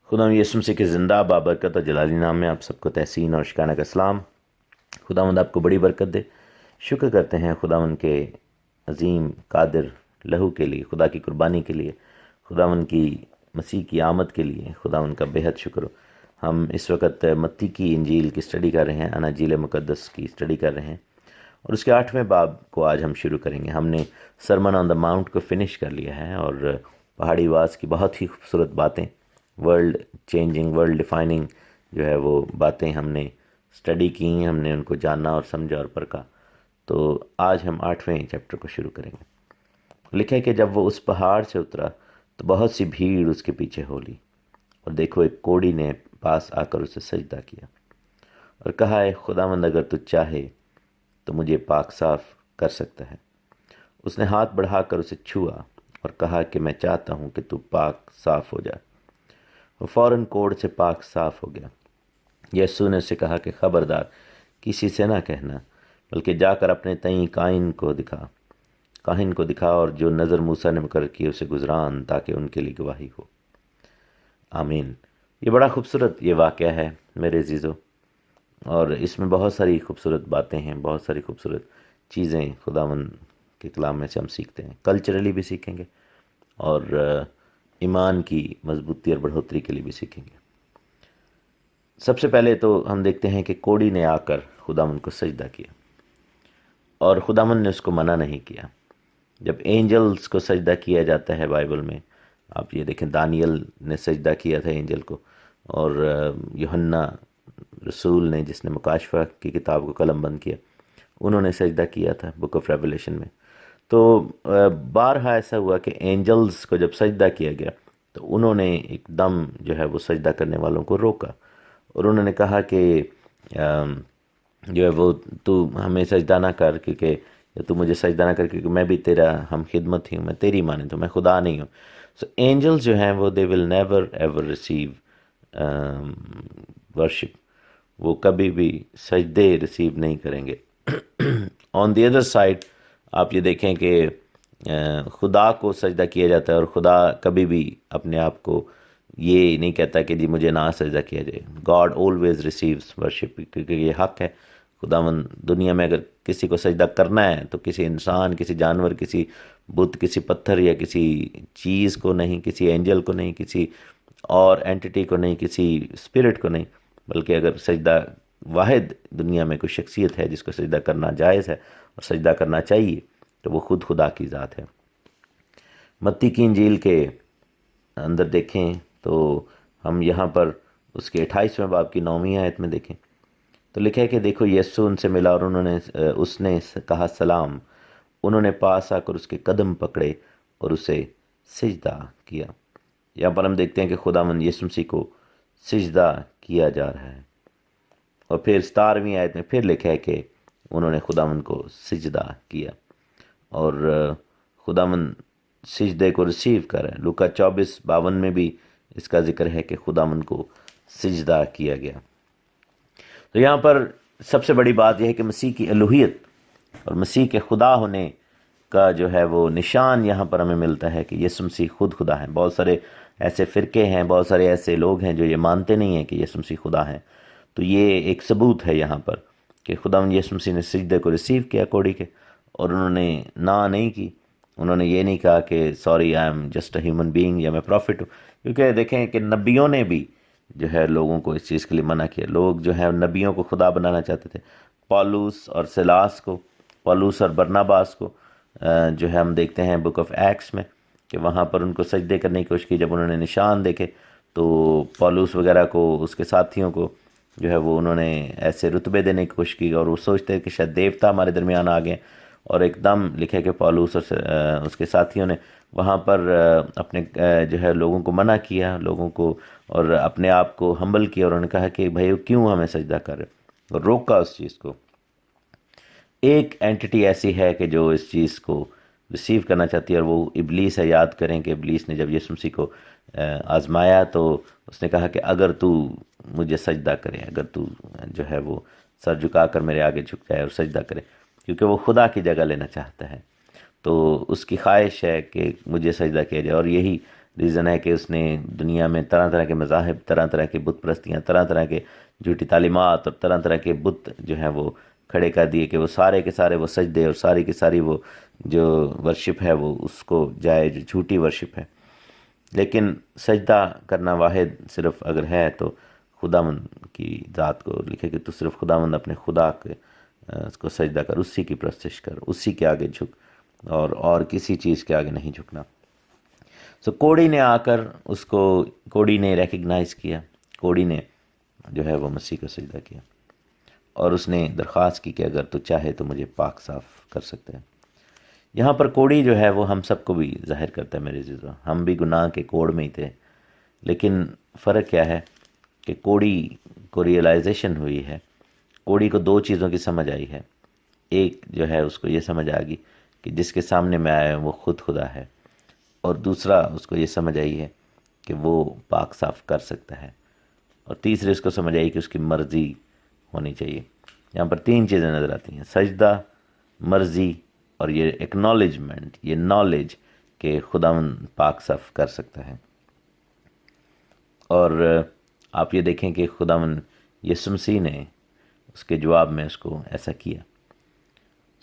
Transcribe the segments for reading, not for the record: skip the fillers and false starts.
خدا یسوع مسیح کے زندہ بابرکت اور جلالی نام میں آپ سب کو تحسین اور شکرانہ کا سلام۔ خداوند آپ کو بڑی برکت دے۔ شکر کرتے ہیں خداوند کے عظیم قادر لہو کے لیے، خدا کی قربانی کے لیے، خداوند کی مسیح کی آمد کے لیے خداوند کا بہت شکر ہو۔ ہم اس وقت متی کی انجیل کی سٹڈی کر رہے ہیں، اناجیل مقدس کی سٹڈی کر رہے ہیں، اور اس کے 8ویں باب کو آج ہم شروع کریں گے۔ ہم نے سرمن آن دا ماؤنٹ کو فنش کر لیا ہے، اور پہاڑی واز کی بہت ہی خوبصورت باتیں، ورلڈ چینجنگ، ورلڈ ڈیفائننگ جو ہے وہ باتیں ہم نے سٹڈی کی، ہم نے ان کو جانا اور سمجھا اور پرکھا۔ تو آج ہم 8ویں چیپٹر کو شروع کریں گے۔ لکھا ہے کہ جب وہ اس پہاڑ سے اترا تو بہت سی بھیڑ اس کے پیچھے ہو لی، اور دیکھو ایک کوڑی نے پاس آ کر اسے سجدہ کیا اور کہا، اے خداوند اگر تو چاہے تو مجھے پاک صاف کر سکتا ہے۔ اس نے ہاتھ بڑھا کر اسے چھوا اور کہا کہ میں چاہتا ہوں کہ تو پاک صاف ہو جا۔ وہ فوراً کوڑ سے پاک صاف ہو گیا۔ یسوع نے اسے کہا کہ خبردار کسی سے نہ کہنا، بلکہ جا کر اپنے تئیں کاہن کو دکھا اور جو نظر موسیٰ نے مقرر کی اسے گزران، تاکہ ان کے لیے گواہی ہو۔ آمین۔ یہ بڑا خوبصورت یہ واقعہ ہے میرے عزیزو، اور اس میں بہت ساری خوبصورت باتیں ہیں، بہت ساری خوبصورت چیزیں خداوند کے کلام میں سے ہم سیکھتے ہیں، کلچرلی بھی سیکھیں گے اور ایمان کی مضبوطی اور بڑھوتری کے لیے بھی سیکھیں گے۔ سب سے پہلے تو ہم دیکھتے ہیں کہ کوڑی نے آ کر خداوند کو سجدہ کیا، اور خداوند نے اس کو منع نہیں کیا۔ جب اینجلز کو سجدہ کیا جاتا ہے بائبل میں، آپ یہ دیکھیں دانیل نے سجدہ کیا تھا اینجل کو، اور یوحنا رسول نے جس نے مکاشفہ کی کتاب کو قلم بند کیا، انہوں نے سجدہ کیا تھا بک آف ریویلیشن میں۔ تو بارہا ایسا ہوا کہ اینجلز کو جب سجدہ کیا گیا تو انہوں نے ایک دم جو ہے وہ سجدہ کرنے والوں کو روکا، اور انہوں نے کہا کہ جو ہے وہ تو ہمیں سجدہ نہ کر، کیونکہ تو مجھے سجدہ نہ کر، کیونکہ میں بھی تیرا ہم خدمت ہی ہوں، میں تیری مانند ہوں، میں خدا نہیں ہوں۔ سو اینجلز جو ہیں وہ they will never ever receive worship, وہ کبھی بھی سجدے ریسیو نہیں کریں گے۔ آن دی ادر سائڈ آپ یہ دیکھیں کہ خدا کو سجدہ کیا جاتا ہے، اور خدا کبھی بھی اپنے آپ کو یہ نہیں کہتا کہ جی مجھے نہ سجدہ کیا جائے۔ گاڈ آلویز ریسیوز ورشپ، کیونکہ یہ حق ہے خداوند۔ دنیا میں اگر کسی کو سجدہ کرنا ہے تو کسی انسان، کسی جانور، کسی بت، کسی پتھر یا کسی چیز کو نہیں، کسی اینجل کو نہیں، کسی اور اینٹیٹی کو نہیں، کسی اسپرٹ کو نہیں، بلکہ اگر سجدہ واحد دنیا میں کوئی شخصیت ہے جس کو سجدہ کرنا جائز ہے اور سجدہ کرنا چاہیے، تو وہ خود خدا کی ذات ہے۔ متی کی انجیل کے اندر دیکھیں تو ہم یہاں پر اس کے 28ویں باب کی 9ویں آیت میں دیکھیں تو لکھا ہے کہ دیکھو یسوع ان سے ملا، اور اس نے کہا سلام۔ انہوں نے پاس آ کر اس کے قدم پکڑے اور اسے سجدہ کیا۔ یہاں پر ہم دیکھتے ہیں کہ خداوند یسوع مسیح کو سجدہ کیا جا رہا ہے، اور پھر 17ویں آیت میں پھر لکھا ہے کہ انہوں نے خداوند کو سجدہ کیا، اور خداوند سجدے کو ریسیو کر رہے ہیں۔ لوکا 24:52 میں بھی اس کا ذکر ہے کہ خداوند کو سجدہ کیا گیا۔ تو یہاں پر سب سے بڑی بات یہ ہے کہ مسیح کی الوہیت اور مسیح کے خدا ہونے کا جو ہے وہ نشان یہاں پر ہمیں ملتا ہے کہ یسوع مسیح خود خدا ہیں۔ بہت سارے ایسے فرقے ہیں، بہت سارے ایسے لوگ ہیں جو یہ مانتے نہیں ہیں کہ یسوع مسیح خدا ہیں۔ تو یہ ایک ثبوت ہے یہاں پر کہ خداوند یسوع مسیح نے سجدے کو ریسیو کیا کوڑی کے، اور انہوں نے نہ نہیں کی۔ انہوں نے یہ نہیں کہا کہ sorry I am just a human being, یا میں پروفٹ ہوں، کیونکہ دیکھیں کہ نبیوں نے بھی جو ہے لوگوں کو اس چیز کے لیے منع کیا۔ لوگ جو ہے نبیوں کو خدا بنانا چاہتے تھے۔ پولس اور سلاس کو، پولس اور برناباس کو جو ہے ہم دیکھتے ہیں بک آف ایکٹس میں کہ وہاں پر ان کو سجدے کرنے کی کوشش کی۔ جب انہوں نے نشان دیکھے تو پولس وغیرہ کو، اس کے ساتھیوں کو جو ہے وہ انہوں نے ایسے رتبے دینے کی کوشش کی، اور وہ سوچتے کہ شاید دیوتا ہمارے درمیان آ گئے، اور ایک دم لکھے کہ پولس اور اس کے ساتھیوں نے وہاں پر اپنے جو ہے لوگوں کو منع کیا، لوگوں کو، اور اپنے آپ کو ہمبل کیا، اور انہوں نے کہا کہ بھائی کیوں ہمیں سجدہ کر رہے، اور روکا اس چیز کو۔ ایک اینٹی ایسی ہے کہ جو اس چیز کو ریسیو کرنا چاہتی ہے، اور وہ ابلیس ہے۔ یاد کریں کہ ابلیس نے جب یسوع مسیح کو آزمایا تو اس نے کہا کہ اگر تو مجھے سجدہ کرے، اگر تو جو ہے وہ سر جھکا کر میرے آگے جھک جائے اور سجدہ کرے، کیونکہ وہ خدا کی جگہ لینا چاہتا ہے۔ تو اس کی خواہش ہے کہ مجھے سجدہ کیا جائے، اور یہی ریزن ہے کہ اس نے دنیا میں طرح طرح کے مذاہب، طرح طرح کی بت پرستیاں، طرح طرح کے جھوٹی تعلیمات اور طرح طرح کے بت جو ہیں وہ کھڑے کر دیے کہ وہ سارے کے سارے وہ سجدے اور ساری کی ساری وہ جو ورشپ ہے وہ اس کو جائے جو جھوٹی ورشپ ہے۔ لیکن سجدہ کرنا واحد صرف اگر ہے تو خداوند کی ذات کو لکھے کہ تو صرف خداوند اپنے خدا کے اس کو سجدہ کر، اسی کی پرستش کر، اسی کے آگے جھک، اور کسی چیز کے آگے نہیں جھکنا۔ کوڑی نے آ کر اس کو، کوڑی نے ریکگنائز کیا، کوڑی نے جو ہے وہ مسیح کو سجدہ کیا، اور اس نے درخواست کی کہ اگر تو چاہے تو مجھے پاک صاف کر سکتے ہیں۔ یہاں پر کوڑی جو ہے وہ ہم سب کو بھی ظاہر کرتا ہے میرے عزیزو، ہم بھی گناہ کے کوڑ میں ہی تھے، لیکن فرق کیا ہے کہ کوڑی کو ریئلائزیشن ہوئی ہے، کوڑی کو دو چیزوں کی سمجھ آئی ہے۔ ایک جو ہے اس کو یہ سمجھ آ گئی کہ جس کے سامنے میں آیا ہے وہ خود خدا ہے، اور دوسرا اس کو یہ سمجھ آئی ہے کہ وہ پاک صاف کر سکتا ہے، اور تیسری اس کو سمجھ آئی کہ اس کی مرضی ہونی چاہیے۔ یہاں پر تین چیزیں نظر آتی ہیں، سجدہ، مرضی، اور یہ ایکنالجمنٹ، یہ نالج کہ خداوند پاک صاف کر سکتا ہے۔ اور آپ یہ دیکھیں کہ خداوند یسوع مسیح نے اس کے جواب میں اس کو ایسا کیا۔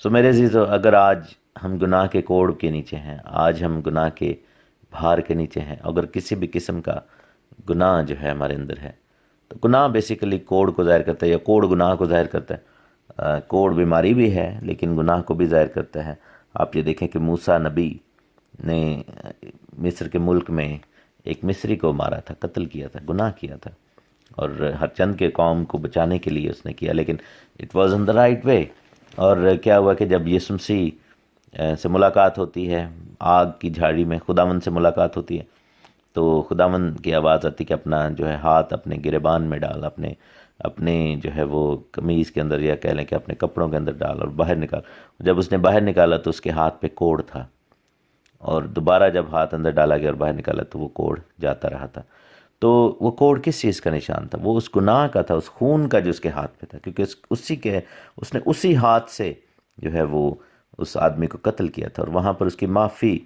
میرے عزیزو، اگر آج ہم گناہ کے کوڑ کے نیچے ہیں، آج ہم گناہ کے بھار کے نیچے ہیں، اگر کسی بھی قسم کا گناہ جو ہے ہمارے اندر ہے، تو گناہ بیسیکلی کوڑ کو ظاہر کرتا ہے، یا کوڑ گناہ کو ظاہر کرتا ہے۔ کوڑ بیماری بھی ہے لیکن گناہ کو بھی ظاہر کرتا ہے۔ آپ یہ دیکھیں کہ موسیٰ نبی نے مصر کے ملک میں ایک مصری کو مارا تھا، قتل کیا تھا، گناہ کیا تھا، اور ہر چند کے قوم کو بچانے کے لیے اس نے کیا، لیکن it was in the right way. اور کیا ہوا کہ جب یسوع مسیح سے ملاقات ہوتی ہے، آگ کی جھاڑی میں خداوند سے ملاقات ہوتی ہے، تو خداوند کی آواز آتی کہ اپنا جو ہے ہاتھ اپنے گریبان میں ڈال، اپنے جو ہے وہ قمیض کے اندر، یا کہہ لیں کہ اپنے کپڑوں کے اندر ڈال اور باہر نکال۔ جب اس نے باہر نکالا تو اس کے ہاتھ پہ کوڑ تھا، اور دوبارہ جب ہاتھ اندر ڈالا گیا اور باہر نکالا تو وہ کوڑ جاتا رہا تھا۔ تو وہ کوڑ کس چیز کا نشان تھا؟ وہ اس گناہ کا تھا، اس خون کا جو اس کے ہاتھ پہ تھا، کیونکہ اس نے اسی ہاتھ سے جو ہے وہ اس آدمی کو قتل کیا تھا، اور وہاں پر اس کی معافی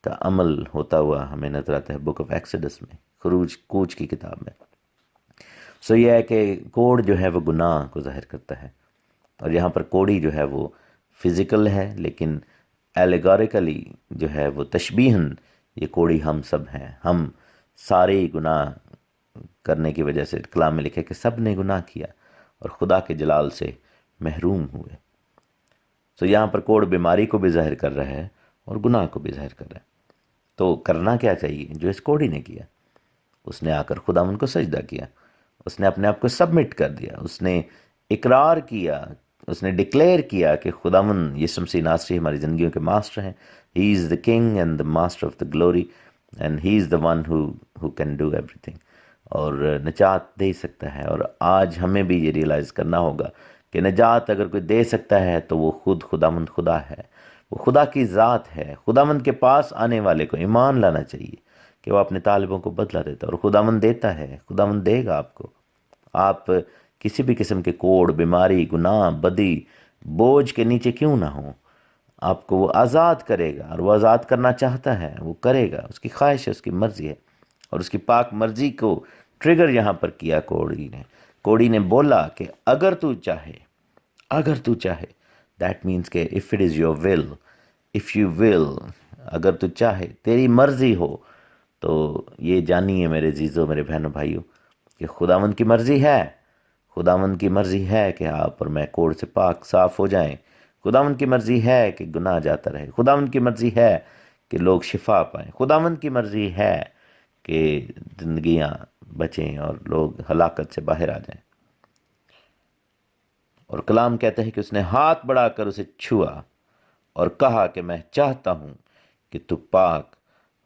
کا عمل ہوتا ہوا ہمیں نظر آتا ہے بک آف ایکسڈس میں، کوچ کی کتاب میں۔ یہ ہے کہ کوڑ جو ہے وہ گناہ کو ظاہر کرتا ہے، اور یہاں پر کوڑی جو ہے وہ فزیکل ہے، لیکن ایلیگوریکلی جو ہے وہ تشبیہاً یہ کوڑی ہم سب ہیں، ہم سارے گناہ کرنے کی وجہ سے کلام میں لکھے کہ سب نے گناہ کیا اور خدا کے جلال سے محروم ہوئے۔ یہاں پر کوڑ بیماری کو بھی ظاہر کر رہا ہے اور گناہ کو بھی ظاہر کر رہا ہے۔ تو کرنا کیا چاہیے جو اس کوڑی نے کیا؟ اس نے آ کر خداوند کو سجدہ کیا، اس نے اپنے آپ کو سبمٹ کر دیا، اس نے اقرار کیا، اس نے ڈکلیئر کیا کہ خداوند یسوع مسیح ناصری ہماری زندگیوں کے ماسٹر ہیں۔ He is the king and the master of the glory, and he is the one who can do everything, اور نجات دے سکتا ہے۔ اور آج ہمیں بھی یہ ریئلائز کرنا ہوگا کہ نجات اگر کوئی دے سکتا ہے تو وہ خود خداوند خدا ہے، وہ خدا کی ذات ہے۔ خداوند کے پاس آنے والے کو ایمان لانا چاہیے کہ وہ اپنے طالبوں کو بدلہ دیتا ہے، اور خداوند دیتا ہے، خداوند دے گا آپ کو۔ آپ کسی بھی قسم کے کوڑ، بیماری، گناہ، بدی، بوجھ کے نیچے کیوں نہ ہوں، آپ کو وہ آزاد کرے گا، اور وہ آزاد کرنا چاہتا ہے، وہ کرے گا، اس کی خواہش ہے، اس کی مرضی ہے، اور اس کی پاک مرضی کو ٹریگر یہاں پر کیا کوڑی نے بولا کہ اگر تو چاہے، دیٹ مینس کہ if it is your will, if you will، اگر تو چاہے، تیری مرضی ہو، تو یہ جانیے میرے عزیزو، میرے بہنوں بھائیوں، کہ خداوند کی مرضی ہے، خداوند کی مرضی ہے کہ آپ اور میں کوڑ سے پاک صاف ہو جائیں، خداوند کی مرضی ہے کہ گناہ جاتا رہے، خداوند کی مرضی ہے کہ لوگ شفا پائیں، خداوند کی مرضی ہے کہ زندگیاں بچیں اور لوگ ہلاکت سے باہر آ جائیں۔ اور کلام کہتا ہے کہ اس نے ہاتھ بڑھا کر اسے چھوا اور کہا کہ میں چاہتا ہوں کہ تو پاک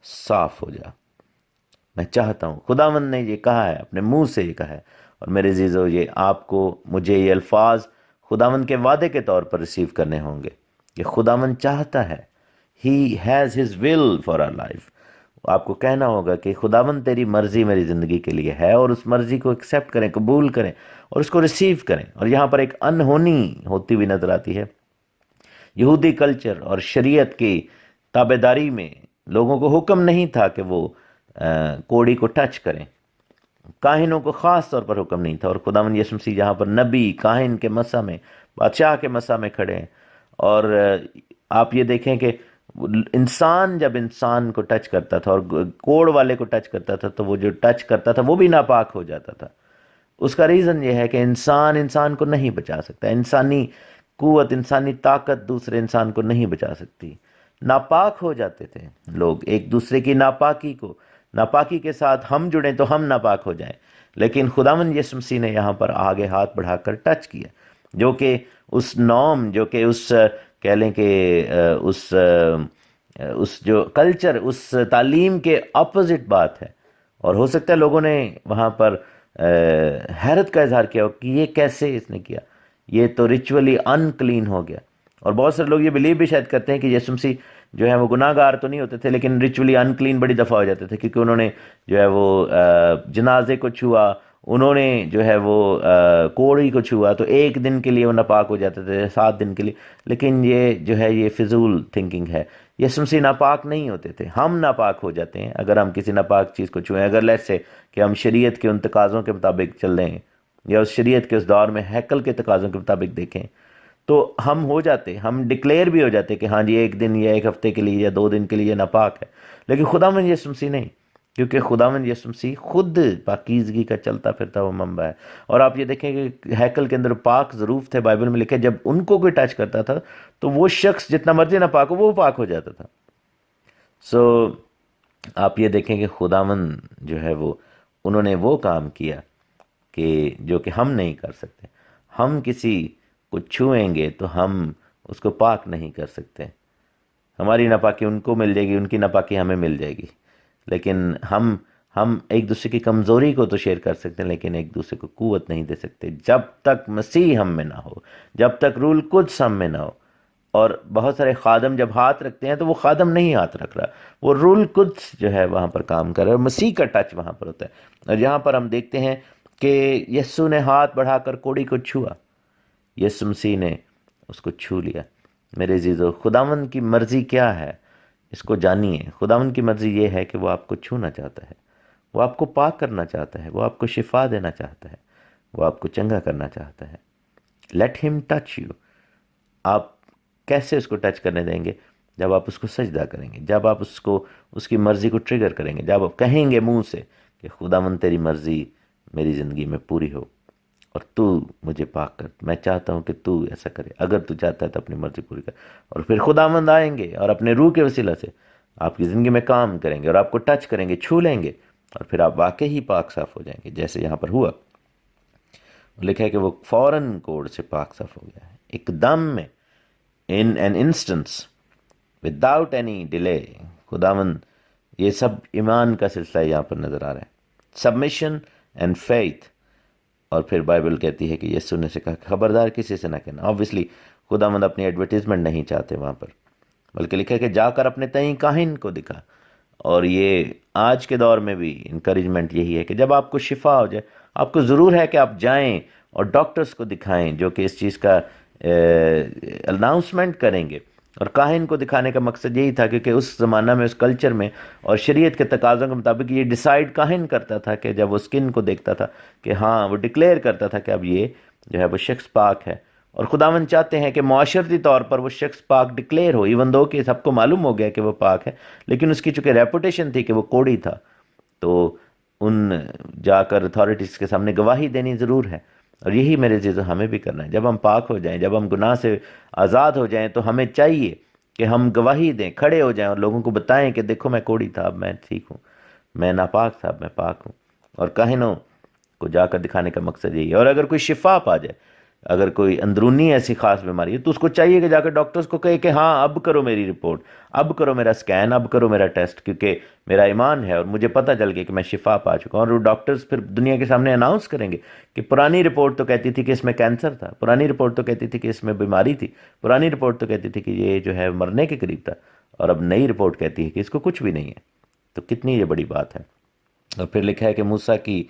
صاف ہو جا، میں چاہتا ہوں۔ خداوند نے یہ کہا ہے، اپنے منہ سے یہ کہا ہے، اور میرے عزیزو یہ آپ کو، مجھے یہ الفاظ خداوند کے وعدے کے طور پر ریسیو کرنے ہوں گے کہ خداوند چاہتا ہے، He has his will for our life۔ آپ کو کہنا ہوگا کہ خداوند تیری مرضی میری زندگی کے لیے ہے، اور اس مرضی کو ایکسیپٹ کریں، قبول کریں، اور اس کو ریسیو کریں۔ اور یہاں پر ایک انہونی ہوتی ہوئی نظر آتی ہے۔ یہودی کلچر اور شریعت کی تابعداری میں لوگوں کو حکم نہیں تھا کہ وہ کوڑی کو ٹچ کریں. کاہنوں کو خاص طور پر حکم نہیں تھا، اور خداوند یسوع مسیح جہاں پر نبی کاہن کے مسا میں، بادشاہ کے مسا میں کھڑے ہیں. اور آپ یہ دیکھیں کہ انسان جب انسان کو ٹچ کرتا تھا اور کوڑ والے کو ٹچ کرتا تھا تو وہ جو ٹچ کرتا تھا وہ بھی ناپاک ہو جاتا تھا. اس کا ریزن یہ ہے کہ انسان کو نہیں بچا سکتا. انسانی قوت، انسانی طاقت دوسرے انسان کو نہیں بچا سکتی. ناپاک ہو جاتے تھے لوگ ایک دوسرے کی ناپاکی کے ساتھ ہم جڑیں تو ہم ناپاک ہو جائیں. لیکن خداوند یسوع مسیح نے یہاں پر آگے ہاتھ بڑھا کر ٹچ کیا، جو کہ اس نارم، جو کہ اس کہہ لیں کہ اس جو کلچر، اس تعلیم کے اپوزٹ بات ہے. اور ہو سکتا ہے لوگوں نے وہاں پر حیرت کا اظہار کیا کہ یہ کیسے اس نے کیا، یہ تو ریچولی ان کلین ہو گیا. اور بہت سارے لوگ یہ بلیو بھی شاید کرتے ہیں کہ یسوع مسیح جو ہے وہ گناہ گار تو نہیں ہوتے تھے، لیکن ریچولی ان کلین بڑی دفعہ ہو جاتے تھے، کیونکہ انہوں نے جو ہے وہ جنازے کو چھوا، انہوں نے جو ہے وہ کوڑی کو چھوا، تو ایک دن کے لیے وہ ناپاک ہو جاتے تھے، 7 دن کے لیے. لیکن یہ جو ہے یہ فضول تھنکنگ ہے. یسوع مسیح ناپاک نہیں ہوتے تھے، ہم ناپاک ہو جاتے ہیں اگر ہم کسی ناپاک چیز کو چھوئیں. اگر لیٹس سے کہ ہم شریعت کے ان تقاضوں کے مطابق چل رہے ہیں، یا اس شریعت کے اس دور میں ہیکل کے تقاضوں کے مطابق دیکھیں، تو ہم ہو جاتے، ہم ڈکلیئر بھی ہو جاتے کہ ہاں جی ایک دن یا ایک ہفتے کے لیے یا 2 دن کے لیے ناپاک ہے. لیکن خداوند یسوع مسیح نہیں، کیونکہ خداوند یسوع مسیح خود پاکیزگی کا چلتا پھرتا وہ منبع ہے. اور آپ یہ دیکھیں کہ ہیکل کے اندر پاک ظروف تھے، بائبل میں لکھے جب ان کو کوئی ٹچ کرتا تھا تو وہ شخص جتنا مرضی ناپاک ہو وہ پاک ہو جاتا تھا. سو آپ یہ دیکھیں کہ خداوند جو ہے وہ انہوں نے وہ کام کیا کہ جو کہ ہم نہیں کر سکتے. ہم کسی کو چھوئیں گے تو ہم اس کو پاک نہیں کر سکتے. ہماری ناپاکی ان کو مل جائے گی، ان کی ناپاکی ہمیں مل جائے گی. لیکن ہم ایک دوسرے کی کمزوری کو تو شیئر کر سکتے ہیں، لیکن ایک دوسرے کو قوت نہیں دے سکتے جب تک مسیح ہم میں نہ ہو، جب تک روح القدس ہم میں نہ ہو. اور بہت سارے خادم جب ہاتھ رکھتے ہیں تو وہ خادم نہیں ہاتھ رکھ رہا، وہ روح القدس جو ہے وہاں پر کام کر رہا ہے، مسیح کا ٹچ وہاں پر ہوتا ہے. اور یہاں پر ہم دیکھتے ہیں کہ یسوع نے ہاتھ بڑھا کر کوڑی کو چھوا، یسوع مسیح نے اس کو چھو لیا. میرے عزیزو، خداوند کی مرضی کیا ہے اس کو جانیے. خداوند کی مرضی یہ ہے کہ وہ آپ کو چھونا چاہتا ہے، وہ آپ کو پاک کرنا چاہتا ہے، وہ آپ کو شفا دینا چاہتا ہے، وہ آپ کو چنگا کرنا چاہتا ہے. لیٹ ہم ٹچ یو. آپ کیسے اس کو ٹچ کرنے دیں گے؟ جب آپ اس کو سجدہ کریں گے، جب آپ اس کی مرضی کو ٹریگر کریں گے، جب آپ کہیں گے منہ سے کہ خداوند تیری مرضی میری زندگی میں پوری ہو اور تو مجھے پاک کر، میں چاہتا ہوں کہ تو ایسا کرے، اگر تو چاہتا ہے تو اپنی مرضی پوری کر. اور پھر خداوند آئیں گے اور اپنے روح کے وسیلہ سے آپ کی زندگی میں کام کریں گے اور آپ کو ٹچ کریں گے، چھو لیں گے، اور پھر آپ واقعی ہی پاک صاف ہو جائیں گے، جیسے یہاں پر ہوا. لکھا ہے کہ وہ فوراً کوڑ سے پاک صاف ہو گیا ہے، ایک دم میں، in an instance, without any delay. خداوند، یہ سب ایمان کا سلسلہ یہاں پر نظر آ رہا ہے، submission and faith. اور پھر بائبل کہتی ہے کہ یسوع نے سے کہا خبردار کسی سے نہ کہنا. آبویسلی خداوند اپنی ایڈورٹیزمنٹ نہیں چاہتے وہاں پر، بلکہ لکھا ہے کہ جا کر اپنے تئیں کاہن کو دکھا. اور یہ آج کے دور میں بھی انکریجمنٹ یہی ہے کہ جب آپ کو شفا ہو جائے، آپ کو ضرور ہے کہ آپ جائیں اور ڈاکٹرز کو دکھائیں جو کہ اس چیز کا اناؤنسمنٹ کریں گے. اور کاہن کو دکھانے کا مقصد یہی تھا کیونکہ اس زمانہ میں، اس کلچر میں اور شریعت کے تقاضوں کے مطابق یہ ڈیسائیڈ کاہن کرتا تھا کہ جب وہ سکن کو دیکھتا تھا کہ ہاں، وہ ڈکلیئر کرتا تھا کہ اب یہ جو ہے وہ شخص پاک ہے. اور خداوند چاہتے ہیں کہ معاشرتی طور پر وہ شخص پاک ڈکلیئر ہو، ایون دو کہ سب کو معلوم ہو گیا کہ وہ پاک ہے، لیکن اس کی چونکہ ریپوٹیشن تھی کہ وہ کوڑی تھا، تو ان جا کر اتھارٹیز کے سامنے گواہی دینی ضرور ہے. اور یہی میرے عزیزو ہمیں بھی کرنا ہے. جب ہم پاک ہو جائیں، جب ہم گناہ سے آزاد ہو جائیں، تو ہمیں چاہیے کہ ہم گواہی دیں، کھڑے ہو جائیں اور لوگوں کو بتائیں کہ دیکھو میں کوڑی تھا، اب میں ٹھیک ہوں، میں ناپاک تھا، اب میں پاک ہوں. اور کاہنوں کو جا کر دکھانے کا مقصد یہی ہے. اور اگر کوئی شفا پا جائے، اگر کوئی اندرونی ایسی خاص بیماری ہے، تو اس کو چاہیے کہ جا کر ڈاکٹرز کو کہے کہ ہاں اب کرو میری رپورٹ، اب کرو میرا سکین، اب کرو میرا ٹیسٹ، کیونکہ میرا ایمان ہے اور مجھے پتہ چل گیا کہ میں شفا پا چکا ہوں. اور وہ ڈاکٹرز پھر دنیا کے سامنے اناؤنس کریں گے کہ پرانی رپورٹ تو کہتی تھی کہ اس میں کینسر تھا، پرانی رپورٹ تو کہتی تھی کہ اس میں بیماری تھی، پرانی رپورٹ تو کہتی تھی کہ یہ جو ہے مرنے کے قریب تھا، اور اب نئی رپورٹ کہتی ہے کہ اس کو کچھ بھی نہیں ہے. تو کتنی یہ بڑی بات ہے. اور پھر لکھا ہے کہ موسیٰ کی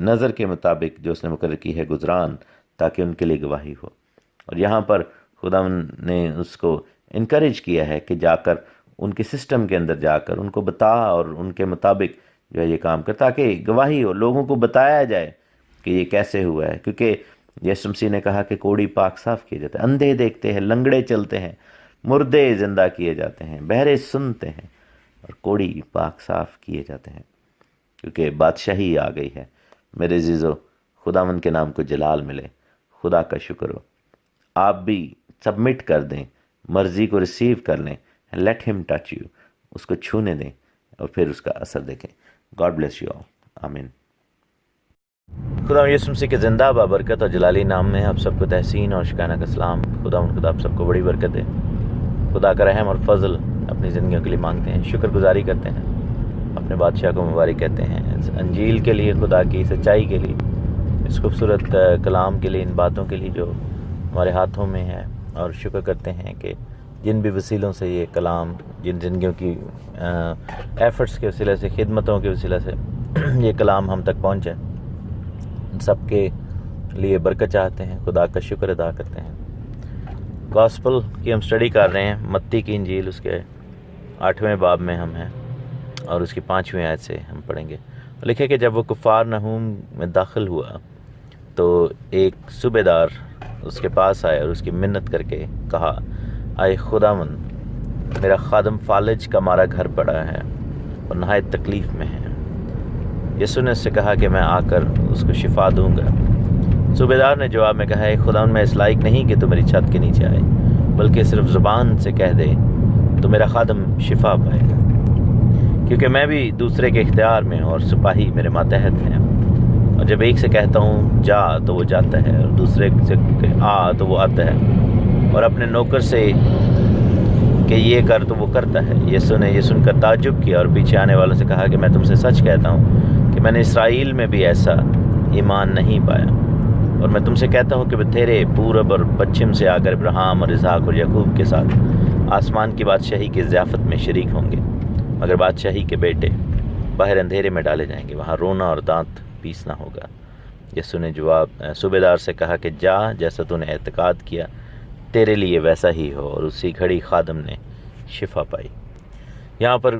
نظر کے مطابق جو اس نے مقرر کی ہے گزران، تاکہ ان کے لیے گواہی ہو. اور یہاں پر خداوند نے اس کو انکریج کیا ہے کہ جا کر ان کے سسٹم کے اندر جا کر ان کو بتا اور ان کے مطابق جو ہے یہ کام کر، تاکہ گواہی ہو، لوگوں کو بتایا جائے کہ یہ کیسے ہوا ہے. کیونکہ یسوع مسیح نے کہا کہ کوڑی پاک صاف کیے جاتے ہیں، اندھے دیکھتے ہیں، لنگڑے چلتے ہیں، مردے زندہ کیے جاتے ہیں، بہرے سنتے ہیں، اور کوڑی پاک صاف کیے جاتے ہیں، کیونکہ بادشاہی آ گئی ہے. میرے عزیزو، خداوند کے نام کو جلال ملے، خدا کا شکر ہو. آپ بھی سبمٹ کر دیں، مرضی کو ریسیو کر لیں، لیٹ ہم ٹچ یو، اس کو چھونے دیں اور پھر اس کا اثر دیکھیں. God bless you all. آمین. خدا یسوع مسیح کے زندہ بابرکت اور جلالی نام میں آپ سب کو تحسین اور شکرانہ کا سلام. خدا آپ سب کو بڑی برکت دے. خدا کا رحم اور فضل اپنی زندگیوں کے لیے مانگتے ہیں، شکر گزاری کرتے ہیں، اپنے بادشاہ کو مبارک کہتے ہیں اس انجیل کے لیے، خدا کی سچائی کے لیے، اس خوبصورت کلام کے لیے، ان باتوں کے لیے جو ہمارے ہاتھوں میں ہے. اور شکر کرتے ہیں کہ جن بھی وسیلوں سے یہ کلام، جن زندگیوں کی ایفرٹس کے وسیلے سے، خدمتوں کے وسیلے سے یہ کلام ہم تک پہنچے، ان سب کے لیے برکت چاہتے ہیں. خدا کا شکر ادا کرتے ہیں. گاسپل کی ہم سٹڈی کر رہے ہیں، متی کی انجیل، اس کے 8ویں باب میں ہم ہیں اور اس کی 5ویں آیت سے ہم پڑھیں گے. لکھے کہ جب وہ کفار نحوم میں داخل ہوا تو ایک صوبے دار اس کے پاس آئے اور اس کی منت کر کے کہا، اے خداوند، میرا خادم فالج کا مارا گھر پڑا ہے اور نہایت تکلیف میں ہے. یسوع نے اس سے کہا کہ میں آ کر اس کو شفا دوں گا. صوبے دار نے جواب میں کہا، اے خداوند، میں اس لائق نہیں کہ تو میری چھت کے نیچے آئے، بلکہ صرف زبان سے کہہ دے تو میرا خادم شفا پائے گا. کیونکہ میں بھی دوسرے کے اختیار میں ہوں اور سپاہی میرے ماتحت ہیں، اور جب ایک سے کہتا ہوں جا تو وہ جاتا ہے، اور دوسرے سے آ تو وہ آتا ہے، اور اپنے نوکر سے کہ یہ کر تو وہ کرتا ہے. یسوع نے یہ سن کر تعجب کیا اور پیچھے آنے والوں سے کہا کہ میں تم سے سچ کہتا ہوں کہ میں نے اسرائیل میں بھی ایسا ایمان نہیں پایا. اور میں تم سے کہتا ہوں کہ وہ تیرے پورب اور پچھم سے آ کر ابراہیم اور اسحاق اور یعقوب کے ساتھ آسمان کی بادشاہی کی ضیافت میں شریک ہوں گے، مگر بادشاہی کے بیٹے باہر اندھیرے میں ڈالے جائیں گے، وہاں رونا اور دانت پیسنا ہوگا. یسوع نے جواب صوبے دار سے کہا کہ جا، جیسا تو نے اعتقاد کیا تیرے لیے ویسا ہی ہو. اور اسی گھڑی خادم نے شفا پائی. یہاں پر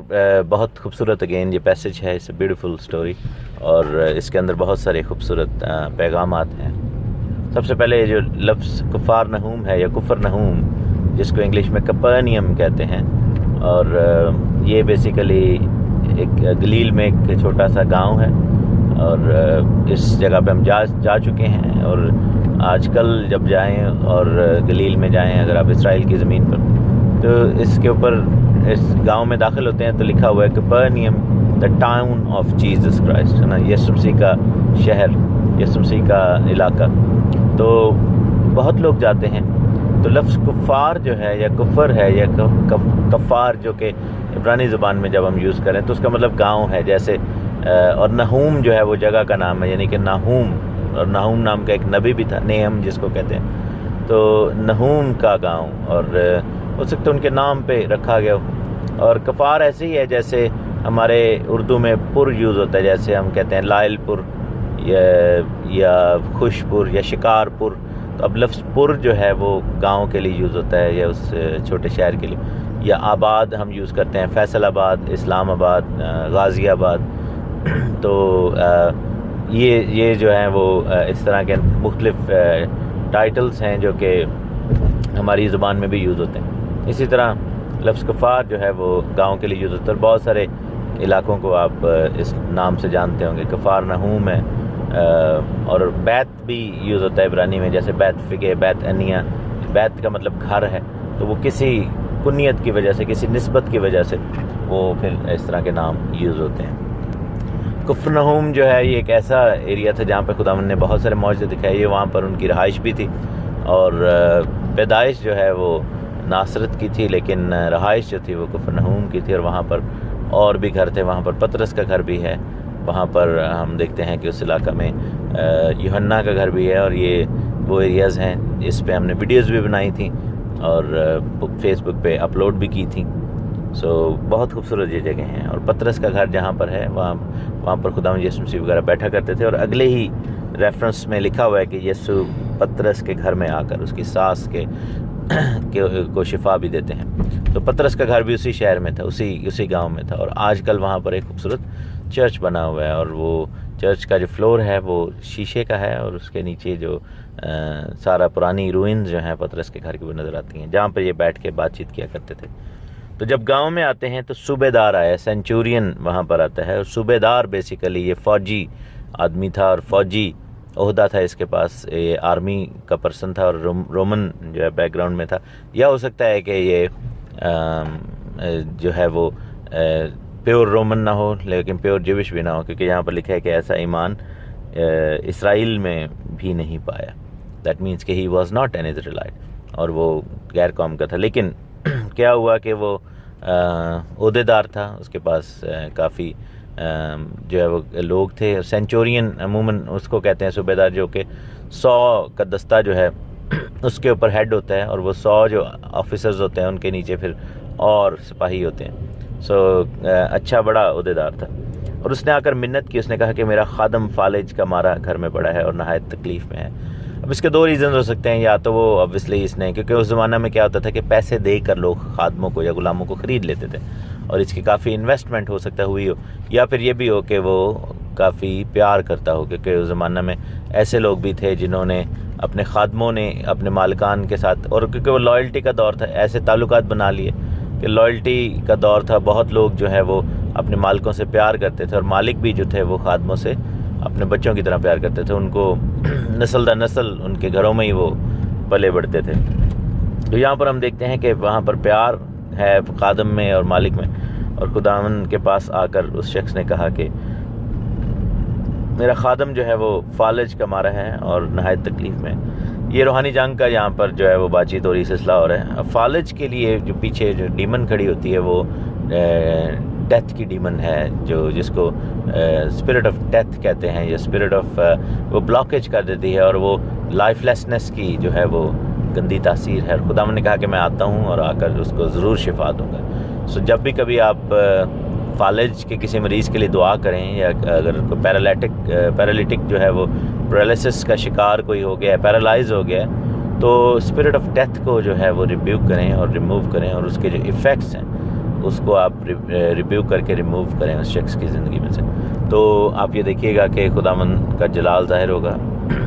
بہت خوبصورت اگین یہ پیسج ہے، اس بیوٹیفل سٹوری، اور اس کے اندر بہت سارے خوبصورت پیغامات ہیں. سب سے پہلے جو لفظ کفار نحوم ہے یا کفر نحوم، جس کو انگلش میں کپرنیم کہتے ہیں، اور یہ بیسیکلی ایک گلیل میں ایک چھوٹا سا گاؤں ہے، اور اس جگہ پہ ہم جا چکے ہیں. اور آج کل جب جائیں اور گلیل میں جائیں، اگر آپ اسرائیل کی زمین پر، تو اس کے اوپر اس گاؤں میں داخل ہوتے ہیں تو لکھا ہوا ہے Capernaum the town of Jesus Christ, ہے نا، یسوع مسیح کا شہر، یسوع مسیح کا علاقہ. تو بہت لوگ جاتے ہیں. تو لفظ کفار جو ہے یا کفر ہے یا کفار، جو کہ عبرانی زبان میں جب ہم یوز کریں تو اس کا مطلب گاؤں ہے جیسے. اور نحوم جو ہے وہ جگہ کا نام ہے، یعنی کہ ناہوم، اور ناہوم نام کا ایک نبی بھی تھا، نیہم جس کو کہتے ہیں. تو نحوم کا گاؤں، اور ہو سکتا ہے ان کے نام پہ رکھا گیا ہو. اور کفار ایسے ہی ہے جیسے ہمارے اردو میں پر یوز ہوتا ہے، جیسے ہم کہتے ہیں لائل پور یا خوش پور یا شکار پور. تو اب لفظ پر جو ہے وہ گاؤں کے لیے یوز ہوتا ہے یا اس چھوٹے شہر کے لیے. یا آباد ہم یوز کرتے ہیں، فیصل آباد، اسلام آباد، غازی آباد. تو یہ جو ہیں وہ اس طرح کے مختلف ٹائٹلز ہیں جو کہ ہماری زبان میں بھی یوز ہوتے ہیں. اسی طرح لفظ کفار جو ہے وہ گاؤں کے لیے یوز ہوتا ہے. اور بہت سارے علاقوں کو آپ اس نام سے جانتے ہوں گے. کفار نحوم ہے. اور بیت بھی یوز ہوتا ہے عبرانی میں، جیسے بیت فگے، بیت انیا. بیت کا مطلب گھر ہے، تو وہ کسی کنیت کی وجہ سے، کسی نسبت کی وجہ سے وہ پھر اس طرح کے نام یوز ہوتے ہیں. کفر نحوم جو ہے یہ ایک ایسا ایریا تھا جہاں پہ خداوند نے بہت سارے معجزے دکھائے. یہ وہاں پر ان کی رہائش بھی تھی، اور پیدائش جو ہے وہ ناصرت کی تھی، لیکن رہائش جو تھی وہ کفر نحوم کی تھی. اور وہاں پر اور بھی گھر تھے، وہاں پر پطرس کا گھر بھی ہے. وہاں پر ہم دیکھتے ہیں کہ اس علاقہ میں یوحنا کا گھر بھی ہے. اور یہ وہ ایریاز ہیں، اس پہ ہم نے ویڈیوز بھی بنائی تھیں اور فیس بک پہ اپلوڈ بھی کی تھیں. سو بہت خوبصورت یہ جگہ ہیں. اور پطرس کا گھر جہاں پر ہے وہاں پر خداوند یسوع مسیح وغیرہ بیٹھا کرتے تھے. اور اگلے ہی ریفرنس میں لکھا ہوا ہے کہ یسوع پطرس کے گھر میں آ کر اس کی ساس کے کو شفا بھی دیتے ہیں. تو پطرس کا گھر بھی اسی شہر میں تھا, اسی گاؤں میں تھا, اور آج کل وہاں پر ایک خوبصورت چرچ بنا ہوا ہے, اور وہ چرچ کا جو فلور ہے وہ شیشے کا ہے, اور اس کے نیچے جو سارا پرانی روئنز جو ہیں پطرس کے گھر کی وہ نظر آتی ہیں, جہاں پر یہ بیٹھ کے بات چیت کیا کرتے تھے. تو جب گاؤں میں آتے ہیں تو صوبے دار آیا, سینچورین وہاں پر آتا ہے, اور صوبے دار بیسیکلی یہ فوجی آدمی تھا, اور فوجی عہدہ تھا اس کے پاس, یہ آرمی کا پرسن تھا, اور رومن جو ہے بیک گراؤنڈ میں تھا, یا ہو سکتا ہے کہ یہ جو ہے وہ پیور رومن نہ ہو لیکن پیور جوش بھی نہ ہو, کیونکہ یہاں پر لکھا ہے کہ ایسا ایمان اسرائیل میں بھی نہیں پایا. دیٹ مینس کہ ہی واز ناٹ این اسرائیلائٹ, اور وہ غیر قوم کا تھا. لیکن کیا ہوا کہ وہ عہدے دار تھا, اس کے پاس کافی جو ہے وہ لوگ تھے. سینچورین عموماً اس کو کہتے ہیں صوبے دار, جو کہ 100 کا دستہ جو ہے اس کے اوپر ہیڈ ہوتا ہے, اور وہ 100 جو آفیسرز ہوتے ہیں ان کے نیچے پھر اور سپاہی ہوتے ہیں. اچھا بڑا عہدے دار تھا, اور اس نے آ کر منت کی. اس نے کہا کہ میرا خادم فالج کا مارا گھر میں پڑا ہے اور نہایت تکلیف میں ہے. اب اس کے 2 ریزنز ہو سکتے ہیں, یا تو وہ obviously اس نے, کیونکہ اس زمانہ میں کیا ہوتا تھا کہ پیسے دے کر لوگ خادموں کو یا غلاموں کو خرید لیتے تھے, اور اس کی کافی انویسٹمنٹ ہو سکتا ہوئی ہو, یا پھر یہ بھی ہو کہ وہ کافی پیار کرتا ہو, کیونکہ اس زمانہ میں ایسے لوگ بھی تھے جنہوں نے اپنے خادموں نے اپنے مالکان کے ساتھ, اور کیونکہ وہ لائلٹی کا دور تھا, ایسے تعلقات بنا لیے کہ لائلٹی کا دور تھا. بہت لوگ جو ہے وہ اپنے مالکوں سے پیار کرتے تھے, اور مالک بھی جو تھے وہ خادموں سے اپنے بچوں کی طرح پیار کرتے تھے, ان کو نسل در نسل ان کے گھروں میں ہی وہ پلے بڑھتے تھے. تو یہاں پر ہم دیکھتے ہیں کہ وہاں پر پیار ہے خادم میں اور مالک میں, اور خداوند کے پاس آ کر اس شخص نے کہا کہ میرا خادم جو ہے وہ فالج کا مارا ہے اور نہایت تکلیف میں. یہ روحانی جنگ کا یہاں پر جو ہے وہ بات چیت ہو رہی, سلسلہ ہو رہا ہے. فالج کے لیے جو پیچھے جو ڈیمن کھڑی ہوتی ہے وہ ڈیتھ کی ڈیمن ہے, جس کو اسپرٹ آف ڈیتھ کہتے ہیں, یا اسپرٹ آف وہ بلاکیج کر دیتی ہے, اور وہ لائف لیسنس کی جو ہے وہ گندی تاثیر ہے. خداوند نے کہا کہ میں آتا ہوں اور آ کر اس کو ضرور شفا دوں گا. جب بھی کبھی آپ فالج کے کسی مریض کے لیے دعا کریں, یا اگر کوئی پیرالیٹک جو ہے وہ پیرالسس کا شکار کوئی ہو گیا ہے, پیرالائز ہو گیا ہے, تو اسپرٹ آف ڈیتھ کو جو ہے وہ ریبیوک کریں اور ریموو کریں, اور اس کے جو ایفیکٹس ہیں اس کو آپ ریبیوک کر کے ریموو کریں اس شخص کی زندگی میں سے. تو آپ یہ دیکھیے گا کہ خداوند کا جلال ظاہر ہوگا,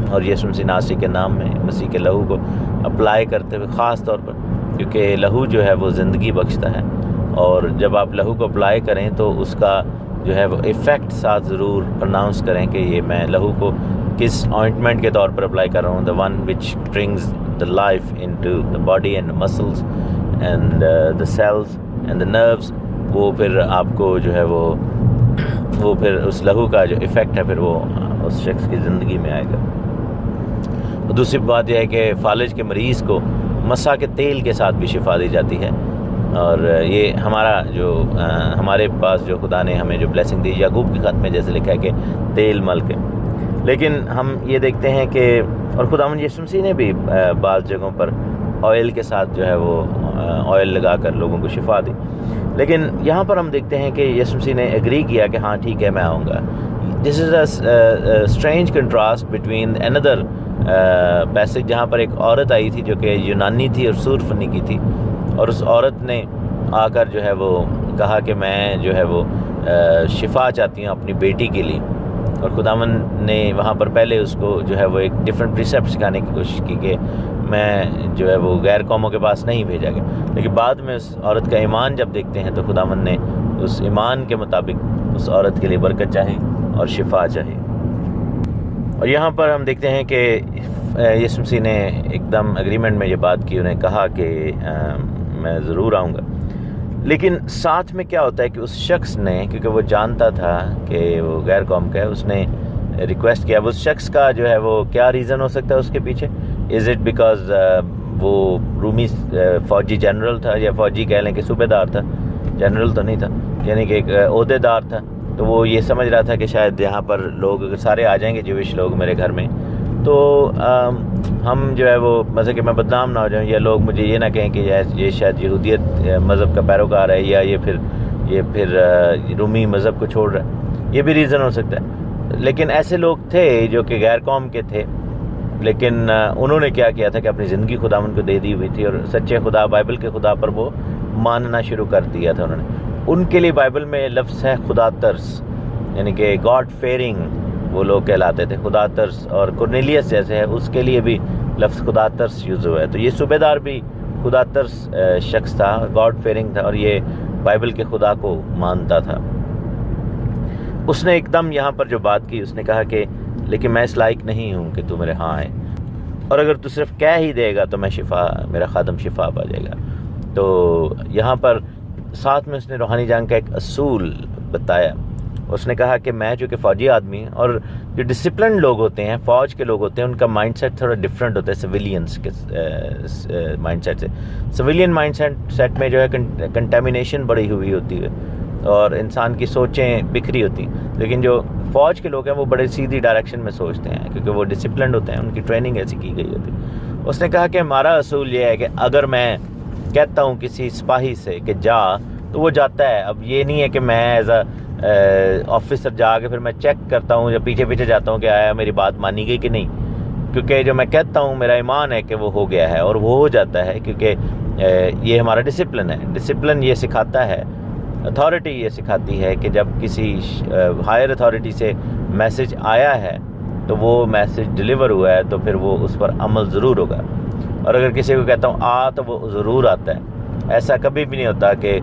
اور یسوع مسیح ناصری کے نام میں مسیح کے لہو کو اپلائی کرتے ہوئے, خاص طور پر کیونکہ لہو جو ہے وہ زندگی بخشتا ہے, اور جب آپ لہو کو اپلائی کریں تو اس کا جو ہے وہ ایفیکٹ ساتھ ضرور پرناؤنس کریں کہ یہ میں لہو کو کس آئنٹمنٹ کے طور پر اپلائی کر رہا ہوں. the one which brings the life into the body and the muscles and the cells and the nerves. وہ پھر آپ کو جو ہے وہ پھر اس لہو کا جو ایفیکٹ ہے پھر وہ اس شخص کی زندگی میں آئے گا. دوسری بات یہ ہے کہ فالج کے مریض کو مسا کے تیل کے ساتھ بھی شفا دی جاتی ہے, اور یہ ہمارے پاس جو خدا نے ہمیں جو بلیسنگ دی, یعقوب کے خط میں جیسے لکھا ہے کہ تیل مل کے. لیکن ہم یہ دیکھتے ہیں کہ اور خداوند یسوع مسیح نے بھی بعض جگہوں پر آئل کے ساتھ جو ہے وہ آئل لگا کر لوگوں کو شفا دی. لیکن یہاں پر ہم دیکھتے ہیں کہ یسوع مسیح نے ایگری کیا کہ ہاں ٹھیک ہے میں آؤں گا. This is a strange contrast between اندر پیسج جہاں پر ایک عورت آئی تھی جو کہ یونانی تھی اور سور فنی کی تھی, اور اس عورت نے آ کر جو ہے وہ کہا کہ میں جو ہے وہ شفا چاہتی ہوں اپنی بیٹی کے لیے, اور خداوند نے وہاں پر پہلے اس کو جو ہے وہ ایک ڈیفرنٹ پریسیپٹ سکھانے کی کوشش کی کہ میں جو ہے وہ غیر قوموں کے پاس نہیں بھیجا گیا. لیکن بعد میں اس عورت کا ایمان جب دیکھتے ہیں تو خداوند نے اس ایمان کے مطابق اس عورت کے لیے برکت چاہی اور شفا چاہی. اور یہاں پر ہم دیکھتے ہیں کہ یسوع مسیح نے ایک دم اگریمنٹ میں یہ بات کی, انہیں کہا کہ میں ضرور آؤں گا. لیکن ساتھ میں کیا ہوتا ہے کہ اس شخص نے, کیونکہ وہ جانتا تھا کہ وہ غیر قوم کا ہے, اس نے ریکویسٹ کیا. اس شخص کا جو ہے وہ کیا ریزن ہو سکتا ہے اس کے پیچھے؟ از اٹ بیکاز وہ رومی فوجی جنرل تھا, یا فوجی کہہ لیں کہ صوبے دار تھا, جنرل تو نہیں تھا, یعنی کہ ایک عہدے دار تھا, تو وہ یہ سمجھ رہا تھا کہ شاید یہاں پر لوگ اگر سارے آ جائیں گے جوش لوگ میرے گھر میں تو ہم جو ہے وہ مذہب کہ میں بدنام نہ ہو جاؤں, یا لوگ مجھے یہ نہ کہیں کہ یہ شاید یہودیت مذہب کا پیروکار ہے, یا یہ پھر رومی مذہب کو چھوڑ رہا ہے. یہ بھی ریزن ہو سکتا ہے. لیکن ایسے لوگ تھے جو کہ غیر قوم کے تھے, لیکن انہوں نے کیا کیا تھا کہ اپنی زندگی خداوند کو دے دی ہوئی تھی، اور سچے خدا بائبل کے خدا پر وہ ماننا شروع کر دیا تھا انہوں نے۔ ان کے لیے بائبل میں لفظ ہے خدا ترس، یعنی کہ گاڈ فیئرنگ وہ لوگ کہلاتے تھے، خدا ترس۔ اور کورنیلیس جیسے ہے اس کے لیے بھی لفظ خدا ترس یوز ہوا ہے۔ تو یہ صوبے دار بھی خدا ترس شخص تھا، گاڈ فیئرنگ تھا، اور یہ بائبل کے خدا کو مانتا تھا۔ اس نے ایک دم یہاں پر جو بات کی، اس نے کہا کہ لیکن میں اس لائق نہیں ہوں کہ تو میرے ہاں آئے، اور اگر تو صرف کہہ ہی دے گا تو میرا خادم شفا پا جائے گا۔ تو یہاں پر ساتھ میں اس نے روحانی جنگ کا ایک اصول بتایا۔ اس نے کہا کہ میں چونکہ فوجی آدمی ہوں، اور جو ڈسپلنڈ لوگ ہوتے ہیں، فوج کے لوگ ہوتے ہیں، ان کا مائنڈ سیٹ تھوڑا ڈفرینٹ ہوتا ہے سویلینس کے مائنڈ سیٹ سے۔ سویلین مائنڈ سیٹ میں جو ہے کنٹامینیشن بڑی ہوئی ہوتی ہے، اور انسان کی سوچیں بکھری ہوتی ہیں، لیکن جو فوج کے لوگ ہیں وہ بڑے سیدھی ڈائریکشن میں سوچتے ہیں، کیونکہ وہ ڈسپلنڈ ہوتے ہیں، ان کی ٹریننگ ایسی کی گئی ہوتی ہے۔ اس نے کہا کہ ہمارا اصول یہ ہے کہ اگر میں کہتا ہوں کسی سپاہی سے کہ جا، تو وہ جاتا ہے۔ اب یہ نہیں ہے کہ میں ایز اے آفیسر جا کے پھر میں چیک کرتا ہوں یا پیچھے پیچھے جاتا ہوں کہ آیا میری بات مانی گئی کہ نہیں، کیونکہ جو میں کہتا ہوں میرا ایمان ہے کہ وہ ہو گیا ہے، اور وہ ہو جاتا ہے، کیونکہ یہ ہمارا ڈسپلن ہے۔ ڈسپلن یہ سکھاتا ہے، اتھارٹی یہ سکھاتی ہے کہ جب کسی ہائر اتھارٹی سے میسج آیا ہے تو وہ میسج ڈلیور ہوا ہے، تو پھر وہ اس پر عمل ضرور ہوگا۔ اور اگر کسی کو کہتا ہوں آ، تو وہ ضرور آتا ہے۔ ایسا کبھی بھی نہیں ہوتا کہ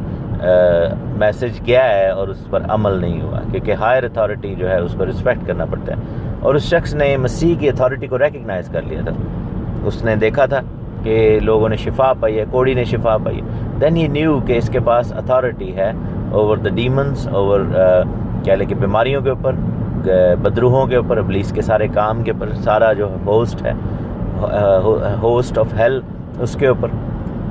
میسج گیا ہے اور اس پر عمل نہیں ہوا، کیونکہ ہائر اتھارٹی جو ہے اس کو رسپیکٹ کرنا پڑتا ہے۔ اور اس شخص نے مسیح کی اتھارٹی کو ریکگنائز کر لیا تھا۔ اس نے دیکھا تھا کہ لوگوں نے شفا پائی ہے، کوڑی نے شفا پائی ہے، دین ہی نیو کہ اس کے پاس اتھارٹی ہے اوور دا ڈیمنز، اوور کیا لے کہ بیماریوں کے اوپر، بدروحوں کے اوپر، ابلیس کے سارے کام کے اوپر، سارا جو ہوسٹ ہے، ہوسٹ آف ہیل، اس کے اوپر۔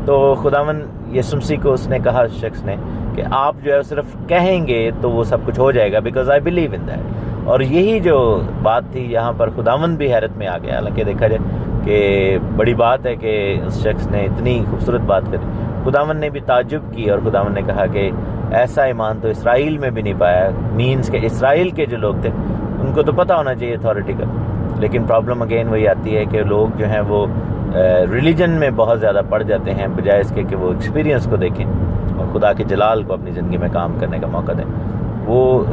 تو خداوند یسوع مسیح کو اس نے کہا، اس شخص نے، کہ آپ جو ہے صرف کہیں گے تو وہ سب کچھ ہو جائے گا، because I believe in that. اور یہی جو بات تھی، یہاں پر خداوند بھی حیرت میں آ گیا۔ حالانکہ دیکھا جائے کہ بڑی بات ہے کہ اس شخص نے اتنی خوبصورت بات کری، خداوند نے بھی تعجب کی، اور خداوند نے کہا کہ ایسا ایمان تو اسرائیل میں بھی نہیں پایا۔ مینس کہ اسرائیل کے جو لوگ تھے ان کو تو پتہ ہونا چاہیے اتھارٹی کا، لیکن پرابلم اگین وہی آتی ہے کہ لوگ جو ہیں وہ ریلیجن میں بہت زیادہ پڑ جاتے ہیں، بجائے اس کے کہ وہ ایکسپیرینس کو دیکھیں اور خدا کے جلال کو اپنی زندگی میں کام کرنے کا موقع دیں۔ وہ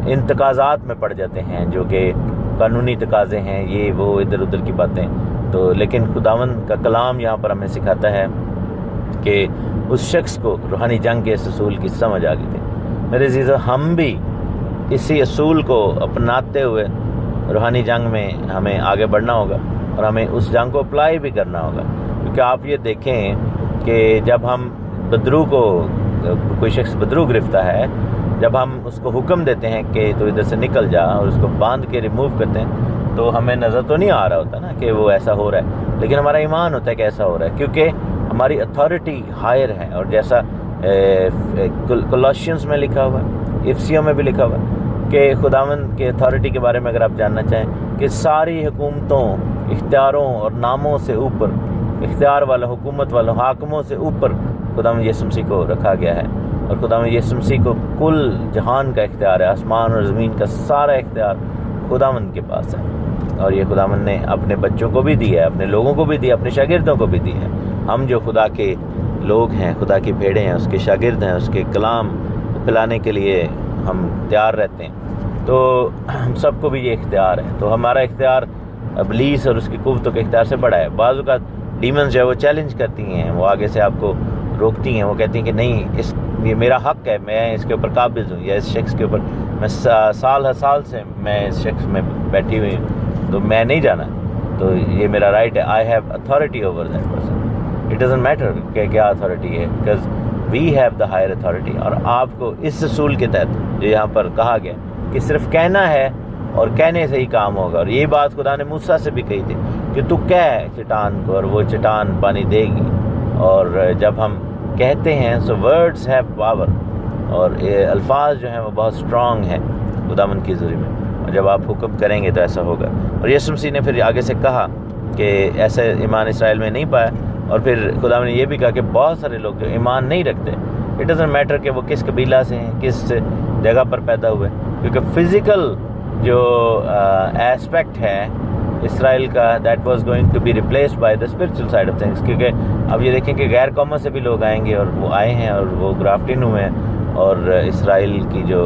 ان تقاضات میں پڑ جاتے ہیں جو کہ قانونی تقاضے ہیں، یہ وہ ادھر ادھر کی باتیں۔ تو لیکن خداوند کا کلام یہاں پر ہمیں سکھاتا ہے کہ اس شخص کو روحانی جنگ کے اس اصول کی سمجھ آ گئی تھی۔ میرے عزیزو، ہم بھی اسی اصول کو اپناتے ہوئے روحانی جنگ میں ہمیں آگے بڑھنا ہوگا، اور ہمیں اس جنگ کو اپلائی بھی کرنا ہوگا۔ کیونکہ آپ یہ دیکھیں کہ جب ہم بدرو کو، کوئی شخص بدرو گرفتہ ہے، جب ہم اس کو حکم دیتے ہیں کہ تو ادھر سے نکل جا، اور اس کو باندھ کے ریموو کرتے ہیں، تو ہمیں نظر تو نہیں آ رہا ہوتا نا کہ وہ ایسا ہو رہا ہے، لیکن ہمارا ایمان ہوتا ہے کہ ایسا ہو رہا ہے، کیونکہ ہماری اتھارٹی ہائر ہے۔ اور جیسا کولوسینس میں لکھا ہوا ہے، افسیوں میں بھی لکھا ہوا ہے کہ خداوند کے اتھارٹی کے بارے میں اگر آپ جاننا چاہیں کہ ساری حکومتوں، اختیاروں اور ناموں سے اوپر، اختیار والا، حکومت والا، حاکموں سے اوپر خداوند یسوع مسیح کو رکھا گیا ہے۔ اور خداوند یسوع مسیح کو کل جہان کا اختیار ہے، آسمان اور زمین کا سارا اختیار خداوند کے پاس ہے۔ اور یہ خداوند نے اپنے بچوں کو بھی دیا ہے، اپنے لوگوں کو بھی دیا، اپنے شاگردوں کو بھی دی ہے۔ ہم جو خدا کے لوگ ہیں، خدا کی بھیڑیں ہیں، اس کے شاگرد ہیں، اس کے کلام پھیلانے کے لیے ہم تیار رہتے ہیں، تو ہم سب کو بھی یہ اختیار ہے۔ تو ہمارا اختیار ابلیس اور اس کی قوتوں کے اختیار سے بڑا ہے۔ بعض اوقات ڈیمنز جو ہے وہ چیلنج کرتی ہیں، وہ آگے سے آپ کو روکتی ہیں، وہ کہتی ہیں کہ نہیں، یہ میرا حق ہے، میں اس کے اوپر قابض ہوں، یا اس شخص کے اوپر میں سال ہر سال سے میں اس شخص میں بیٹھی ہوئی ہوں، تو میں نہیں جانا، تو یہ میرا رائٹ ہے۔ I have authority over that person. It doesn't matter کہ کیا اتھارٹی ہے، because we have the higher authority. اور آپ کو اس اصول کے تحت جو یہاں پر کہا گیا کہ صرف کہنا ہے اور کہنے سے ہی کام ہوگا، اور یہی بات خدا نے موسیٰ سے بھی کہی تھی کہ تو کہہ چٹان کو اور وہ چٹان پانی دے گی۔ اور جب ہم کہتے ہیں سو ورڈز ہیو پاور، اور الفاظ جو ہیں وہ بہت اسٹرانگ ہیں خداوند کی حضوری میں، اور جب آپ حکم کریں گے تو ایسا ہوگا۔ اور یسوع مسیح نے پھر آگے سے کہا کہ ایسا ایمان اسرائیل میں نہیں پایا، اور پھر خداوند نے یہ بھی کہا کہ بہت سارے لوگ جو ایمان نہیں رکھتے، اٹ ڈزنٹ میٹر کہ وہ کس قبیلہ سے ہیں، کس جگہ پر پیدا ہوئے، کیونکہ فزیکل جو ایسپیکٹ ہے اسرائیل کا that was going to be replaced by the spiritual side of things, کیونکہ اب یہ دیکھیں کہ غیر قوموں سے بھی لوگ آئیں گے، اور وہ آئے ہیں اور وہ گرافٹن ہوئے ہیں، اور اسرائیل کی جو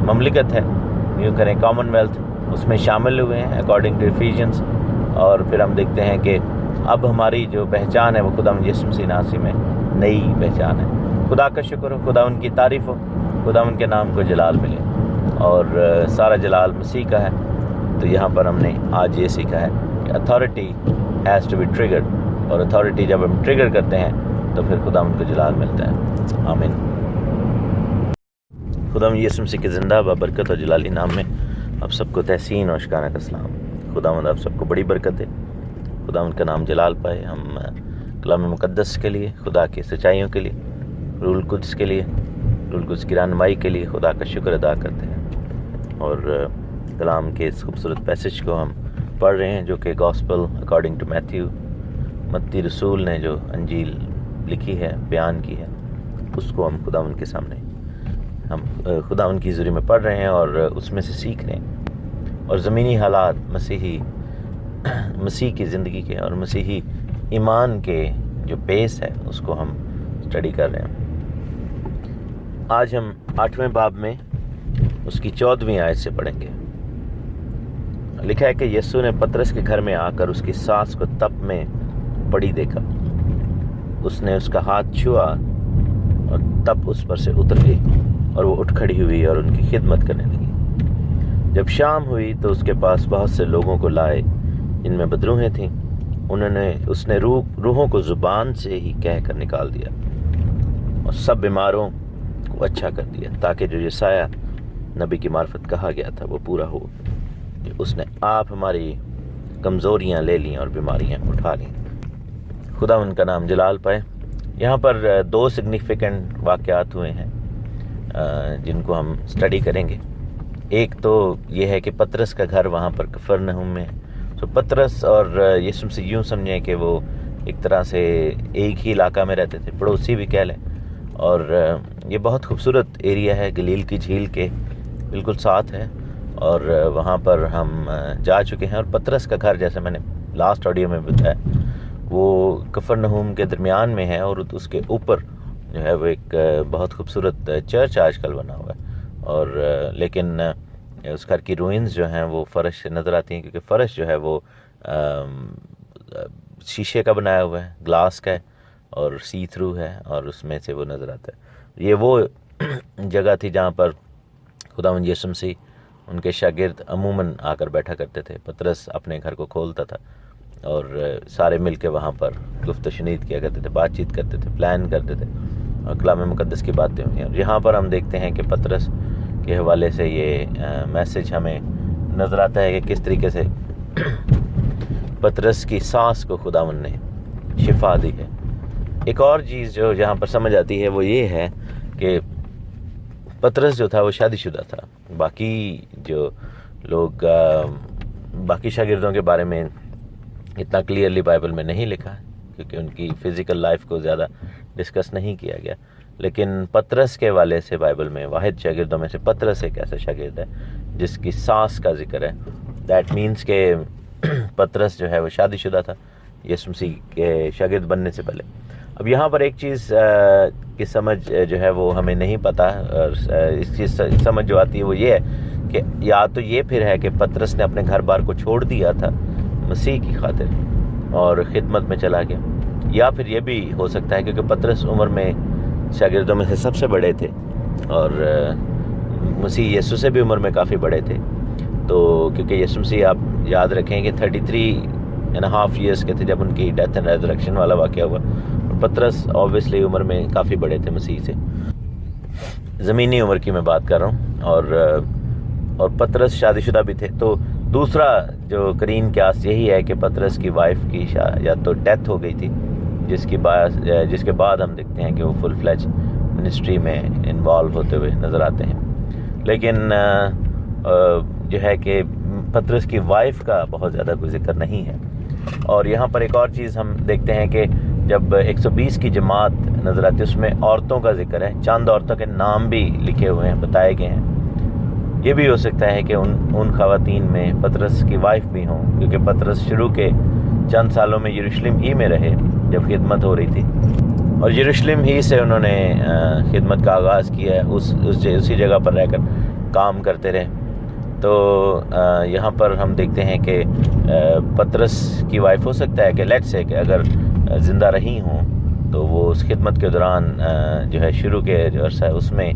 مملکت ہے، یوں کریں کامن ویلتھ، اس میں شامل ہوئے ہیں اکارڈنگ ٹو ایفیشینس. اور پھر ہم دیکھتے ہیں کہ اب ہماری جو پہچان ہے وہ خدا یسوع مسیح ناصری میں نئی پہچان ہے. خدا کا شکر ہو، خدا ان کی تعریف ہو، خدا ان کے نام کو جلال ملے، اور سارا جلال مسیح کا ہے. تو یہاں پر ہم نے آج یہ سیکھا ہے کہ authority has to be triggered, اور اتھارٹی جب ہم ٹریگر کرتے ہیں تو پھر خدا ان کو جلال ملتا ہے. آمین. خدا یسوع مسیح کے زندہ بابرکت اور جلالی نام میں آپ سب کو تحسین اور شکانہ کا سلام. خدا آپ سب کو بڑی برکت دے، خدا ان کا نام جلال پائے. ہم کلام مقدس کے لیے، خدا کی سچائیوں کے لیے، روح القدس کے لیے، روح القدس کی رہنمائی کے لیے خدا کا شکر ادا کرتے ہیں. اور کلام کے اس خوبصورت پیسج کو ہم پڑھ رہے ہیں، جو کہ گاسپل اکارڈنگ ٹو میتھیو، متی رسول نے جو انجیل لکھی ہے، بیان کی ہے، اس کو ہم خدا ان کے سامنے ہم خدا ان کی حضوری میں پڑھ رہے ہیں، اور اس میں سے سیکھ رہے ہیں. اور زمینی حالات مسیح کی زندگی کے اور مسیحی ایمان کے جو بیس ہے اس کو ہم اسٹڈی کر رہے ہیں. آج ہم 8ویں باب میں اس کی 14ویں آیت سے پڑھیں گے. لکھا ہے کہ یسوع نے پطرس کے گھر میں آ کر اس کی سانس کو تپ میں پڑی دیکھا. اس نے اس کا ہاتھ چھوا اور تپ اس پر سے اتر گئی، اور وہ اٹھ کھڑی ہوئی اور ان کی خدمت کرنے لگی. جب شام ہوئی تو اس کے پاس بہت سے لوگوں کو لائے جن میں بدروہیں تھیں. اس نے روحوں کو زبان سے ہی کہہ کر نکال دیا، اور سب بیماروں کو اچھا کر دیا، تاکہ جو یسایہ نبی کی معرفت کہا گیا تھا وہ پورا ہو کہ اس نے آپ ہماری کمزوریاں لے لیں اور بیماریاں اٹھا لیں. خدا ان کا نام جلال پائے. یہاں پر 2 سگنیفیکنٹ واقعات ہوئے ہیں جن کو ہم اسٹڈی کریں گے. ایک تو یہ ہے کہ پطرس کا گھر وہاں پر کفرنہوم میں ہے. تو پطرس اور یسوع سے یوں سمجھیں کہ وہ ایک طرح سے ایک ہی علاقہ میں رہتے تھے، پڑوسی بھی کہہ لیں. اور یہ بہت خوبصورت ایریا ہے، گلیل کی جھیل کے بالکل ساتھ ہے، اور وہاں پر ہم جا چکے ہیں. اور پطرس کا گھر، جیسے میں نے لاسٹ آڈیو میں بتایا، وہ کفرنہوم کے درمیان میں ہے، اور اس کے اوپر جو ہے وہ ایک بہت خوبصورت چرچ آج کل بنا ہوا ہے. اور لیکن اس گھر کی روئنز جو ہیں وہ فرش سے نظر آتی ہیں، کیونکہ فرش جو ہے وہ شیشے کا بنایا ہوا ہے، گلاس کا ہے، اور سی تھرو ہے، اور اس میں سے وہ نظر آتا ہے. یہ وہ جگہ تھی جہاں پر خداوند یسوع مسیح ان کے شاگرد عموماً آ کر بیٹھا کرتے تھے. پطرس اپنے گھر کو کھولتا تھا اور سارے مل کے وہاں پر گفت و شنید کیا کرتے تھے، بات چیت کرتے تھے، پلان کرتے تھے، اور کلام مقدس کی باتیں ہوئی ہیں. اور یہاں پر ہم دیکھتے ہیں کہ پطرس کے حوالے سے یہ میسج ہمیں نظر آتا ہے کہ کس طریقے سے پطرس کی سانس کو خداوند نے شفا دی ہے. ایک اور چیز جو یہاں پر سمجھ آتی ہے وہ یہ ہے کہ پطرس جو تھا وہ شادی شدہ تھا. باقی جو لوگ باقی شاگردوں کے بارے میں اتنا کلیئرلی بائبل میں نہیں لکھا ہے، کیونکہ ان کی فزیکل لائف کو زیادہ ڈسکس نہیں کیا گیا. لیکن پطرس کے والے سے بائبل میں واحد شاگردوں میں سے پطرس ایک ایسا شاگرد ہے جس کی سانس کا ذکر ہے. دیٹ مینس کہ پطرس جو ہے وہ شادی شدہ تھا یسوع مسیح کے شاگرد بننے سے پہلے. اب یہاں پر ایک چیز کی سمجھ جو ہے وہ ہمیں نہیں پتہ، اور اس چیز سمجھ جو آتی ہے وہ یہ ہے کہ یا تو یہ پھر ہے کہ پطرس نے اپنے گھر بار کو چھوڑ دیا تھا مسیح کی خاطر اور خدمت میں چلا گیا، یا پھر یہ بھی ہو سکتا ہے کیونکہ پطرس عمر میں شاگردوں میں سے سب سے بڑے تھے، اور مسیح یسوع سے بھی عمر میں کافی بڑے تھے. تو کیونکہ یسوع مسیح آپ یاد رکھیں کہ 33.5 ایئرس کے تھے جب ان کی ڈیتھ اینڈ ریزریکشن والا واقعہ ہوا. اور پطرس اوبویسلی عمر میں کافی بڑے تھے مسیح سے، زمینی عمر کی میں بات کر رہا ہوں. اور پطرس شادی شدہ بھی تھے. تو دوسرا جو قرین قیاس یہی ہے کہ پطرس کی وائف کی یا تو ڈیتھ ہو گئی تھی، جس کے بعد ہم دیکھتے ہیں کہ وہ فل فلیج منسٹری میں انوالو ہوتے ہوئے نظر آتے ہیں. لیکن جو ہے کہ پطرس کی وائف کا بہت زیادہ کوئی ذکر نہیں ہے. اور یہاں پر ایک اور چیز ہم دیکھتے ہیں کہ جب 120 کی جماعت نظر آتی ہے اس میں عورتوں کا ذکر ہے، چند عورتوں کے نام بھی لکھے ہوئے ہیں، بتائے گئے ہیں. یہ بھی ہو سکتا ہے کہ ان خواتین میں پطرس کی وائف بھی ہوں، کیونکہ پطرس شروع کے چند سالوں میں یروشلم ہی میں رہے جب خدمت ہو رہی تھی، اور یروشلم ہی سے انہوں نے خدمت کا آغاز کیا ہے، اسی جگہ پر رہ کر کام کرتے رہے۔ تو یہاں پر ہم دیکھتے ہیں کہ پطرس کی وائف ہو سکتا ہے کہ لیٹس سے کہ اگر زندہ رہی ہوں تو وہ اس خدمت کے دوران جو ہے شروع کے جو عرصہ ہے اس میں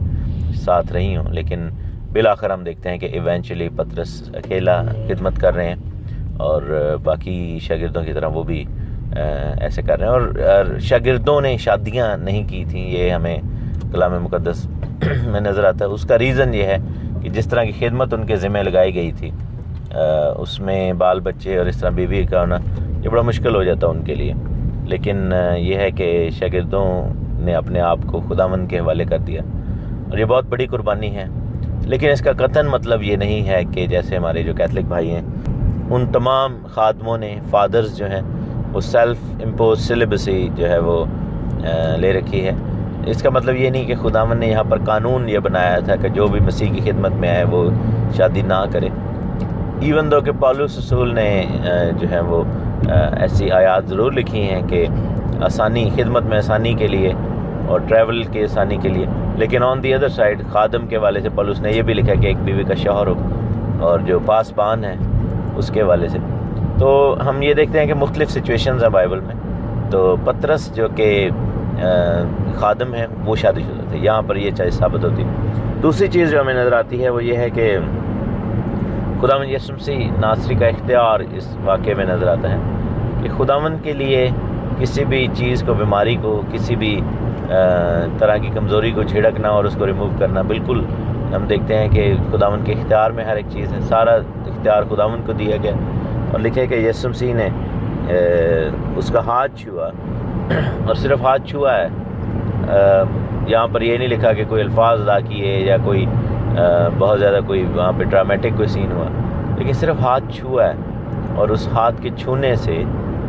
ساتھ رہی ہوں، لیکن بالآخر ہم دیکھتے ہیں کہ ایونچولی پطرس اکیلا خدمت کر رہے ہیں اور باقی شاگردوں کی طرح وہ بھی ایسے کر رہے ہیں، اور شاگردوں نے شادیاں نہیں کی تھیں، یہ ہمیں کلام مقدس میں نظر آتا ہے۔ اس کا ریزن یہ ہے کہ جس طرح کی خدمت ان کے ذمہ لگائی گئی تھی اس میں بال بچے اور اس طرح بیوی کا ہونا یہ بڑا مشکل ہو جاتا ان کے لیے، لیکن یہ ہے کہ شاگردوں نے اپنے آپ کو خداوند کے حوالے کر دیا، اور یہ بہت بڑی قربانی ہے۔ لیکن اس کا قطعاً مطلب یہ نہیں ہے کہ جیسے ہمارے جو کیتھلک بھائی ہیں ان تمام خادموں نے، فادرز جو ہیں، وہ سیلف امپوز سلیبسی جو ہے وہ لے رکھی ہے۔ اس کا مطلب یہ نہیں کہ خداوند نے یہاں پر قانون یہ بنایا تھا کہ جو بھی مسیح کی خدمت میں آئے وہ شادی نہ کرے، ایون دو کہ پالوس رسول نے جو ہے وہ ایسی آیات ضرور لکھی ہیں کہ آسانی، خدمت میں آسانی کے لیے اور ٹریول کے آسانی کے لیے، لیکن آن دی ادر سائڈ خادم کے والے سے پالوس نے یہ بھی لکھا کہ ایک بیوی کا شوہر ہو، اور جو پاسبان ہے اس کے والے سے۔ تو ہم یہ دیکھتے ہیں کہ مختلف سچویشنز ہیں بائبل میں۔ تو پطرس جو کہ خادم ہیں وہ شادی شدہ تھے، یہاں پر یہ چیز ثابت ہوتی ہے۔ دوسری چیز جو ہمیں نظر آتی ہے وہ یہ ہے کہ خداوند یسوع مسیح ناصری کا اختیار اس واقعے میں نظر آتا ہے کہ خداوند کے لیے کسی بھی چیز کو، بیماری کو، کسی بھی طرح کی کمزوری کو جھڑکنا اور اس کو ریموو کرنا، بالکل ہم دیکھتے ہیں کہ خداوند کے اختیار میں ہر ایک چیز ہے، سارا اختیار خداوند کو دیا گیا، اور لکھے کہ یسوع مسیح نے اس کا ہاتھ چھوا، اور صرف ہاتھ چھوا ہے، یہاں پر یہ نہیں لکھا کہ کوئی الفاظ ادا کیے یا کوئی بہت زیادہ کوئی وہاں پہ ڈرامیٹک کوئی سین ہوا، لیکن صرف ہاتھ چھوا ہے، اور اس ہاتھ کے چھونے سے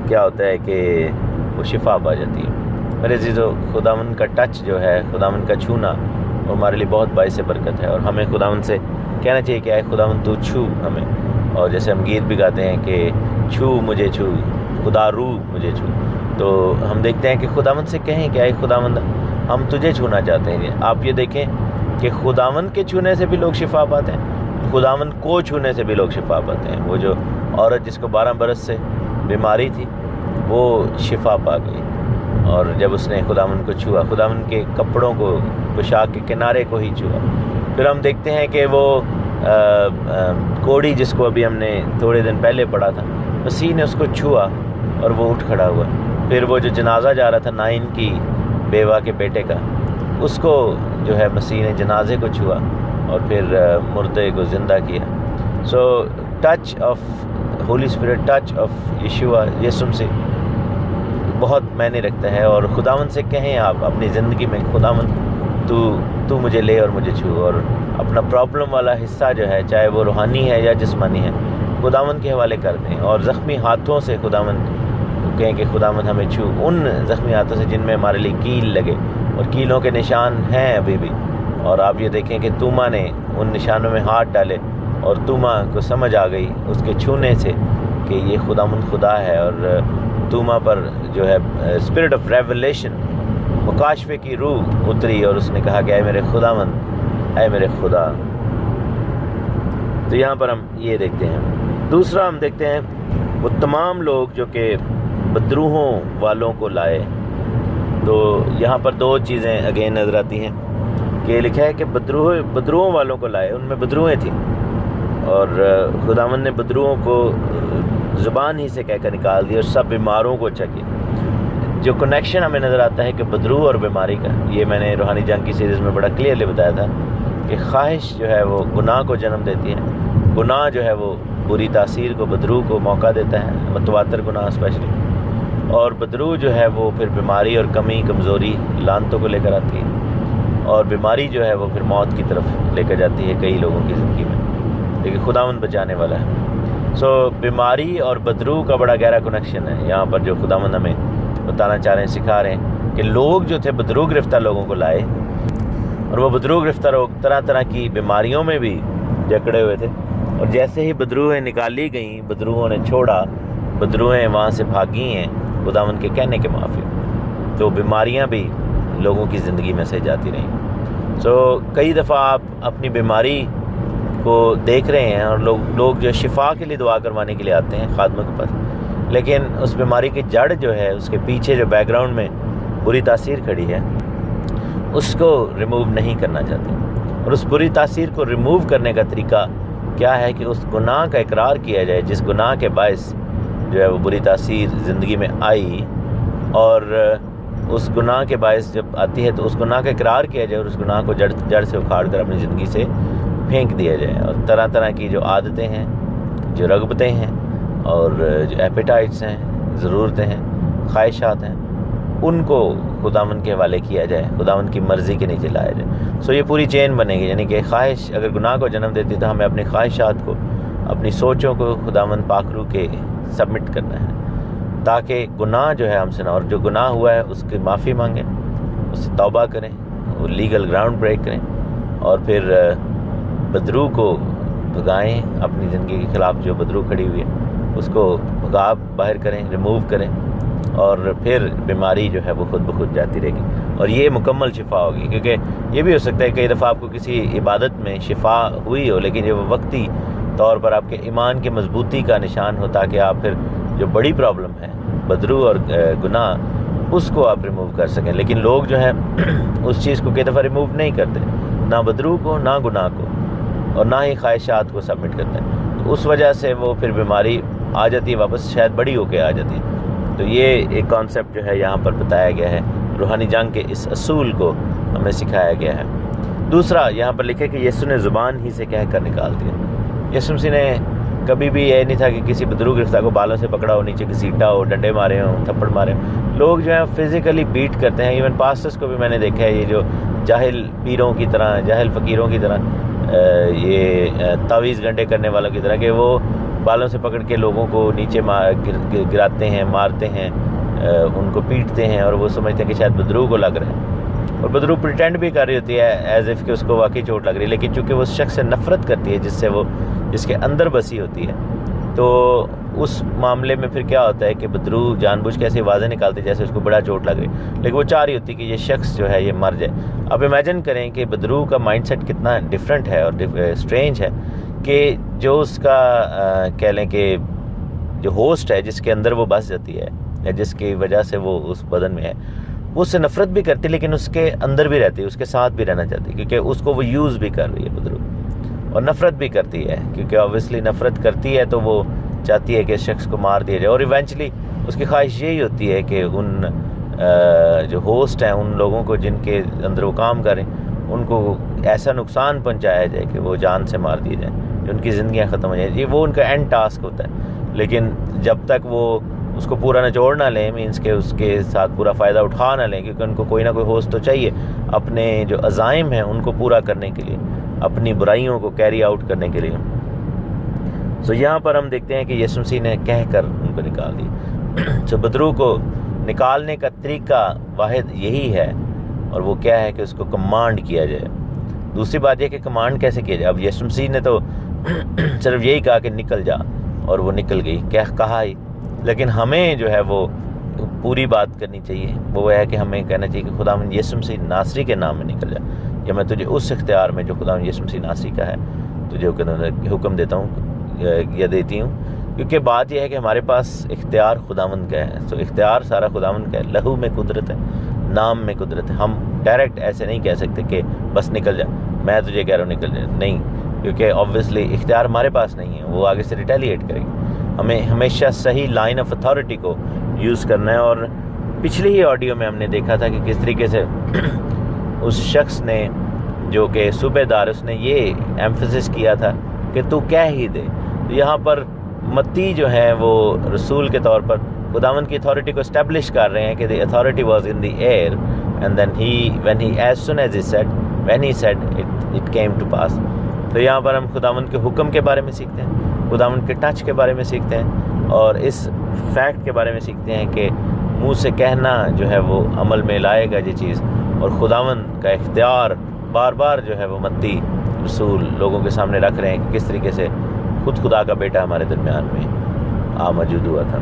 کیا ہوتا ہے کہ وہ شفا پا جاتی ہے۔ میرے عزیزو، خداوند کا ٹچ جو ہے، خداوند کا چھونا، وہ ہمارے لیے بہت باعث برکت ہے، اور ہمیں خداوند سے کہنا چاہیے کہ اے خداوند تو چھو ہمیں، اور جیسے ہم گیت بھی گاتے ہیں کہ چھو مجھے چھو، خدا روح مجھے چھو، تو ہم دیکھتے ہیں کہ خداوند سے کہیں کہ اے خداوند ہم تجھے چھونا چاہتے ہیں۔ آپ یہ دیکھیں کہ خداوند کے چھونے سے بھی لوگ شفا پاتے ہیں، خداوند کو چھونے سے بھی لوگ شفا پاتے ہیں۔ وہ جو عورت جس کو 12 برس سے بیماری تھی وہ شفا پا گئی، اور جب اس نے خداوند کو چھوا، خداوند کے کپڑوں کو، پوشاک کے کنارے کو ہی چھوا۔ پھر ہم دیکھتے ہیں کہ وہ کوڑی جس کو ابھی ہم نے تھوڑے دن پہلے پڑھا تھا، مسیح نے اس کو چھوا اور وہ اٹھ کھڑا ہوا۔ پھر وہ جو جنازہ جا رہا تھا نائن کی بیوہ کے بیٹے کا، اس کو جو ہے مسیح نے جنازے کو چھوا اور پھر مردے کو زندہ کیا۔ So touch of Holy Spirit, touch of یسوع مسیح بہت معنی رکھتا ہے، اور خداوند سے کہیں آپ اپنی زندگی میں خداوند تو مجھے لے اور مجھے چھو، اور اپنا پرابلم والا حصہ جو ہے چاہے وہ روحانی ہے یا جسمانی ہے خداوند کے حوالے کر دیں، اور زخمی ہاتھوں سے خداوند کہیں کہ خداوند ہمیں چھو، ان زخمی ہاتھوں سے جن میں ہمارے لیے کیل لگے، اور کیلوں کے نشان ہیں ابھی بھی، اور آپ یہ دیکھیں کہ توما نے ان نشانوں میں ہاتھ ڈالے اور توما کو سمجھ آ گئی اس کے چھونے سے کہ یہ خداوند خدا ہے، اور توما پر جو ہے اسپرٹ آف ریولیشن، مکاشفے کی روح اتری، اور اس نے کہا کہ اے میرے خداوند، اے میرے خدا۔ تو یہاں پر ہم یہ دیکھتے ہیں۔ دوسرا ہم دیکھتے ہیں وہ تمام لوگ جو کہ بدروحوں والوں کو لائے، تو یہاں پر دو چیزیں اگین نظر آتی ہیں کہ لکھا ہے کہ بدروحوں والوں کو لائے، ان میں بدروہیں تھیں، اور خداوند نے بدروحوں کو زبان ہی سے کہہ کر نکال دی، اور سب بیماروں کو اچھا کیا۔ جو کنیکشن ہمیں نظر آتا ہے کہ بدروح اور بیماری کا، یہ میں نے روحانی جنگ کی سیریز میں بڑا کلیئرلی بتایا تھا کہ خواہش جو ہے وہ گناہ کو جنم دیتی ہے، گناہ جو ہے وہ بری تاثیر کو، بدروح کو موقع دیتا ہے، متواتر گناہ اسپیشلی، اور بدروح جو ہے وہ پھر بیماری اور کمی، کمزوری، لعنتوں کو لے کر آتی ہے، اور بیماری جو ہے وہ پھر موت کی طرف لے کر جاتی ہے کئی لوگوں کی زندگی میں، لیکن خداوند بچانے والا ہے۔ سو بیماری اور بدروح کا بڑا گہرا کنیکشن ہے یہاں پر، جو خداوند ہمیں بتانا چاہ رہے ہیں، سکھا رہے ہیں کہ لوگ جو تھے بدروح گرفتہ لوگوں کو لائے، اور وہ بدروح گرفتہ لوگ طرح طرح کی بیماریوں میں بھی جکڑے ہوئے تھے، اور جیسے ہی بدروہیں نکالی گئیں، بدروہوں نے چھوڑا، بدروہیں وہاں سے بھاگی ہیں خداوند کے کہنے کے موافق، تو بیماریاں بھی لوگوں کی زندگی میں سے جاتی رہیں۔ کئی دفعہ آپ اپنی بیماری کو دیکھ رہے ہیں، اور لوگ جو شفا کے لیے دعا کروانے کے لیے آتے ہیں خادموں کے پاس، لیکن اس بیماری کی جڑ جو ہے، اس کے پیچھے جو بیک گراؤنڈ میں بری تاثیر کھڑی ہے، اس کو ریموو نہیں کرنا چاہتے۔ اور اس بری تاثیر کو ریموو کرنے کا طریقہ کیا ہے کہ اس گناہ کا اقرار کیا جائے جس گناہ کے باعث جو ہے وہ بری تاثیر زندگی میں آئی، اور اس گناہ کے باعث جب آتی ہے تو اس گناہ کا اقرار کیا جائے، اور اس گناہ کو جڑ سے اکھاڑ کر اپنی زندگی سے پھینک دیا جائے، اور طرح طرح کی جو عادتیں ہیں، جو رغبتیں ہیں، اور جو ایپیٹائٹس ہیں، ضرورتیں ہیں، خواہشات ہیں، ان کو خداوند کے حوالے کیا جائے، خداوند کی مرضی کے نیچے لایا جائے۔ یہ پوری چین بنے گی، یعنی کہ خواہش اگر گناہ کو جنم دیتی تو ہمیں اپنی خواہشات کو، اپنی سوچوں کو خداوند پاک روح کے سبمٹ کرنا ہے، تاکہ گناہ جو ہے ہم سے نہ، اور جو گناہ ہوا ہے اس کی معافی مانگیں، اس سے توبہ کریں، وہ لیگل گراؤنڈ بریک کریں، اور پھر بدروح کو بھگائیں، اپنی زندگی کے خلاف جو بدروح کھڑی ہوئی ہے اس کو بھگا باہر کریں، ریموو کریں، اور پھر بیماری جو ہے وہ خود بخود جاتی رہے گی، اور یہ مکمل شفا ہوگی۔ کیونکہ یہ بھی ہو سکتا ہے کئی دفعہ آپ کو کسی عبادت میں شفا ہوئی ہو، لیکن یہ وہ وقتی طور پر آپ کے ایمان کی مضبوطی کا نشان ہو، تاکہ آپ پھر جو بڑی پرابلم ہے بدروح اور گناہ، اس کو آپ ریموو کر سکیں۔ لیکن لوگ جو ہیں اس چیز کو کئی دفعہ ریموو نہیں کرتے، نہ بدروح کو، نہ گناہ کو، اور نہ ہی خواہشات کو سبمٹ کرتے ہیں، تو اس وجہ سے وہ پھر بیماری آ جاتی ہے، واپس شاید بڑی ہو کے آ جاتی ہے۔ تو یہ ایک کانسیپٹ جو ہے یہاں پر بتایا گیا ہے، روحانی جنگ کے اس اصول کو ہمیں سکھایا گیا ہے۔ دوسرا یہاں پر لکھے کہ یسوع نے زبان ہی سے کہہ کر نکال دیا۔ یسوع مسیح نے کبھی بھی یہ نہیں تھا کہ کسی بدروح گرفتار کو بالوں سے پکڑا ہو، نیچے گھسیٹا ہو، ڈنڈے مارے ہوں، تھپڑ مارے ہوں۔ لوگ جو ہیں فزیکلی بیٹ کرتے ہیں، ایون پاسٹرز کو بھی میں نے دیکھا ہے، یہ جو جاہل پیروں کی طرح، جاہل فقیروں کی طرح، یہ تعویذ گنڈے کرنے والوں کی طرح، کہ وہ بالوں سے پکڑ کے لوگوں کو نیچے گراتے ہیں، مارتے ہیں، ان کو پیٹتے ہیں، اور وہ سمجھتے ہیں کہ شاید بدروح کو لگ رہا ہے، اور بدروح پریٹینڈ بھی کر رہی ہوتی ہے ایز اف کہ اس کو واقعی چوٹ لگ رہی ہے، لیکن چونکہ وہ اس شخص سے نفرت کرتی ہے جس کے اندر بسی ہوتی ہے، تو اس معاملے میں پھر کیا ہوتا ہے کہ بدروح جان بوجھ کے ایسے آوازیں نکالتے جیسے اس کو بڑا چوٹ لگ رہی، لیکن وہ چاہ رہی ہوتی کہ یہ شخص جو ہے یہ مر جائے۔ اب امیجن کریں کہ بدروح کا مائنڈ سیٹ کتنا ڈیفرنٹ ہے اور اسٹرینج ہے، کہ جو اس کا کہہ لیں کہ جو ہوسٹ ہے، جس کے اندر وہ بس جاتی ہے، یا جس کی وجہ سے وہ اس بدن میں ہے، وہ اس سے نفرت بھی کرتی، لیکن اس کے اندر بھی رہتی ہے، اس کے ساتھ بھی رہنا چاہتی ہے، کیونکہ اس کو وہ یوز بھی کر رہی ہے بدروح، اور نفرت بھی کرتی ہے، کیونکہ اوبویسلی نفرت کرتی ہے تو وہ چاہتی ہے کہ اس شخص کو مار دیا جائے، اور ایونچولی اس کی خواہش یہی ہوتی ہے کہ ان جو ہوسٹ ہیں، ان لوگوں کو جن کے اندر وہ کام کریں، ان کو ایسا نقصان پہنچایا جائے کہ وہ جان سے مار دیے جائیں، ان کی زندگیاں ختم ہو جائیں۔ یہ وہ ان کا اینڈ ٹاسک ہوتا ہے، لیکن جب تک وہ اس کو پورا نچوڑ نہ لیں، مینس کہ اس کے ساتھ پورا فائدہ اٹھا نہ لیں، کیونکہ ان کو کوئی نہ کوئی ہوسٹ تو چاہیے اپنے جو عزائم ہیں ان کو پورا کرنے کے لیے، اپنی برائیوں کو کیری آؤٹ کرنے کے لیے۔ یہاں پر ہم دیکھتے ہیں کہ یسوع مسیح نے کہہ کر ان کو نکال دی۔ بدروح کو نکالنے کا طریقہ واحد یہی ہے، اور وہ کیا ہے کہ اس کو کمانڈ کیا جائے۔ دوسری بات یہ کہ کمانڈ کیسے کیا جائے؟ اب یسوع مسیح نے تو صرف یہی کہا کہ نکل جا، اور وہ نکل گئی، کہا ہی، لیکن ہمیں جو ہے وہ پوری بات کرنی چاہیے۔ وہ ہے کہ ہمیں کہنا چاہیے کہ خداوند یسوع مسیح ناصری کے نام میں نکل جا، یا میں تجھے اس اختیار میں جو خداوند یسوع مسیح ناصری کا ہے تجھے حکم دیتا ہوں یا دیتی ہوں، کیونکہ بات یہ ہے کہ ہمارے پاس اختیار خداوند کا ہے۔ اختیار سارا خداوند کا ہے، لہو میں قدرت ہے، نام میں قدرت ہے۔ ہم ڈائریکٹ ایسے نہیں کہہ سکتے کہ بس نکل جا، میں تجھے کہہ رہا ہوں نکل جا، نہیں، کیونکہ آبویسلی اختیار ہمارے پاس نہیں ہے، وہ آگے سے ریٹیلیٹ کرے گی۔ ہمیں ہمیشہ صحیح لائن آف اتھارٹی کو یوز کرنا ہے، اور پچھلی ہی آڈیو میں ہم نے دیکھا تھا کہ کس طریقے سے اس شخص نے جو کہ صوبے دار، اس نے یہ ایمفسس کیا تھا کہ تو کہہ ہی دے۔ یہاں پر متی جو ہے وہ رسول کے طور پر خداوند کی اتھارٹی کو اسٹیبلش کر رہے ہیں کہ the authority was in the air, and then when he as soon as he said when he said it came to pass۔ تو یہاں پر ہم خداوند کے حکم کے بارے میں سیکھتے ہیں، خداوند کے ٹچ کے بارے میں سیکھتے ہیں، اور اس فیکٹ کے بارے میں سیکھتے ہیں کہ منہ سے کہنا جو ہے وہ عمل میں لائے گا یہ چیز، اور خداوند کا اختیار بار بار جو ہے وہ متی رسول لوگوں کے سامنے رکھ رہے ہیں کہ کس طریقے سے خود خدا کا بیٹا ہمارے درمیان میں موجود ہوا تھا.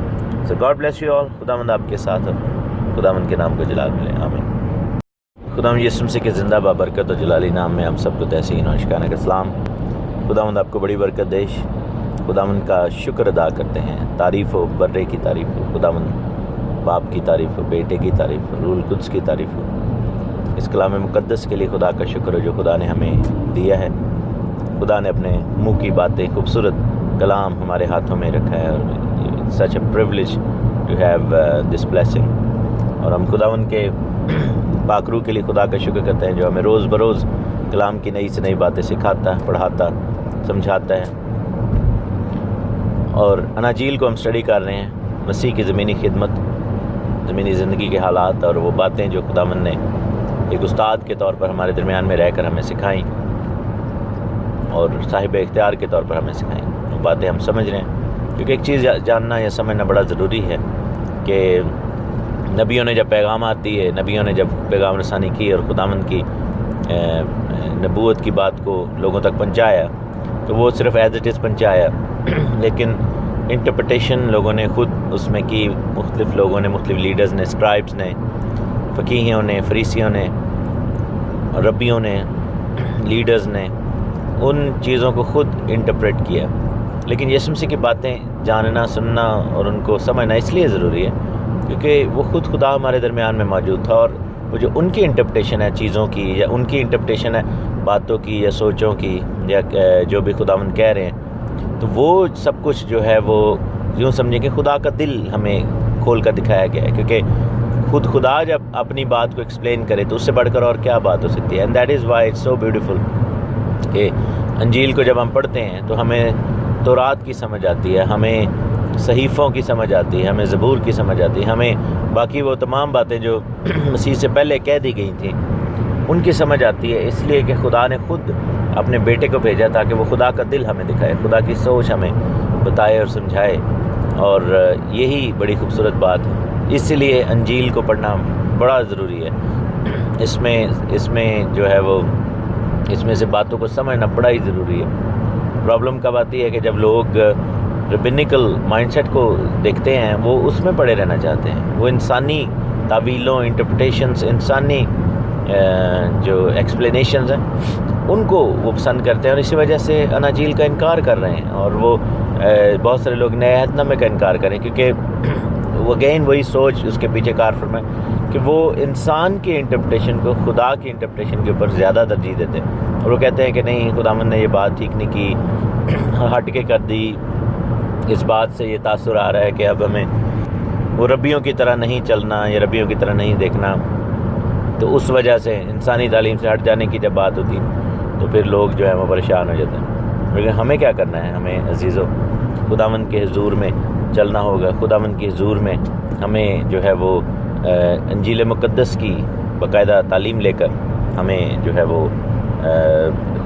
So God bless you all. خداوند آپ کے ساتھ ہو. خداوند کے نام کو جلال ملے. آمین. خداوند یسوع مسیح کے زندہ بابرکت و جلالی نام میں ہم سب کو تحسین و شکرانہ کا سلام. خداوند آپ کو بڑی برکت دے. خداوند کا شکر ادا کرتے ہیں. تعریف ہو برے کی تعریف ہو. خداوند باپ کی تعریف ہو, بیٹے کی تعریف ہو, روح القدس کی تعریف ہو. اس کلام مقدس کے لیے خدا کا شکر ہو جو خدا نے ہمیں دیا ہے. خدا نے اپنے منہ کی باتیں, خوبصورت کلام ہمارے ہاتھوں میں رکھا ہے, اور such a privilege to have this blessing. اور ہم خداوند کے پاک روح کے لیے خدا کا شکر کرتے ہیں جو ہمیں روز بروز کلام کی نئی سے نئی باتیں سکھاتا ہے, پڑھاتا, سمجھاتا ہے. اور اناجیل کو ہم اسٹڈی کر رہے ہیں, مسیح کی زمینی خدمت, زمینی زندگی کے حالات, اور وہ باتیں جو خداوند نے ایک استاد کے طور پر ہمارے درمیان میں رہ کر ہمیں سکھائیں اور صاحب اختیار کے طور پر ہمیں سکھائیں. وہ باتیں ہم سمجھ رہے ہیں, کیونکہ ایک چیز جاننا یا سمجھنا بڑا ضروری ہے کہ نبیوں نے جب پیغامات دیے, نبیوں نے جب پیغام رسانی کی اور خداوند کی نبوت کی بات کو لوگوں تک پہنچایا, تو وہ صرف ایز اٹ از پہنچایا, لیکن انٹرپریٹیشن لوگوں نے خود اس میں کی. مختلف لوگوں نے, مختلف لیڈرز نے, اسکرائبز نے, فقیہوں نے, فریسیوں نے, ربیوں نے, لیڈرز نے ان چیزوں کو خود انٹرپریٹ کیا. لیکن یسوع مسیح کی باتیں جاننا, سننا اور ان کو سمجھنا اس لیے ضروری ہے کیونکہ وہ خود خدا ہمارے درمیان میں موجود تھا, اور وہ جو ان کی انٹرپریٹیشن ہے چیزوں کی, یا ان کی انٹرپریٹیشن ہے باتوں کی یا سوچوں کی, یا جو بھی خداوند کہہ رہے ہیں, تو وہ سب کچھ جو ہے وہ یوں سمجھیں کہ خدا کا دل ہمیں کھول کر دکھایا گیا ہے. کیونکہ خود خدا جب اپنی بات کو ایکسپلین کرے تو اس سے بڑھ کر اور کیا بات ہو سکتی ہے. And that is why it's so beautiful کہ انجیل کو جب ہم پڑھتے ہیں تو ہمیں تورات کی سمجھ آتی ہے, ہمیں صحیفوں کی سمجھ آتی ہے, ہمیں زبور کی سمجھ آتی ہے, ہمیں باقی وہ تمام باتیں جو مسیح سے پہلے کہہ دی گئی تھیں ان کی سمجھ آتی ہے. اس لیے کہ خدا نے خود اپنے بیٹے کو بھیجا تاکہ وہ خدا کا دل ہمیں دکھائے, خدا کی سوچ ہمیں بتائے اور سمجھائے. اور یہی بڑی خوبصورت بات ہے. اس لیے انجیل کو پڑھنا بڑا ضروری ہے. اس میں جو ہے وہ اس میں سے باتوں کو سمجھنا بڑا ہی ضروری ہے. پرابلم کب آتی ہے کہ جب لوگ ربینیکل مائنڈ سیٹ کو دیکھتے ہیں, وہ اس میں پڑے رہنا چاہتے ہیں. وہ انسانی تعویلوں, انٹرپریٹیشنز, انسانی جو ایکسپلینیشنز ہیں ان کو وہ پسند کرتے ہیں, اور اسی وجہ سے اناجیل کا انکار کر رہے ہیں. اور وہ بہت سارے لوگ نئے عہد نامے کا انکار کریں, کیونکہ وہ اگین وہی سوچ اس کے پیچھے کار فرمائے کہ وہ انسان کی انٹرپریٹیشن کو خدا کی انٹرپریٹیشن کے اوپر زیادہ ترجیح دیتے ہیں. اور وہ کہتے ہیں کہ نہیں, خداوند نے یہ بات ٹھیک نہیں کی, ہٹ کے کر دی. اس بات سے یہ تاثر آ رہا ہے کہ اب ہمیں وہ ربیوں کی طرح نہیں چلنا یا ربیوں کی طرح نہیں دیکھنا. تو اس وجہ سے انسانی تعلیم سے ہٹ جانے کی جب بات ہوتی تو پھر لوگ جو ہے وہ پریشان ہو جاتے ہیں. لیکن ہمیں کیا کرنا ہے؟ ہمیں عزیزو خداوند کے حضور میں چلنا ہوگا. خداوند کے حضور میں ہمیں جو ہے وہ انجیل مقدس کی باقاعدہ تعلیم لے کر ہمیں جو ہے وہ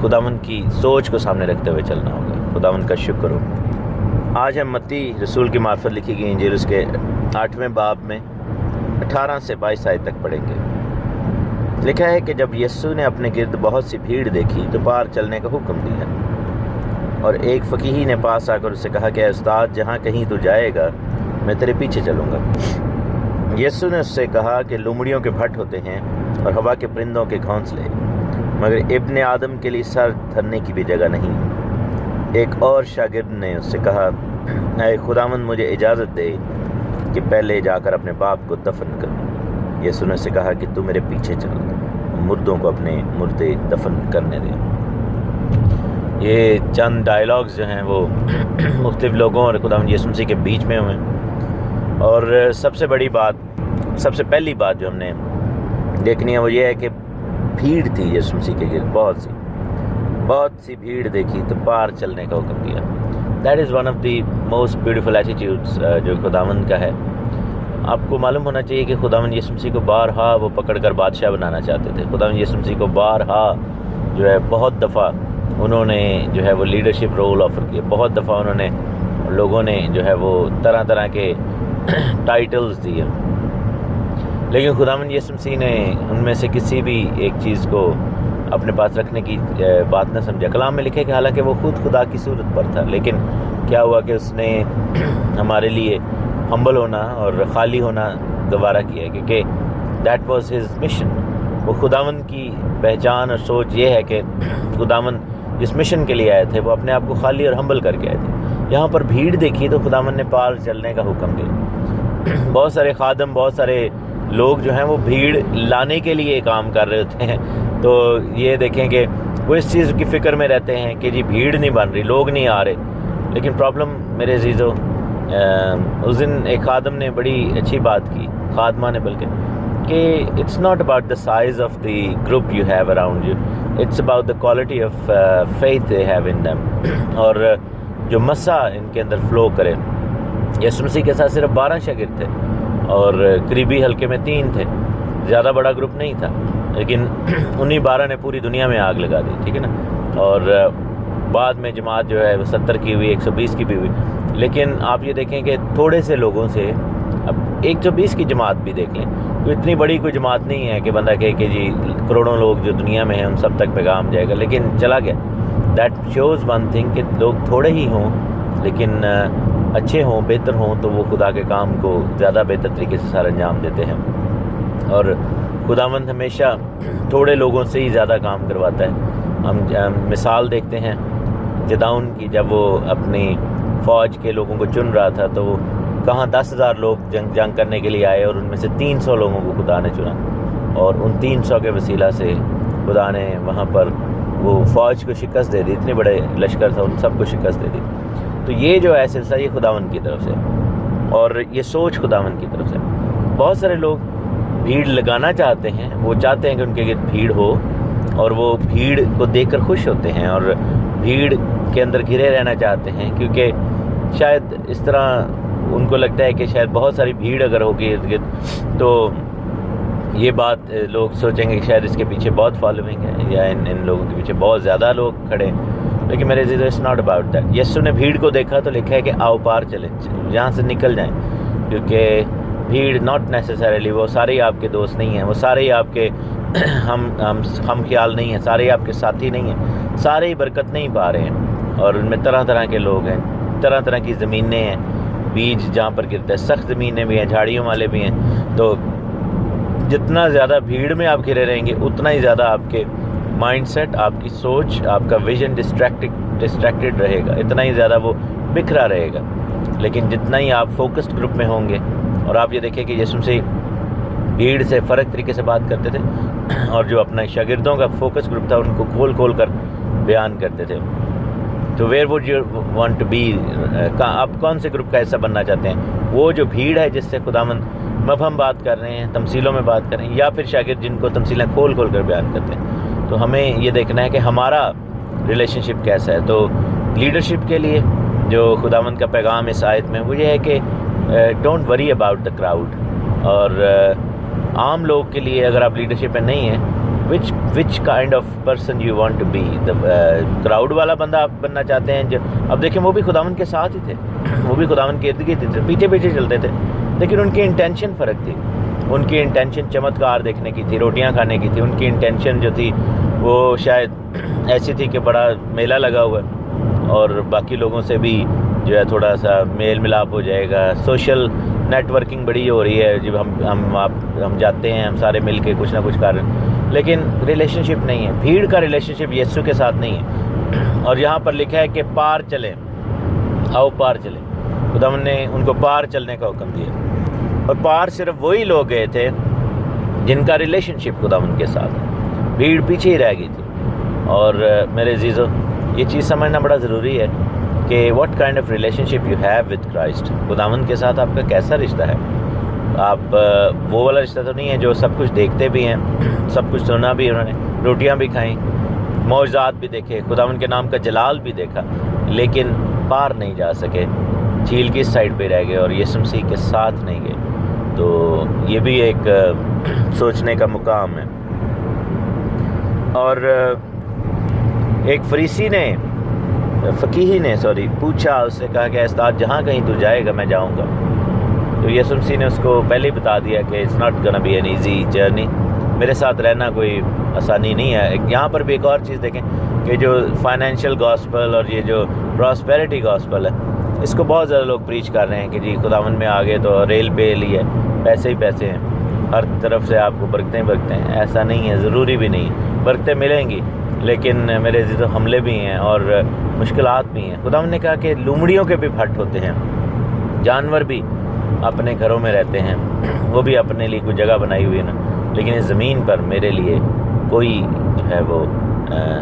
خداوند کی سوچ کو سامنے رکھتے ہوئے چلنا ہوگا. خداوند کا شکر ہو. آج ہم متی رسول کی معرفت لکھی گئی انجیل اس کے 8ویں باب میں 18 سے 22 آیت تک پڑھیں گے. لکھا ہے کہ جب یسوع نے اپنے گرد بہت سی بھیڑ دیکھی تو پار چلنے کا حکم دیا, اور ایک فقیہی نے پاس آ کر اسے کہا کہ اے استاد, جہاں کہیں تو جائے گا میں تیرے پیچھے چلوں گا. یسوع نے اس سے کہا کہ لومڑیوں کے بھٹ ہوتے ہیں اور ہوا کے پرندوں کے گھونسلے, مگر ابن آدم کے لیے سر دھرنے کی بھی جگہ نہیں. ایک اور شاگرد نے اس سے کہا, اے خداوند, مجھے اجازت دے کہ پہلے جا کر اپنے باپ کو دفن کروں. یسوع نے اس سے کہا کہ تو میرے پیچھے چل, مردوں کو اپنے مردے دفن کرنے دے. یہ چند ڈائلاگز جو ہیں وہ مختلف لوگوں اور خداوند یسوع مسیح کے بیچ میں ہوئے. اور سب سے بڑی بات, سب سے پہلی بات جو ہم نے دیکھنی ہے وہ یہ ہے کہ بھیڑ تھی یسوع مسیح کے گرد, بہت سی بھیڑ دیکھی تو پار چلنے کا حکم دیا. That is one of the most beautiful attitudes جو خداوند کا ہے. آپ کو معلوم ہونا چاہیے کہ خداوند یسوع مسیح کو بارہا وہ پکڑ کر بادشاہ بنانا چاہتے تھے. خداوند یسوع مسیح کو بارہا جو ہے بہت دفعہ انہوں نے جو ہے وہ لیڈرشپ رول آفر کیا. بہت دفعہ انہوں نے لوگوں نے جو ہے وہ طرح طرح کے ٹائٹلز دیے, لیکن خداوند یسوع مسیح نے ان میں سے کسی بھی ایک چیز کو اپنے پاس رکھنے کی بات نہ سمجھا. کلام میں لکھے کہ حالانکہ وہ خود خدا کی صورت پر تھا، لیکن کیا ہوا کہ اس نے ہمارے لیے ہمبل ہونا اور خالی ہونا گوارا کیا، کیونکہ دیٹ واز ہز مشن. وہ خداوند کی پہچان اور سوچ یہ ہے کہ خداوند جس مشن کے لیے آئے تھے وہ اپنے آپ کو خالی اور ہمبل کر کے آئے تھے. یہاں پر بھیڑ دیکھی تو خداوند نے پار چلنے کا حکم دیا. بہت سارے خادم، بہت سارے لوگ جو ہیں وہ بھیڑ لانے کے لیے کام کر رہے ہوتے ہیں. تو یہ دیکھیں کہ وہ اس چیز کی فکر میں رہتے ہیں کہ جی بھیڑ نہیں بن رہی، لوگ نہیں آ رہے. لیکن پرابلم میرے عزیزو، اس دن ایک خادم نے بڑی اچھی بات کی، خادمہ نے بلکہ، کہ it's not about the size of the group you have around you, it's about the quality of faith they have in them. اور جو مسا ان کے اندر فلو کرے. یسوع مسیح کے ساتھ صرف 12 شاگرد تھے اور قریبی حلقے میں 3 تھے، زیادہ بڑا گروپ نہیں تھا، لیکن انہی 12 نے پوری دنیا میں آگ لگا دی، ٹھیک ہے نا. اور بعد میں جماعت جو ہے وہ 70 کی ہوئی، 120 کی بھی ہوئی. لیکن آپ یہ دیکھیں کہ تھوڑے سے لوگوں سے، اب 120 کی جماعت بھی دیکھ لیں، کوئی اتنی بڑی کوئی جماعت نہیں ہے کہ بندہ کہے کہ جی کروڑوں لوگ جو دنیا میں ہیں ان سب تک پیغام جائے گا، لیکن چلا گیا. دیٹ شوز ون تھنگ کہ لوگ تھوڑے ہی ہوں لیکن اچھے ہوں، بہتر ہوں، تو وہ خدا کے کام کو زیادہ بہتر طریقے سے سارا انجام دیتے ہیں. اور خداوند ہمیشہ تھوڑے لوگوں سے ہی زیادہ کام کرواتا ہے. ہم مثال دیکھتے ہیں جداؤن کی، جب وہ اپنی فوج کے لوگوں کو چن رہا تھا تو وہ کہاں 10,000 لوگ جنگ کرنے کے لیے آئے اور ان میں سے 300 لوگوں کو خدا نے چنا، اور ان 300 کے وسیلہ سے خدا نے وہاں پر وہ فوج کو شکست دے دی. اتنے بڑے لشکر تھا، ان سب کو شکست دے دی. تو یہ جو ہے سلسلہ یہ خداوند کی طرف سے، اور یہ سوچ خداوند کی طرف سے. بہت سارے لوگ بھیڑ لگانا چاہتے ہیں، وہ چاہتے ہیں کہ ان کے گرد بھیڑ ہو، اور وہ بھیڑ کو دیکھ کر خوش ہوتے ہیں اور بھیڑ کے اندر گھرے رہنا چاہتے ہیں، کیونکہ شاید اس طرح ان کو لگتا ہے کہ شاید بہت ساری بھیڑ اگر ہوگی ارد گرد تو یہ بات لوگ سوچیں گے کہ شاید اس کے پیچھے بہت فالوئنگ ہے، یا ان لوگوں کے پیچھے بہت زیادہ لوگ کھڑے ہیں. لیکن میرے عزیزو، اٹس ناٹ اباؤٹ دیٹ. یسوع نے بھیڑ کو دیکھا تو لکھا ہے کہ آؤ پار چلیں، یہاں سے نکل جائیں، کیونکہ بھیڑ ناٹ نیسسریلی وہ سارے ہی آپ کے دوست نہیں ہیں، وہ سارے ہی آپ کے ہم خیال نہیں ہیں، سارے ہی آپ کے ساتھی نہیں ہیں، سارے ہی برکت نہیں پا رہے ہیں. اور ان میں طرح طرح کے لوگ ہیں، طرح طرح کی زمینیں ہیں، بیج جہاں پر گرتا ہے، سخت زمینیں بھی ہیں، جھاڑیوں والے بھی ہیں. تو جتنا زیادہ بھیڑ میں آپ گھرے رہیں گے اتنا ہی زیادہ آپ کے مائنڈ سیٹ، آپ کی سوچ، آپ کا ویژن ڈسٹریکٹڈ رہے گا، اتنا ہی زیادہ وہ بکھرا رہے گا. لیکن جتنا ہی آپ فوکسڈ گروپ میں ہوں گے، اور آپ یہ دیکھیں کہ یسوع سے بھیڑ سے فرق طریقے سے بات کرتے تھے، اور جو اپنا شاگردوں کا فوکس گروپ تھا ان کو کھول کر بیان کرتے تھے. تو where would you want to be, آپ کون سے گروپ کا حصہ بننا چاہتے ہیں؟ وہ جو بھیڑ ہے جس سے خداوند مبہم بات کر رہے ہیں، تمثیلوں میں بات کر رہے ہیں، یا پھر شاگرد جن کو تمثیلیں کھول کر بیان کرتے ہیں؟ تو ہمیں یہ دیکھنا ہے کہ ہمارا ریلیشن شپ کیسا ہے. تو لیڈرشپ کے لیے جو خداوند کا پیغام اس آیت میں وہ یہ ہے کہ don't worry about the crowd. اور عام لوگ کے لیے اگر آپ لیڈرشپ میں نہیں ہیں، which kind of person you want to be. Crowd والا بندہ آپ بننا چاہتے ہیں جو، اب دیکھیں وہ بھی خداوند کے ساتھ ہی تھے، وہ بھی خداوند کے ارد گرد تھے، پیچھے پیچھے چلتے تھے، لیکن ان کی انٹینشن فرق تھی. ان کی انٹینشن چمتکار دیکھنے کی تھی، روٹیاں کھانے کی تھی. ان کی انٹینشن جو تھی وہ شاید ایسی تھی کہ بڑا میلہ لگا ہوا ہے اور باقی لوگوں سے بھی جو ہے تھوڑا سا میل ملاپ ہو جائے گا، سوشل نیٹ ورکنگ بڑی ہو رہی ہے، جب ہم جاتے ہیں، ہم سارے مل کے کچھ نہ کچھ کر رہے ہیں، لیکن ریلیشن شپ نہیں ہے. بھیڑ کا ریلیشن شپ یسوع کے ساتھ نہیں ہے. اور یہاں پر لکھا ہے کہ پار چلیں، آؤ پار چلیں. خداوند نے ان کو پار چلنے کا حکم دیا، اور پار صرف وہی لوگ گئے تھے جن کا ریلیشن شپ خداوند کے ساتھ ہے. بھیڑ پیچھے ہی رہ گئی تھی. اور میرے عزیزو، یہ چیز سمجھنا بڑا ضروری ہے کہ what kind of relation ship you have with Christ. خداوند کے ساتھ آپ کا کیسا رشتہ ہے؟ آپ وہ والا رشتہ تو نہیں ہے جو سب کچھ دیکھتے بھی ہیں، سب کچھ سنا بھی انہوں نے، روٹیاں بھی کھائیں، معجزات بھی دیکھے، خداوند کے نام کا جلال بھی دیکھا، لیکن پار نہیں جا سکے، جھیل کی سائڈ پہ رہ گئے اور یسوع مسیح کے ساتھ نہیں گئے. تو یہ بھی ایک سوچنے کا مقام ہے. اور ایک فریسی نے، فقیہی نے پوچھا، اس سے کہا کہ استاد جہاں کہیں تو جائے گا میں جاؤں گا. تو یسوع مسیح نے اس کو پہلے ہی بتا دیا کہ it's not gonna be an easy journey. میرے ساتھ رہنا کوئی آسانی نہیں ہے. یہاں پر بھی ایک اور چیز دیکھیں کہ جو فائنینشیل گاسپل اور یہ جو پراسپیرٹی گاسپل ہے اس کو بہت زیادہ لوگ پریچ کر رہے ہیں کہ جی خداوند میں آگے تو ریل بیل ہی ہے, پیسے ہی پیسے ہیں, ہر طرف سے آپ کو برکتیں برکتیں ہیں. ایسا نہیں ہے, ضروری بھی نہیں, برکتیں ملیں گی لیکن میرے عزیز و حملے بھی ہیں اور مشکلات بھی ہیں. خداوند نے کہا کہ لومڑیوں کے بھی پھٹ ہوتے ہیں, جانور بھی اپنے گھروں میں رہتے ہیں, وہ بھی اپنے لیے کوئی جگہ بنائی ہوئی ہے نا, لیکن اس زمین پر میرے لیے کوئی جو ہے وہ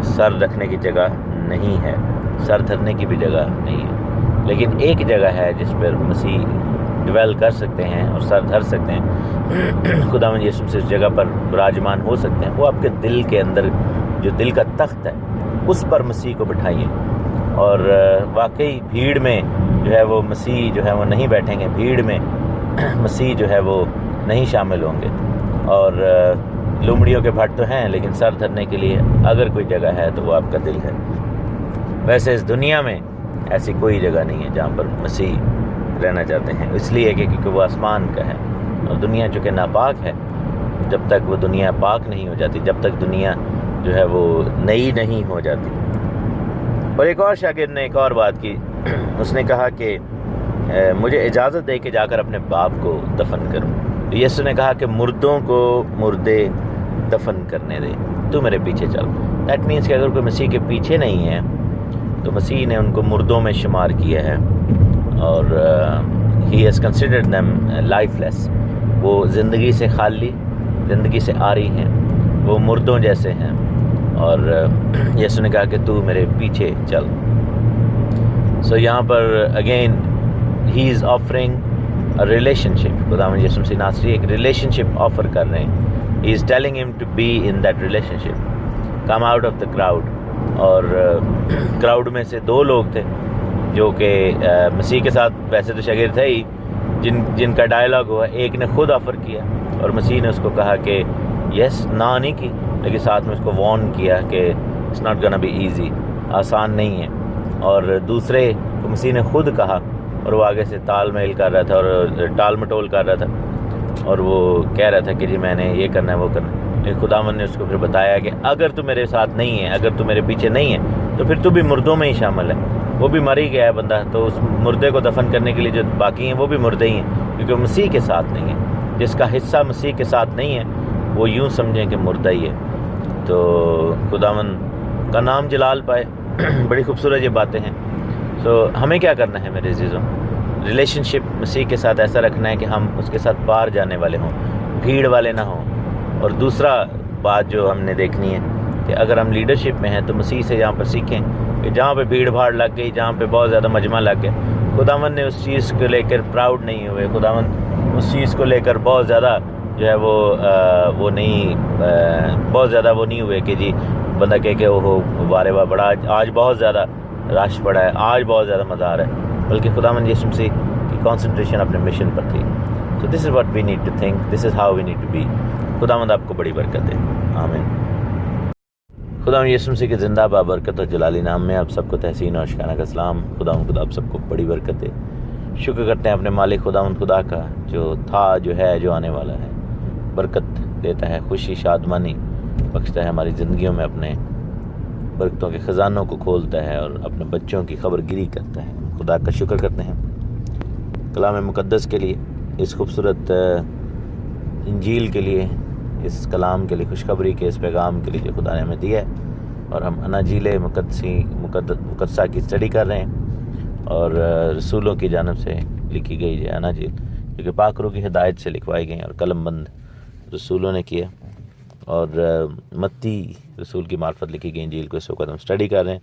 سر رکھنے کی جگہ نہیں ہے, سر دھرنے کی بھی جگہ نہیں ہے. لیکن ایک جگہ ہے جس پر مسیح ڈویل کر سکتے ہیں اور سر دھر سکتے ہیں. خداوند یسوع سے اس جگہ پر براجمان ہو سکتے ہیں. وہ آپ کے دل کے اندر جو دل کا تخت ہے اس پر مسیح کو بٹھائیے. اور واقعی بھیڑ میں جو ہے وہ مسیح جو ہے وہ نہیں بیٹھیں گے, بھیڑ میں مسیح جو ہے وہ نہیں شامل ہوں گے. اور لومڑیوں کے پھٹ تو ہیں لیکن سر دھرنے کے لیے اگر کوئی جگہ ہے تو وہ آپ کا دل ہے. ویسے اس دنیا میں ایسی کوئی جگہ نہیں ہے جہاں پر مسیح رہنا چاہتے ہیں, اس لیے کہ کیونکہ وہ آسمان کا ہے اور دنیا چونکہ ناپاک ہے. جب تک وہ دنیا پاک نہیں ہو جاتی, جب تک دنیا جو ہے وہ نئی نہیں ہو جاتی. اور ایک اور شاگرد نے ایک اور بات کی, اس نے کہا کہ مجھے اجازت دے کے جا کر اپنے باپ کو دفن کروں. یسوع نے کہا کہ مردوں کو مردے دفن کرنے دے, تو میرے پیچھے چل. دیٹ مینس کہ اگر کوئی مسیح کے پیچھے نہیں ہے تو مسیح نے ان کو مردوں میں شمار کیا ہے اور he has considered them lifeless. وہ زندگی سے خالی, زندگی سے عاری ہیں, وہ مردوں جیسے ہیں. اور یسوع نے کہا کہ تو میرے پیچھے چل. سو یہاں پر again he is offering a relationship. خداوند یسوع مسیح ناصری ایک ریلیشن شپ آفر کر رہے ہیں. ہی از ٹیلنگ ہم to be in that relationship, come out of the crowd. اور کراؤڈ میں سے دو لوگ تھے جو کہ مسیح کے ساتھ ویسے تو شاگرد تھے ہی, جن کا ڈائلاگ ہوا. ایک نے خود آفر کیا اور مسیح نے اس کو کہا کہ یس, نہ نہیں کی, لیکن ساتھ میں اس کو وارن کیا کہ it's not gonna be easy, آسان نہیں ہے. اور دوسرے کو مسیح نے خود کہا اور وہ آگے سے تال میل کر رہا تھا اور ٹال مٹول کر رہا تھا اور وہ کہہ رہا تھا کہ جی میں نے یہ کرنا ہے وہ کرنا ہے. لیکن خداوند نے اس کو پھر بتایا کہ اگر تو میرے ساتھ نہیں ہے, اگر تو میرے پیچھے نہیں ہے تو پھر تو بھی مردوں میں ہی شامل ہے. وہ بھی مر ہی گیا ہے بندہ, تو اس مردے کو دفن کرنے کے لیے جو باقی ہیں وہ بھی مردے ہی ہیں, کیونکہ وہ مسیح کے ساتھ نہیں ہے. جس کا حصہ مسیح کے ساتھ نہیں ہے وہ یوں سمجھیں کہ مردہ ہی ہے. تو خداوند کا نام جلال پائے. بڑی خوبصورت یہ باتیں ہیں. تو ہمیں کیا کرنا ہے میرے عزیزوں؟ ریلیشن شپ مسیح کے ساتھ ایسا رکھنا ہے کہ ہم اس کے ساتھ پار جانے والے ہوں, بھیڑ والے نہ ہوں. اور دوسرا بات جو ہم نے دیکھنی ہے کہ اگر ہم لیڈرشپ میں ہیں تو مسیح سے یہاں پر سیکھیں کہ جہاں پہ بھیڑ بھاڑ لگ گئی, جہاں پہ بہت زیادہ مجمع لگ گیا, خداوند نے اس چیز کو لے کر پراؤڈ نہیں ہوئے. خداوند اس چیز کو لے کر بہت زیادہ جو ہے وہ نہیں, بہت زیادہ وہ نہیں ہوئے کہ جی بندہ کہے کہ وہ وارے واہ بڑا آج بہت زیادہ رش پڑا ہے, آج بہت زیادہ مزہ آ رہا ہے. بلکہ خداوند یسوع مسیح کی کانسنٹریشن اپنے مشن پر تھی. So this is what we need to think, this is how we need to be. خداوند آپ کو بڑی برکت دے, آمین. خداوند یسوع مسیح کے زندہ بابرکت اور جلالی نام میں آپ سب کو تحسین اور شکرانہ کا سلام. خداوند خدا آپ سب کو بڑی برکت دے. شکر کرتے ہیں اپنے مالک خداوند خدا کا جو تھا, جو ہے, جو آنے والا ہے. برکت دیتا ہے, خوشی شادمانی بخشتا ہے ہماری زندگیوں میں, اپنے برکتوں کے خزانوں کو کھولتا ہے اور اپنے بچوں کی خبر گیری کرتا ہے. خدا کا شکر کرتے ہیں کلام مقدس کے لیے, اس خوبصورت انجیل کے لیے, اس کلام کے لیے, خوشخبری کے اس پیغام کے لیے جو خدا نے ہمیں دیا ہے. اور ہم اناجیل مقدسہ کی اسٹڈی کر رہے ہیں اور رسولوں کی جانب سے لکھی گئی جو اناجیل, جو کہ پاک روح کی ہدایت سے لکھوائی گئی اور قلم بند رسولوں نے کیا. اور متی رسول کی معرفت لکھی گئی انجیل کو اس وقت ہم اسٹڈی کر رہے ہیں.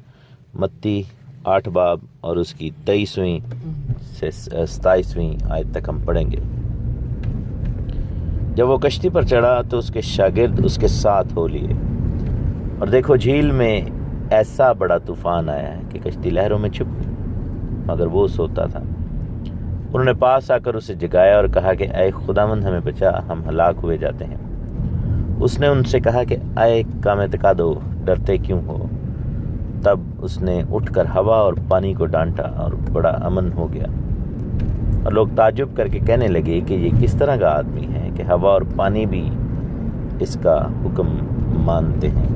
متی 8 باب اور اس کی 23ویں سے 27ویں آیت تک ہم پڑھیں گے. جب وہ کشتی پر چڑھا تو اس کے شاگرد اس کے ساتھ ہو لیے, اور دیکھو جھیل میں ایسا بڑا طوفان آیا ہے کہ کشتی لہروں میں چھپ گئی, مگر وہ سوتا تھا. انہوں نے پاس آ کر اسے جگایا اور کہا کہ اے خداوند ہمیں بچا, ہم ہلاک ہوئے جاتے ہیں. اس نے ان سے کہا کہ اے کام اعتقادو, ڈرتے کیوں ہو؟ تب اس نے اٹھ کر ہوا اور پانی کو ڈانٹا اور بڑا امن ہو گیا. اور لوگ تعجب کر کے کہنے لگے کہ یہ کس طرح کا آدمی ہے کہ ہوا اور پانی بھی اس کا حکم مانتے ہیں۔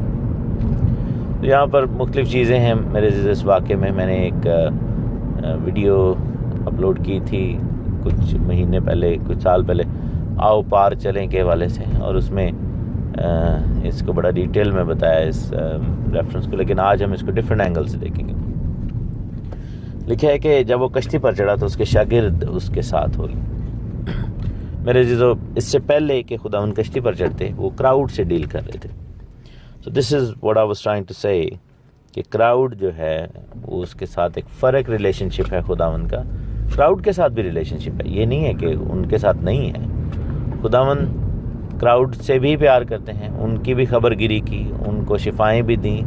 تو یہاں پر مختلف چیزیں ہیں میرے اس واقعے میں۔ میں نے ایک ویڈیو اپلوڈ کی تھی کچھ مہینے پہلے، کچھ سال پہلے، آؤ پار چلیں کے حوالے سے، اور اس میں اس کو بڑا ڈیٹیل میں بتایا اس ریفرنس کو، لیکن آج ہم اس کو ڈیفرنٹ اینگل سے دیکھیں گے۔ لکھا ہے کہ جب وہ کشتی پر چڑھا تو اس کے شاگرد اس کے ساتھ ہو گئے۔ میرے عزیزو، اس سے پہلے کہ خداوند کشتی پر چڑھتے وہ کراؤڈ سے ڈیل کر رہے تھے۔ So this is what I was trying to say کہ کراؤڈ جو ہے وہ اس کے ساتھ ایک فرق ریلیشن شپ ہے خداوند کا۔ کراؤڈ کے ساتھ بھی ریلیشن شپ ہے، یہ نہیں ہے کہ ان کے ساتھ نہیں ہے۔ خداوند کراؤڈ سے بھی پیار کرتے ہیں، ان کی بھی خبر گیری کی، ان کو شفائیں بھی دیں،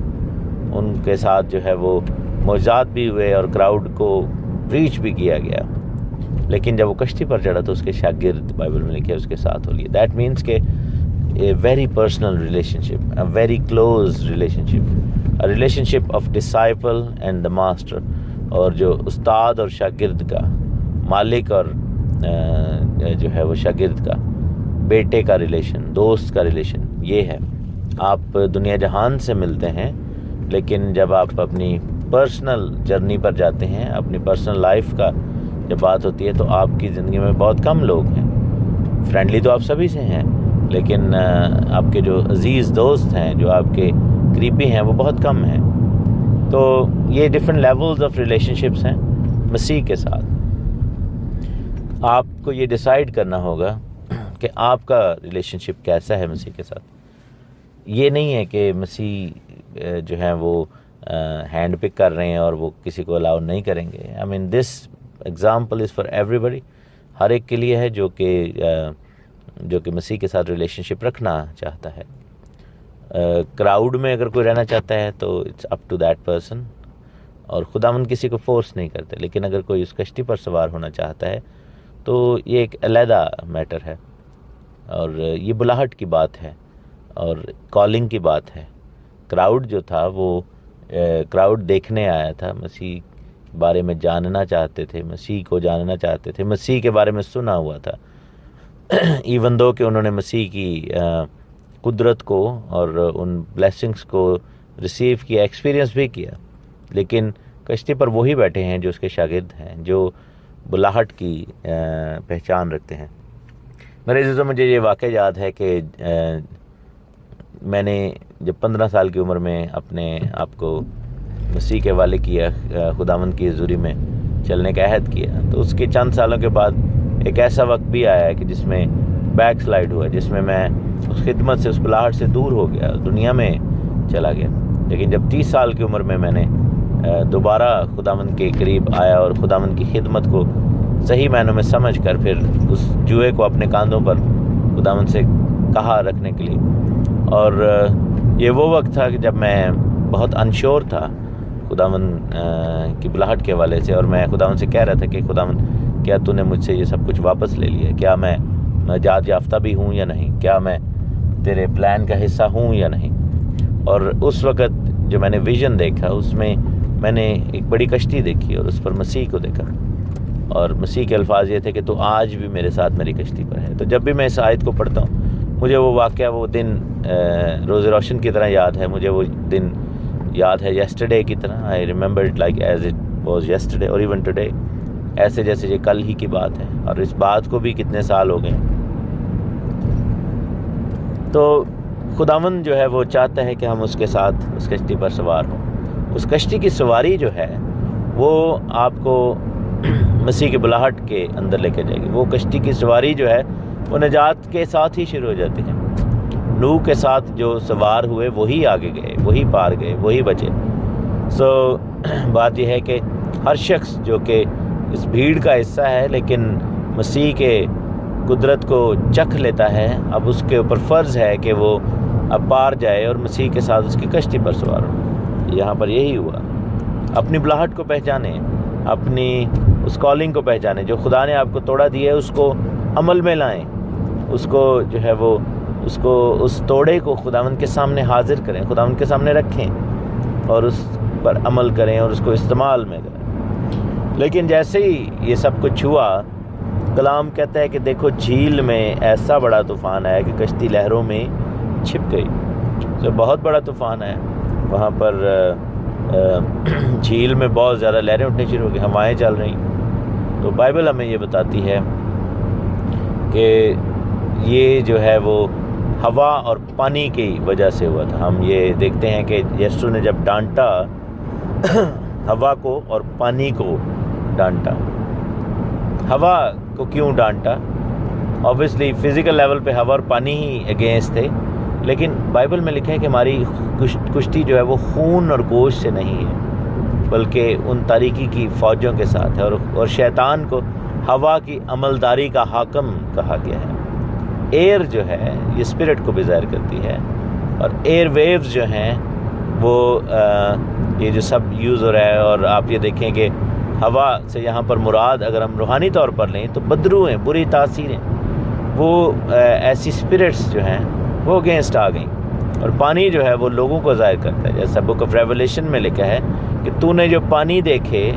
ان کے ساتھ جو ہے وہ معجزات بھی ہوئے اور کراؤڈ کو پریچ بھی کیا گیا۔ لیکن جب وہ کشتی پر چڑھا تو اس کے شاگرد، بائبل میں لکھے، اس کے ساتھ ہو لیے۔ دیٹ مینس کہ a very personal relationship, a very close relationship, a relationship of disciple and the master، اور جو استاد اور شاگرد کا، مالک اور جو ہے وہ شاگرد کا، بیٹے کا ریلیشن، دوست کا ریلیشن، یہ ہے۔ آپ دنیا جہان سے ملتے ہیں، لیکن جب آپ اپنی پرسنل جرنی پر جاتے ہیں، اپنی پرسنل لائف کا جب بات ہوتی ہے تو آپ کی زندگی میں بہت کم لوگ ہیں۔ فرینڈلی تو آپ سبھی سے ہیں، لیکن آپ کے جو عزیز دوست ہیں، جو آپ کے قریبی ہیں، وہ بہت کم ہیں۔ تو یہ different levels of relation ships ہیں مسیح کے ساتھ۔ آپ کو یہ ڈیسائیڈ کرنا ہوگا کہ آپ کا ریلیشن شپ کیسا ہے مسیح کے ساتھ۔ یہ نہیں ہے کہ مسیح جو ہیں وہ ہینڈ پک کر رہے ہیں اور وہ کسی کو الاؤ نہیں کریں گے۔ I mean this example is for everybody, ہر ایک کے لیے ہے جو کہ مسیح کے ساتھ ریلیشن شپ رکھنا چاہتا ہے۔ کراؤڈ میں اگر کوئی رہنا چاہتا ہے تو it's up to that person, اور خداوند کسی کو فورس نہیں کرتے۔ لیکن اگر کوئی اس کشتی پر سوار ہونا چاہتا ہے تو یہ ایک علیحدہ میٹر ہے، اور یہ بلاہٹ کی بات ہے اور کالنگ کی بات ہے۔ کراؤڈ جو تھا وہ کراؤڈ دیکھنے آیا تھا، مسیح کے بارے میں جاننا چاہتے تھے، مسیح کو جاننا چاہتے تھے، مسیح کے بارے میں سنا ہوا تھا، ایون دو کہ انہوں نے مسیح کی قدرت کو اور ان بلیسنگز کو ریسیو کیا، ایکسپیرینس بھی کیا، لیکن کشتی پر وہی بیٹھے ہیں جو اس کے شاگرد ہیں، جو بلاہٹ کی پہچان رکھتے ہیں۔ میرے عزیزوں، مجھے یہ واقعہ یاد ہے کہ میں نے جب 15 سال کی عمر میں اپنے آپ کو مسیح کے حوالے کیا، خداوند کی حضوری میں چلنے کا عہد کیا، تو اس کے چند سالوں کے بعد ایک ایسا وقت بھی آیا کہ جس میں بیک سلائڈ ہوا، جس میں اس خدمت سے، اس بلاہٹ سے دور ہو گیا، دنیا میں چلا گیا۔ لیکن جب 30 سال کی عمر میں نے دوبارہ خداوند کے قریب آیا اور خداوند کی خدمت کو صحیح معنوں میں سمجھ کر پھر اس جوئے کو اپنے کاندھوں پر خداوند سے کہا رکھنے کے لیے، اور یہ وہ وقت تھا کہ جب میں بہت انشور تھا خداوند کی بلاہٹ کے حوالے سے، اور میں خداوند سے کہہ رہا تھا کہ خداوند، کیا تو نے مجھ سے یہ سب کچھ واپس لے لیا؟ کیا میں نجات یافتہ بھی ہوں یا نہیں؟ کیا میں تیرے پلان کا حصہ ہوں یا نہیں؟ اور اس وقت جو میں نے ویژن دیکھا، اس میں میں نے ایک بڑی کشتی دیکھی اور اس پر مسیح کو دیکھا، اور مسیح کے الفاظ یہ تھے کہ تو آج بھی میرے ساتھ میری کشتی پر ہے۔ تو جب بھی میں اس آیت کو پڑھتا ہوں، مجھے وہ واقعہ، وہ دن روز روشن کی طرح یاد ہے، مجھے وہ دن یاد ہے یسٹرڈے کی طرح۔ I remember it like as it was yesterday اور ایون ٹوڈے، ایسے جیسے یہ کل ہی کی بات ہے، اور اس بات کو بھی کتنے سال ہو گئے۔ تو خداوند جو ہے وہ چاہتا ہے کہ ہم اس کے ساتھ اس کشتی پر سوار ہوں۔ اس کشتی کی سواری جو ہے وہ آپ کو مسیح کی بلاہٹ کے اندر لے کے جائے گی۔ وہ کشتی کی سواری جو ہے وہ نجات کے ساتھ ہی شروع ہو جاتی ہے۔ نوح کے ساتھ جو سوار ہوئے وہی آگے گئے، وہی پار گئے، وہی بچے۔ بات یہ ہے کہ ہر شخص جو کہ اس بھیڑ کا حصہ ہے لیکن مسیح کے قدرت کو چکھ لیتا ہے، اب اس کے اوپر فرض ہے کہ وہ اب پار جائے اور مسیح کے ساتھ اس کی کشتی پر سوار ہو۔ یہاں پر یہی ہوا۔ اپنی بلاہٹ کو پہچانیں، اپنی اس کالنگ کو پہچانیں جو خدا نے آپ کو توڑا دیا ہے، اس کو عمل میں لائیں، اس کو جو ہے وہ اس توڑے کو خداوند کے سامنے حاضر کریں، خداوند کے سامنے رکھیں اور اس پر عمل کریں اور اس کو استعمال میں کریں۔ لیکن جیسے ہی یہ سب کچھ ہوا، کلام کہتا ہے کہ دیکھو جھیل میں ایسا بڑا طوفان آیا کہ کشتی لہروں میں چھپ گئی. تو بہت بڑا طوفان ہے وہاں پر. جھیل میں بہت زیادہ لہریں اٹھنے شروع ہو گئی, ہوائیں چل رہی. تو بائبل ہمیں یہ بتاتی ہے کہ یہ جو ہے وہ ہوا اور پانی کی وجہ سے ہوا تھا. ہم یہ دیکھتے ہیں کہ یسوع نے جب ڈانٹا ہوا کو اور پانی کو ڈانٹا. ہوا کو کیوں ڈانٹا؟ اوبویسلی فزیکل لیول پہ ہوا اور پانی ہی اگینسٹ تھے, لیکن بائبل میں لکھا ہے کہ ہماری کشتی جو ہے وہ خون اور گوشت سے نہیں ہے, بلکہ ان تاریکی کی فوجوں کے ساتھ ہے. اور شیطان کو ہوا کی عملداری کا حاکم کہا گیا ہے. ایئر جو ہے یہ اسپرٹ کو بھی ظاہر کرتی ہے, اور ایئر ویوز جو ہیں وہ یہ جو سب یوز ہو رہا ہے. اور آپ یہ دیکھیں کہ ہوا سے یہاں پر مراد اگر ہم روحانی طور پر لیں تو بدرو ہیں, بری تاثیریں, وہ ایسی اسپرٹس جو ہیں وہ اگینسٹ آ گئیں. اور پانی جو ہے وہ لوگوں کو ظاہر کرتا ہے, جیسا بک آف ریولیشن میں لکھا ہے کہ تو نے جو پانی دیکھے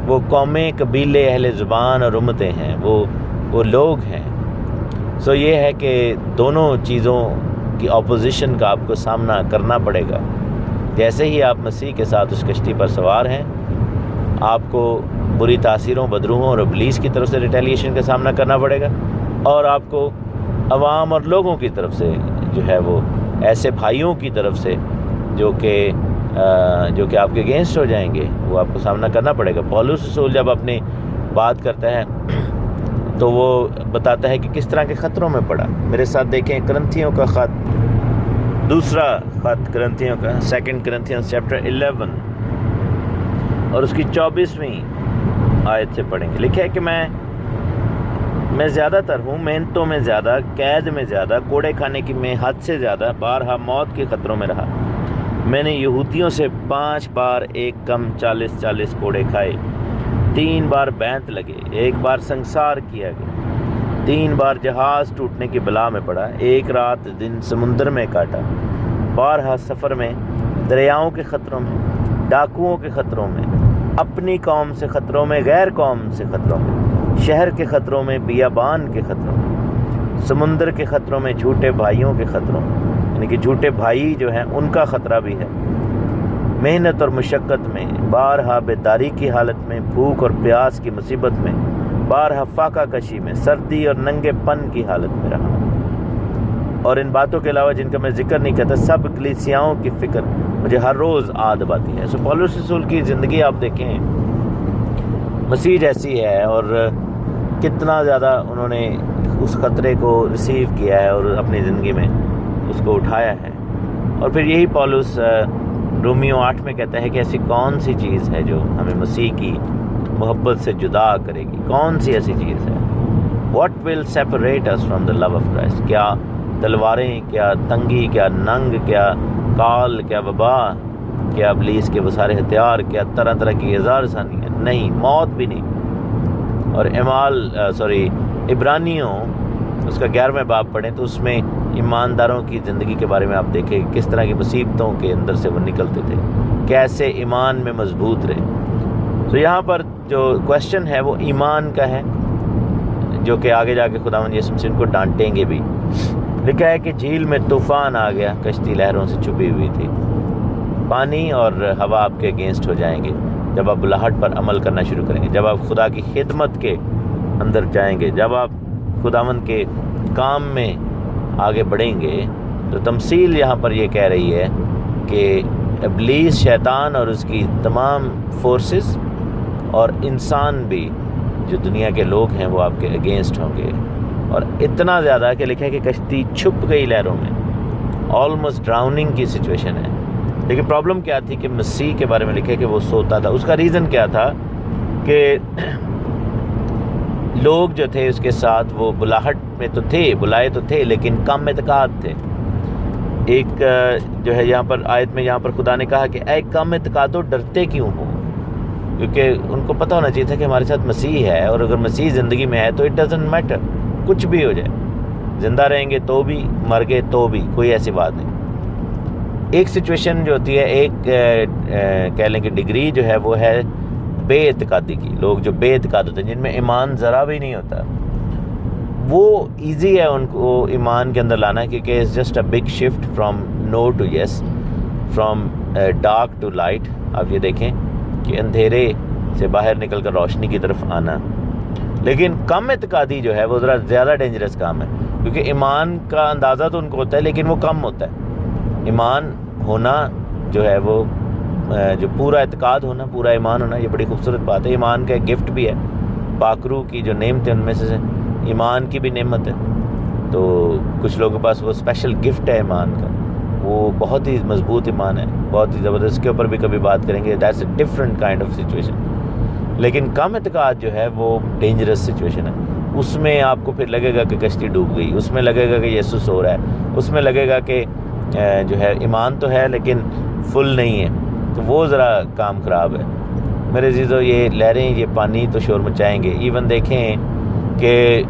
وہ قومیں, قبیلے, اہل زبان اور امتیں ہیں, وہ لوگ ہیں. سو یہ ہے کہ دونوں چیزوں کی اپوزیشن کا آپ کو سامنا کرنا پڑے گا. جیسے ہی آپ مسیح کے ساتھ اس کشتی پر سوار ہیں, آپ کو بری تاثیروں, بدروحوں اور ابلیس کی طرف سے ریٹیلیشن کا سامنا کرنا پڑے گا, اور آپ کو عوام اور لوگوں کی طرف سے جو ہے وہ ایسے بھائیوں کی طرف سے جو کہ آپ کے اگینسٹ ہو جائیں گے, وہ آپ کو سامنا کرنا پڑے گا. پولس رسول جب اپنی بات کرتا ہے تو وہ بتاتا ہے کہ کس طرح کے خطروں میں پڑا. میرے ساتھ دیکھیں کرنتھیوں کا خط, دوسرا خط کرنتھیوں کا, 2 کرنتھیانس چیپٹر 11 اور اس کی 24ویں آیت سے پڑھیں گے. لکھا ہے کہ میں زیادہ تر ہوں, محنتوں میں زیادہ, قید میں زیادہ, کوڑے کھانے کی میں حد سے زیادہ, بارہا موت کے خطروں میں رہا. میں نے یہودیوں سے 5 بار ایک کم 40 کوڑے کھائے, 3 بار بینت لگے, 1 بار سنسار کیا گیا, 3 بار جہاز ٹوٹنے کی بلا میں پڑا, 1 رات دن سمندر میں کاٹا, بارہا سفر میں, دریاؤں کے خطروں میں, ڈاکوؤں کے خطروں میں, اپنی قوم سے خطروں میں, غیر قوم سے خطروں میں, شہر کے خطروں میں, بیابان کے خطروں میں, سمندر کے خطروں میں, جھوٹے بھائیوں کے خطروں میں, یعنی کہ جھوٹے بھائی جو ہیں ان کا خطرہ بھی ہے, محنت اور مشقت میں, بارہا بیداری کی حالت میں, بھوک اور پیاس کی مصیبت میں, بارہا فاقہ کشی میں, سردی اور ننگے پن کی حالت میں رہا. اور ان باتوں کے علاوہ جن کا میں ذکر نہیں کرتا, سب کلیسیاؤں کی فکر مجھے ہر روز آد باتی ہے. سو پولس رسول کی زندگی آپ دیکھیں, مسیح جیسی ہے, اور کتنا زیادہ انہوں نے اس خطرے کو ریسیو کیا ہے اور اپنی زندگی میں اس کو اٹھایا ہے. اور پھر یہی پولس رومیو 8 میں کہتا ہے کہ ایسی کون سی چیز ہے جو ہمیں مسیح کی محبت سے جدا کرے گی؟ کون سی ایسی چیز ہے؟ What will separate us from the love of Christ? کیا تلواریں، کیا تنگی، کیا ننگ، کیا کال، کیا وبا، کیا ابلیس کے وہ سارے ہتھیار، کیا طرح طرح کی ہزار ثانیہ؟ نہیں، موت بھی نہیں. اور عبرانیوں اس کا 11ویں باب پڑھیں تو اس میں ایمانداروں کی زندگی کے بارے میں آپ دیکھیں کس طرح کی مصیبتوں کے اندر سے وہ نکلتے تھے، کیسے ایمان میں مضبوط رہے. تو یہاں پر جو کویشچن ہے وہ ایمان کا ہے، جو کہ آگے جا کے خداوند یسوع مسیح کو ڈانٹیں گے بھی. لکھا ہے کہ جھیل میں طوفان آ گیا، کشتی لہروں سے چھپی ہوئی تھی. پانی اور ہوا آپ کے اگینسٹ ہو جائیں گے جب آپ بلاہٹ پر عمل کرنا شروع کریں گے، جب آپ خدا کی خدمت کے اندر جائیں گے، جب آپ خداوند کے کام میں آگے بڑھیں گے. تو تمثیل یہاں پر یہ کہہ رہی ہے کہ ابلیس، شیطان اور اس کی تمام فورسز اور انسان بھی جو دنیا کے لوگ ہیں وہ آپ کے اگینسٹ ہوں گے. اور اتنا زیادہ کہ لکھا ہے کہ کشتی چھپ گئی لہروں میں، آلموسٹ ڈراؤننگ کی سچویشن ہے. لیکن پرابلم کیا تھی کہ مسیح کے بارے میں لکھا ہے کہ وہ سوتا تھا. اس کا ریزن کیا تھا کہ لوگ جو تھے اس کے ساتھ وہ بلاہٹ میں تو تھے، بلائے تو تھے، لیکن کم اعتقاد تھے. ایک جو ہے یہاں پر آیت میں یہاں پر خدا نے کہا کہ اے کم اعتقادو، ڈرتے کیوں ہو؟ کیونکہ ان کو پتہ ہونا چاہیے تھا کہ ہمارے ساتھ مسیح ہے، اور اگر مسیح زندگی میں ہے تو اٹ ڈزنٹ میٹر، کچھ بھی ہو جائے، زندہ رہیں گے تو بھی، مر گئے تو بھی، کوئی ایسی بات نہیں. ایک سچویشن جو ہوتی ہے، ایک کہہ لیں کہ ڈگری جو ہے وہ ہے بے اعتقادی کی. لوگ جو بے اعتقاد ہوتے ہیں، جن میں ایمان ذرا بھی نہیں ہوتا، وہ ایزی ہے ان کو ایمان کے اندر لانا، کیونکہ it's just a big shift from no to yes, from dark to light. آپ یہ دیکھیں کہ اندھیرے سے باہر نکل کر روشنی کی طرف آنا. لیکن کم اعتقادی جو ہے وہ ذرا زیادہ ڈینجرس کام ہے، کیونکہ ایمان کا اندازہ تو ان کو ہوتا ہے لیکن وہ کم ہوتا ہے. ایمان ہونا جو ہے وہ جو پورا اعتقاد ہونا، پورا ایمان ہونا، یہ بڑی خوبصورت بات ہے. ایمان کا ایک گفٹ بھی ہے. پاکرو کی جو نعمت ہے ان میں سے ایمان کی بھی نعمت ہے. تو کچھ لوگوں کے پاس وہ اسپیشل گفٹ ہے ایمان کا، وہ بہت ہی مضبوط ایمان ہے، بہت ہی زبردست. اس کے اوپر بھی کبھی بات کریں گے. That's a different kind of situation. لیکن کم اعتقاد جو ہے وہ ڈینجرس سچویشن ہے. اس میں آپ کو پھر لگے گا کہ کشتی ڈوب گئی، اس میں لگے گا کہ یسوع سو رہا ہے، اس میں لگے گا کہ جو ہے ایمان تو ہے لیکن فل نہیں ہے. تو وہ ذرا کام خراب ہے. میرے عزیزو، یہ لہریں، یہ پانی تو شور مچائیں گے. ایون دیکھیں کہ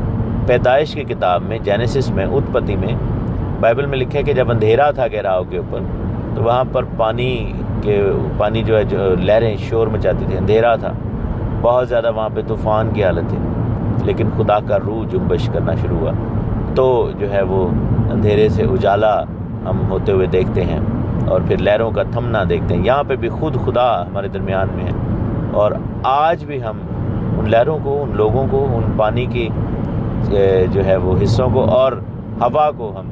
پیدائش کی کتاب میں، جینیسس میں، اتپتی میں، بائبل میں لکھا ہے کہ جب اندھیرا تھا گہراؤ کے اوپر، تو وہاں پر پانی جو ہے جو لہریں شور مچاتی تھی، اندھیرا تھا بہت زیادہ، وہاں پہ طوفان کی حالت تھی. لیکن خدا کا روح جنبش کرنا شروع ہوا، تو جو ہے وہ اندھیرے سے اجالا ہم ہوتے ہوئے دیکھتے ہیں، اور پھر لہروں کا تھمنا دیکھتے ہیں. یہاں پہ بھی خود خدا ہمارے درمیان میں ہے، اور آج بھی ہم ان لہروں کو، ان لوگوں کو، ان پانی کی جو ہے وہ حصوں کو اور ہوا کو ہم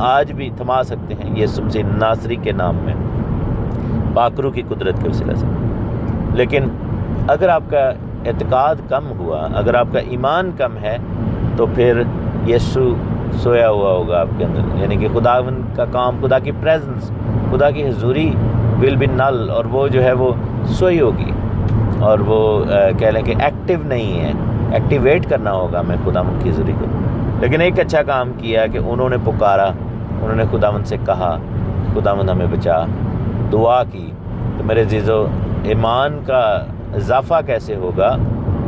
آج بھی تھما سکتے ہیں یسوع مسیح ناصری کے نام میں، پاکرو کی قدرت کے وسیلہ سے. لیکن اگر آپ کا اعتقاد کم ہوا، اگر آپ کا ایمان کم ہے، تو پھر یسوع سویا ہوا ہوگا آپ کے اندر. یعنی کہ خداوند کا کام، خدا کی پریزنس، خدا کی حضوری ول بی نل، اور وہ جو ہے وہ سوئی ہوگی، اور وہ کہہ لیں کہ ایکٹیو نہیں ہے. ایکٹیویٹ کرنا ہوگا ہمیں خداوند کی حضوری کو. لیکن ایک اچھا کام کیا کہ انہوں نے پکارا، انہوں نے خداوند سے کہا خداوند ہمیں بچا، دعا کی. تو میرے عزیزو، ایمان کا اضافہ کیسے ہوگا؟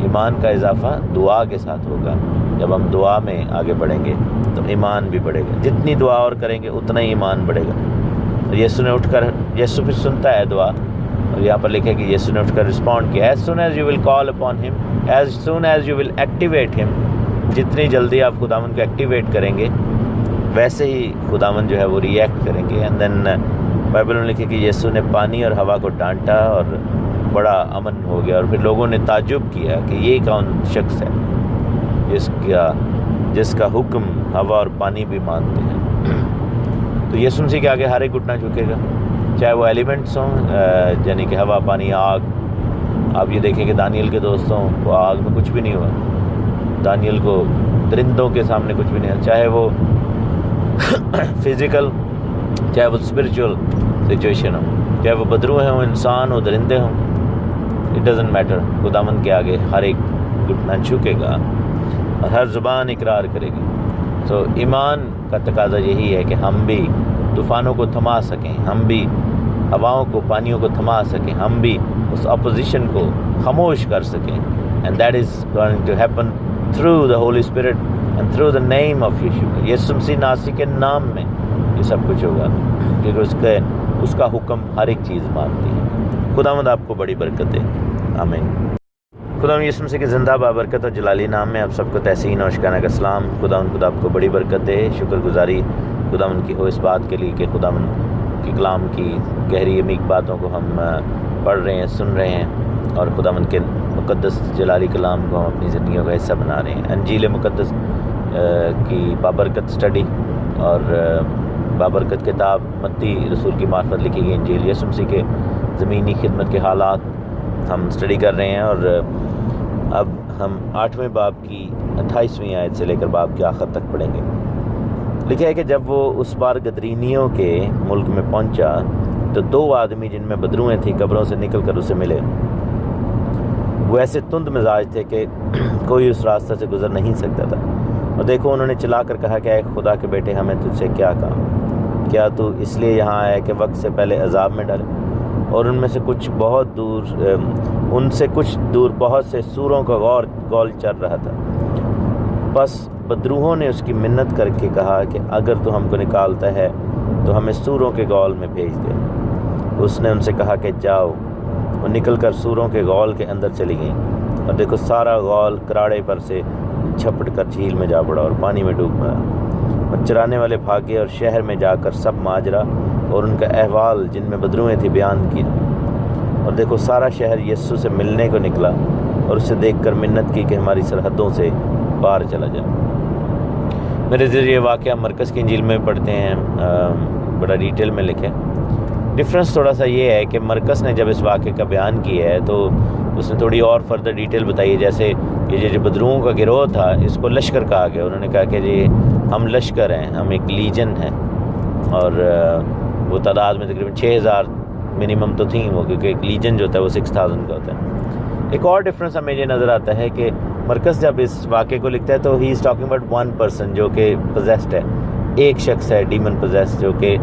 ایمان کا اضافہ دعا کے ساتھ ہوگا. جب ہم دعا میں آگے بڑھیں گے تو ایمان بھی بڑھے گا. جتنی دعا اور کریں گے اتنا ہی ایمان بڑھے گا. یسوع نے اٹھ کر، یسوع پھر سنتا ہے دعا، اور یہاں پر لکھے کہ یسوع نے اٹھ کر رسپونڈ کیا. As soon as you will call upon him, as soon as you will activate ہم. جتنی جلدی آپ خداوند کو ایکٹیویٹ کریں گے ویسے ہی خداوند جو ہے وہ ری ایکٹ کریں گے. اینڈ دین بائبل میں لکھے کہ یسوع نے پانی اور ہوا کو ڈانٹا اور بڑا امن ہو گیا. اور پھر لوگوں نے تعجب کیا کہ یہ کون شخص ہے جس کا حکم ہوا اور پانی بھی مانتے ہیں. تو یسوع مسیح کے آگے ہر ایک گھٹنا جھکے گا، چاہے وہ ایلیمنٹس ہوں، یعنی کہ ہوا، پانی، آگ. آپ یہ دیکھیں کہ دانیل کے دوستوں کو آگ میں کچھ بھی نہیں ہوا، دانیل کو درندوں کے سامنے کچھ بھی نہیں ہوا، چاہے وہ فزیکل، چاہے وہ اسپرچول سچویشن ہو، چاہے وہ بدروح ہوں، انسان ہو، درندے ہوں، اٹ ڈزنٹ میٹر. خداوند کے آگے ہر ایک گھٹنا جھکے گا اور ہر زبان اقرار کرے گی. تو ایمان کا تقاضا یہی ہے کہ ہم بھی طوفانوں کو تھما سکیں، ہم بھی ہواؤں کو، پانیوں کو تھما سکیں، ہم بھی اس اپوزیشن کو خاموش کر سکیں. And that is going to happen through the holy spirit and through the name of یسوع. یسوع مسیح ناصری کے نام میں یہ سب کچھ ہوگا، کیونکہ اس کا حکم ہر ایک چیز مانتی ہے. خداوند آپ کو بڑی برکت دے. آمین. خداوند یسوع مسیح کے زندہ بابرکت اور جلالی نام میں آپ سب کو تحسین اور شکرانہ کا سلام. خداوند آپ کو بڑی برکت دے. شکر گزاری خداوند کی ہو اس بات کے لیے کہ خداوند کے کلام کی گہری عمیق باتوں کو ہم پڑھ رہے ہیں، سن رہے ہیں، اور خداوند کے مقدس جلالی کلام کو ہم اپنی زندگیوں کا حصہ بنا رہے ہیں. انجیل مقدس کی بابرکت اسٹڈی اور بابرکت کتاب متی رسول کی معرفت لکھی گئی انجیل یسوع مسیح کے زمینی خدمت کے حالات ہم اسٹڈی کر رہے ہیں. اور اب ہم 8ویں باب کی 28ویں آیت سے لے کر باب کے آخر تک پڑھیں گے. لکھا ہے کہ جب وہ اس بار گدرینیوں کے ملک میں پہنچا تو 2 آدمی جن میں بدروہیں تھیں قبروں سے نکل کر اسے ملے. وہ ایسے تند مزاج تھے کہ کوئی اس راستہ سے گزر نہیں سکتا تھا. اور دیکھو انہوں نے چلا کر کہا کہ اے خدا کے بیٹے، ہمیں تجھ سے کیا کام؟ کیا تو اس لیے یہاں آیا کہ وقت سے پہلے عذاب میں ڈالے؟ اور ان سے کچھ دور بہت سے سوروں کا گول چل رہا تھا. بس بدروہوں نے اس کی منت کر کے کہا کہ اگر تو ہم کو نکالتا ہے تو ہمیں سوروں کے گول میں بھیج دے. اس نے ان سے کہا کہ جاؤ. وہ نکل کر سوروں کے گول کے اندر چلی گئیں، اور دیکھو سارا غول کراڑے پر سے چھپٹ کر جھیل میں جا پڑا اور پانی میں ڈوب مرا۔ اور چرانے والے بھاگے اور شہر میں جا کر سب ماجرا اور ان کا احوال جن میں بدروئیں تھیں بیان کیا۔ اور دیکھو سارا شہر یسوع سے ملنے کو نکلا اور اسے دیکھ کر منت کی کہ ہماری سرحدوں سے باہر چلا جائے۔ میرے ذریعے واقعہ مرکز کی انجیل میں پڑھتے ہیں، بڑا ڈیٹیل میں لکھے۔ ڈفرینس تھوڑا سا یہ ہے کہ مرکز نے جب اس واقعے کا بیان کیا ہے تو اس نے تھوڑی اور فردر ڈیٹیل بتائی ہے، جیسے یہ جو بدروؤں کا گروہ تھا اس کو لشکر کہا گیا۔ انہوں نے کہا کہ جی ہم لشکر ہیں، ہم ایک لیجن ہیں، اور وہ تعداد میں تقریباً 6000 منیمم تو تھیں وہ، کیونکہ ایک لیجن جو ہوتا ہے وہ 6000 کا ہوتا ہے۔ ایک اور ڈفرینس ہمیں یہ نظر آتا ہے کہ مرکز جب اس واقعے کو لکھتا ہے تو he is talking about one person جو کہ پوزیسڈ ہے، ایک شخص ہے ڈیمن پوزیسڈ، جو کہ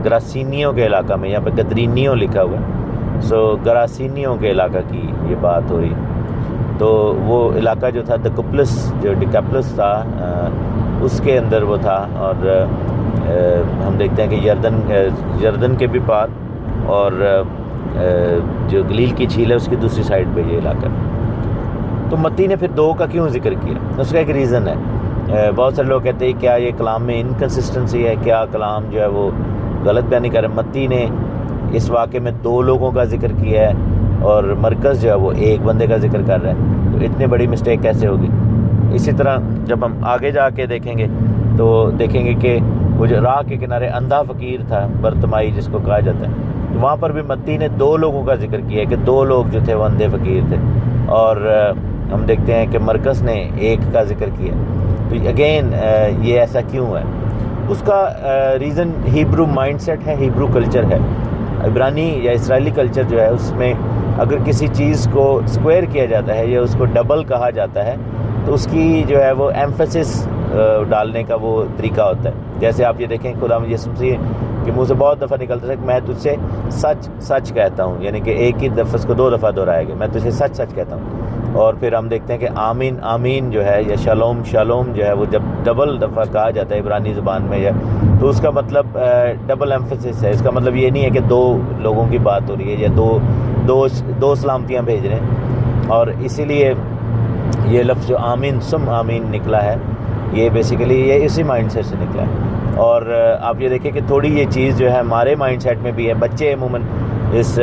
گراسینیوں کے علاقہ میں، یہاں پہ گدرینیوں لکھا ہوا ہے، سو گراسینیوں کے علاقہ کی یہ بات ہو رہی۔ تو وہ علاقہ جو تھا دکپلس، جو ڈیکاپلس تھا، اس کے اندر وہ تھا، اور ہم دیکھتے ہیں کہ یردن کے بھی پار اور جو گلیل کی جھیل ہے اس کی دوسری سائڈ پہ یہ علاقہ۔ تو متی نے پھر 2 کا کیوں ذکر کیا؟ اس کا ایک ریزن ہے۔ بہت سارے لوگ کہتے ہیں کیا یہ کلام میں انکنسسٹنسی ہے، کیا کلام جو ہے وہ غلط بیان نہیں کر رہے۔ متی نے اس واقعے میں 2 لوگوں کا ذکر کیا ہے اور مرکز جو ہے وہ ایک بندے کا ذکر کر رہا ہے، تو اتنی بڑی مسٹیک کیسے ہوگی؟ اسی طرح جب ہم آگے جا کے دیکھیں گے تو دیکھیں گے کہ وہ جو راہ کے کنارے اندھا فقیر تھا، برتمائی جس کو کہا جاتا ہے، تو وہاں پر بھی متی نے 2 لوگوں کا ذکر کیا ہے کہ 2 لوگ جو تھے وہ اندھے فقیر تھے، اور ہم دیکھتے ہیں کہ مرکز نے 1 کا ذکر کیا۔ تو اگین یہ ایسا کیوں ہے؟ اس کا ریزن ہیبرو مائنڈ سیٹ ہے، ہیبرو کلچر ہے۔ عبرانی یا اسرائیلی کلچر جو ہے اس میں اگر کسی چیز کو سکوائر کیا جاتا ہے یا اس کو ڈبل کہا جاتا ہے تو اس کی جو ہے وہ ایمفیسس ڈالنے کا وہ طریقہ ہوتا ہے۔ جیسے آپ یہ دیکھیں خدا یسوع مسیح کے منہ سے بہت دفعہ نکلتا ہے کہ میں تجھ سے سچ سچ کہتا ہوں، یعنی کہ ایک ہی لفظ کو 2 دفعہ دہرایا گیا، میں تجھے سچ سچ کہتا ہوں۔ اور پھر ہم دیکھتے ہیں کہ آمین آمین جو ہے یا شالوم شالوم جو ہے وہ جب ڈبل دفعہ کہا جاتا ہے عبرانی زبان میں، تو اس کا مطلب ڈبل ایمفیسس ہے۔ اس کا مطلب یہ نہیں ہے کہ 2 لوگوں کی بات ہو رہی ہے یا دو سلامتیاں بھیج رہے ہیں، اور اسی لیے یہ لفظ جو آمین سم آمین نکلا ہے یہ بیسیکلی یہ اسی مائنڈ سیٹ سے نکلا ہے۔ اور آپ یہ دیکھیں کہ تھوڑی یہ چیز جو ہے ہمارے مائنڈ سیٹ میں بھی ہے، بچے عموماً اس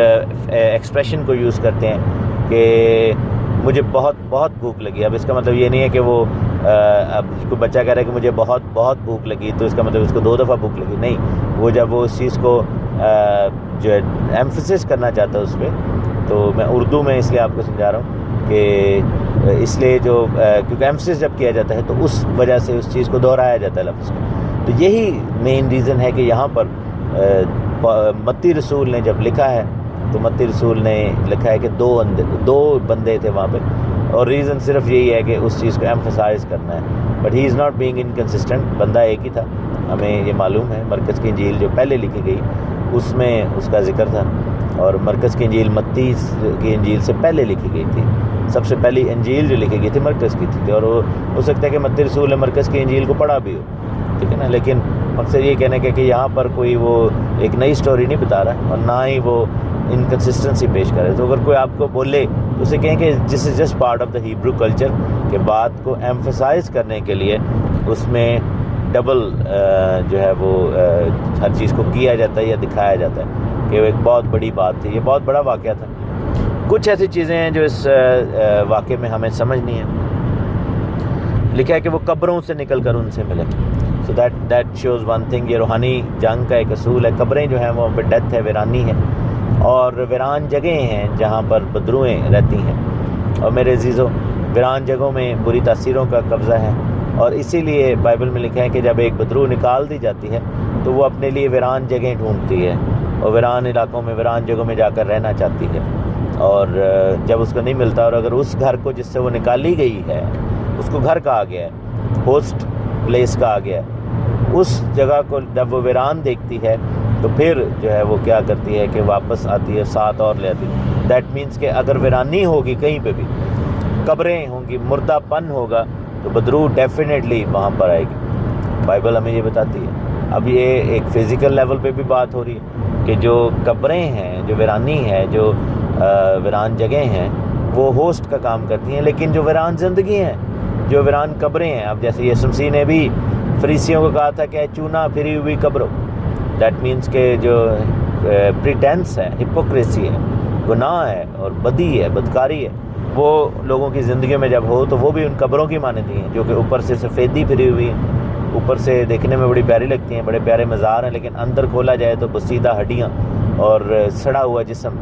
ایکسپریشن کو یوز کرتے ہیں کہ مجھے بہت بہت بھوک لگی۔ اب اس کا مطلب یہ نہیں ہے کہ وہ اب کوئی بچہ کہہ رہا ہے کہ مجھے بہت بہت بھوک لگی تو اس کا مطلب اس کو 2 دفعہ بھوک لگی، نہیں، وہ جب وہ اس چیز کو جو ہے ایمفسس کرنا چاہتا ہے اس پہ، تو میں اردو میں اس لیے آپ کو سمجھا رہا ہوں کہ اس لیے جو کیونکہ ایمفسس جب کیا جاتا ہے تو اس وجہ سے اس چیز کو دہرایا جاتا ہے لفظ کو، تو یہی مین ریزن ہے کہ یہاں پر متی رسول نے جب لکھا ہے تو متی رسول نے لکھا ہے کہ 2 بندے تھے وہاں پہ، اور ریزن صرف یہی ہے کہ اس چیز کو ایمفسائز کرنا ہے، but he is not being inconsistent, بندہ ایک ہی تھا۔ ہمیں یہ معلوم ہے مرکز کی انجیل جو پہلے لکھی گئی اس میں اس کا ذکر تھا، اور مرکز کی انجیل متی کی انجیل سے پہلے لکھی گئی تھی۔ سب سے پہلی انجیل جو لکھی گئی تھی مرکز کی تھی، اور وہ ہو سکتا ہے کہ متی رسول نے مرکز کی انجیل کو پڑھا بھی ہو، ٹھیک ہے نا، لیکن مقصد یہ کہنے کا کہ یہاں پر کوئی وہ ایک نئی سٹوری نہیں بتا رہا اور نہ ہی وہ انکنسسٹنسی پیش کرے۔ تو اگر کوئی آپ کو بولے تو اسے کہیں کہ this is just part of the Hebrew culture, کہ بات کو ایمفسائز کرنے کے لیے اس میں ڈبل جو ہے وہ ہر چیز کو کیا جاتا ہے یا دکھایا جاتا ہے کہ وہ ایک بہت بڑی بات تھی، یہ بہت بڑا واقعہ تھا۔ کچھ ایسی چیزیں ہیں جو اس واقعے میں ہمیں سمجھنی ہیں۔ لکھا ہے کہ وہ قبروں سے نکل کر ان سے ملے، so that shows one thing, یہ روحانی جنگ کا ایک اصول ہے۔ قبریں جو ہیں وہ پہ ڈیتھ ہے، ویرانی ہے، اور ویران جگہیں ہیں جہاں پر بدروئیں رہتی ہیں، اور میرے عزیزوں ویران جگہوں میں بری تاثیروں کا قبضہ ہے، اور اسی لیے بائبل میں لکھا ہے کہ جب ایک بدرو نکال دی جاتی ہے تو وہ اپنے لیے ویران جگہیں ڈھونڈتی ہے اور ویران علاقوں میں ویران جگہوں میں جا کر رہنا چاہتی ہے، اور جب اس کو نہیں ملتا، اور اگر اس گھر کو جس سے وہ نکالی گئی ہے اس کو گھر کہا گیا ہے، ہوسٹ پلیس کہا گیا ہے، اس جگہ کو جب وہ ویران دیکھتی ہے تو پھر جو ہے وہ کیا کرتی ہے کہ واپس آتی ہے، ساتھ اور لے آتی ہے۔ دیٹ مینس کہ اگر ویرانی ہوگی کہیں پہ بھی، قبریں ہوں گی، مردہ پن ہوگا، تو بدرو ڈیفینیٹلی وہاں پر آئے گی۔ بائبل ہمیں یہ بتاتی ہے۔ اب یہ ایک فزیکل لیول پہ بھی بات ہو رہی ہے کہ جو قبریں ہیں، جو ویرانی ہے، جو ویران جگہیں ہیں، وہ ہوسٹ کا کام کرتی ہیں، لیکن جو ویران زندگی ہیں جو ویران قبریں ہیں. اب جیسے یسوع مسیح نے بھی فریسیوں کو کہا تھا کہ چونا پھری ہوئی قبروں، دیٹ مینس کہ جو پریٹینس ہے، ہپوکریسی ہے، گناہ ہے اور بدی ہے، بدکاری ہے، وہ لوگوں کی زندگی میں جب ہو تو وہ بھی ان قبروں کی مانندی ہیں، جو کہ اوپر سے سفیدی پھری ہوئی ہیں، اوپر سے دیکھنے میں بڑی پیاری لگتی ہیں، بڑے پیارے مزار ہیں، لیکن اندر کھولا جائے تو بسیدہ ہڈیاں اور سڑا ہوا جسم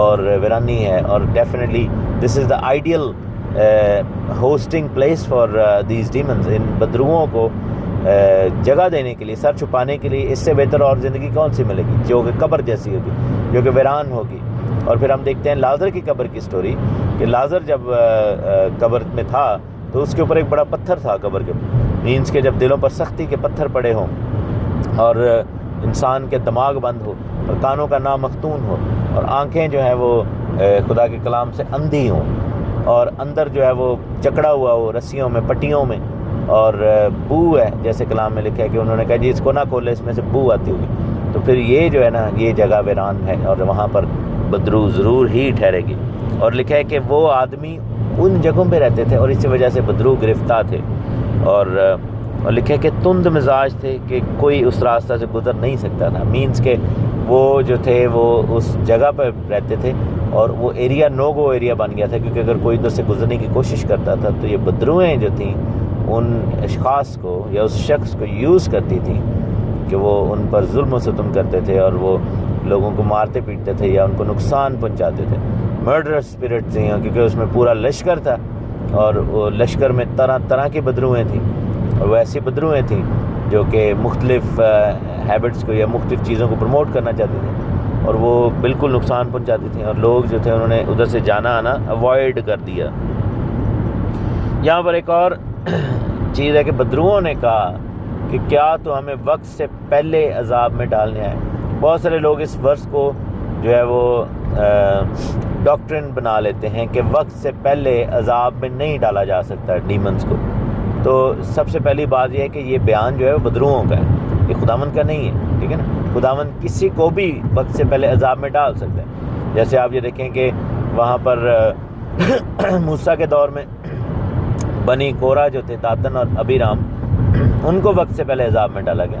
اور ویرانی ہے. اور definitely this is the ideal hosting place for these demons. ان بدروؤں کو جگہ دینے کے لیے، سر چھپانے کے لیے اس سے بہتر اور زندگی کون سی ملے گی جو کہ قبر جیسی ہوگی، جو کہ ویران ہوگی. اور پھر ہم دیکھتے ہیں لازر کی قبر کی سٹوری کہ لازر جب قبر میں تھا تو اس کے اوپر ایک بڑا پتھر تھا قبر کے، مینس کہ جب دلوں پر سختی کے پتھر پڑے ہوں اور انسان کے دماغ بند ہو اور کانوں کا نام مختون ہو اور آنکھیں جو ہے وہ خدا کے کلام سے اندھی ہوں اور اندر جو ہے وہ جکڑا ہوا ہو رسیوں میں، پٹیوں میں، اور بو ہے جیسے کلام میں لکھا ہے کہ انہوں نے کہا جی اس کو نہ کھولے، اس میں سے بو آتی ہوگی. تو پھر یہ جو ہے نا یہ جگہ ویران ہے اور وہاں پر بدرو ضرور ہی ٹھہرے گی. اور لکھا ہے کہ وہ آدمی ان جگہوں پہ رہتے تھے اور اسی وجہ سے بدرو گرفتار تھے، اور لکھا ہے کہ تند مزاج تھے کہ کوئی اس راستہ سے گزر نہیں سکتا تھا. مینس کہ وہ جو تھے وہ اس جگہ پہ رہتے تھے اور وہ ایریا نو گو ایریا بن گیا تھا، کیونکہ اگر کوئی ادھر سے گزرنے کی کوشش کرتا تھا تو یہ بدروئیں جو تھیں ان اشخاص کو یا اس شخص کو یوز کرتی تھیں کہ وہ ان پر ظلم و ستم کرتے تھے اور وہ لوگوں کو مارتے پیٹتے تھے یا ان کو نقصان پہنچاتے تھے. مرڈر اسپرٹ تھیں کیونکہ اس میں پورا لشکر تھا اور وہ لشکر میں طرح طرح کی بدروئیں تھیں، اور وہ ایسی بدروئیں تھیں جو کہ مختلف ہیبٹس کو یا مختلف چیزوں کو پروموٹ کرنا چاہتی تھیں اور وہ بالکل نقصان پہنچاتی تھیں، اور لوگ جو تھے انہوں نے ادھر سے جانا آنا اوائڈ کر دیا. یہاں پر ایک اور چیز ہے کہ بدروؤں نے کہا کہ کیا تو ہمیں وقت سے پہلے عذاب میں ڈالنے آئے. بہت سارے لوگ اس ورس کو جو ہے وہ ڈاکٹرن بنا لیتے ہیں کہ وقت سے پہلے عذاب میں نہیں ڈالا جا سکتا ڈیمنز کو. تو سب سے پہلی بات یہ ہے کہ یہ بیان جو ہے وہ بدروؤں کا ہے، یہ خداوند کا نہیں ہے، ٹھیک ہے نا. خداوند کسی کو بھی وقت سے پہلے عذاب میں ڈال سکتا ہے. جیسے آپ یہ دیکھیں کہ وہاں پر موسیٰ کے دور میں بنی کورہ جو تھے، داتن اور ابیرام، ان کو وقت سے پہلے عذاب میں ڈالا گیا،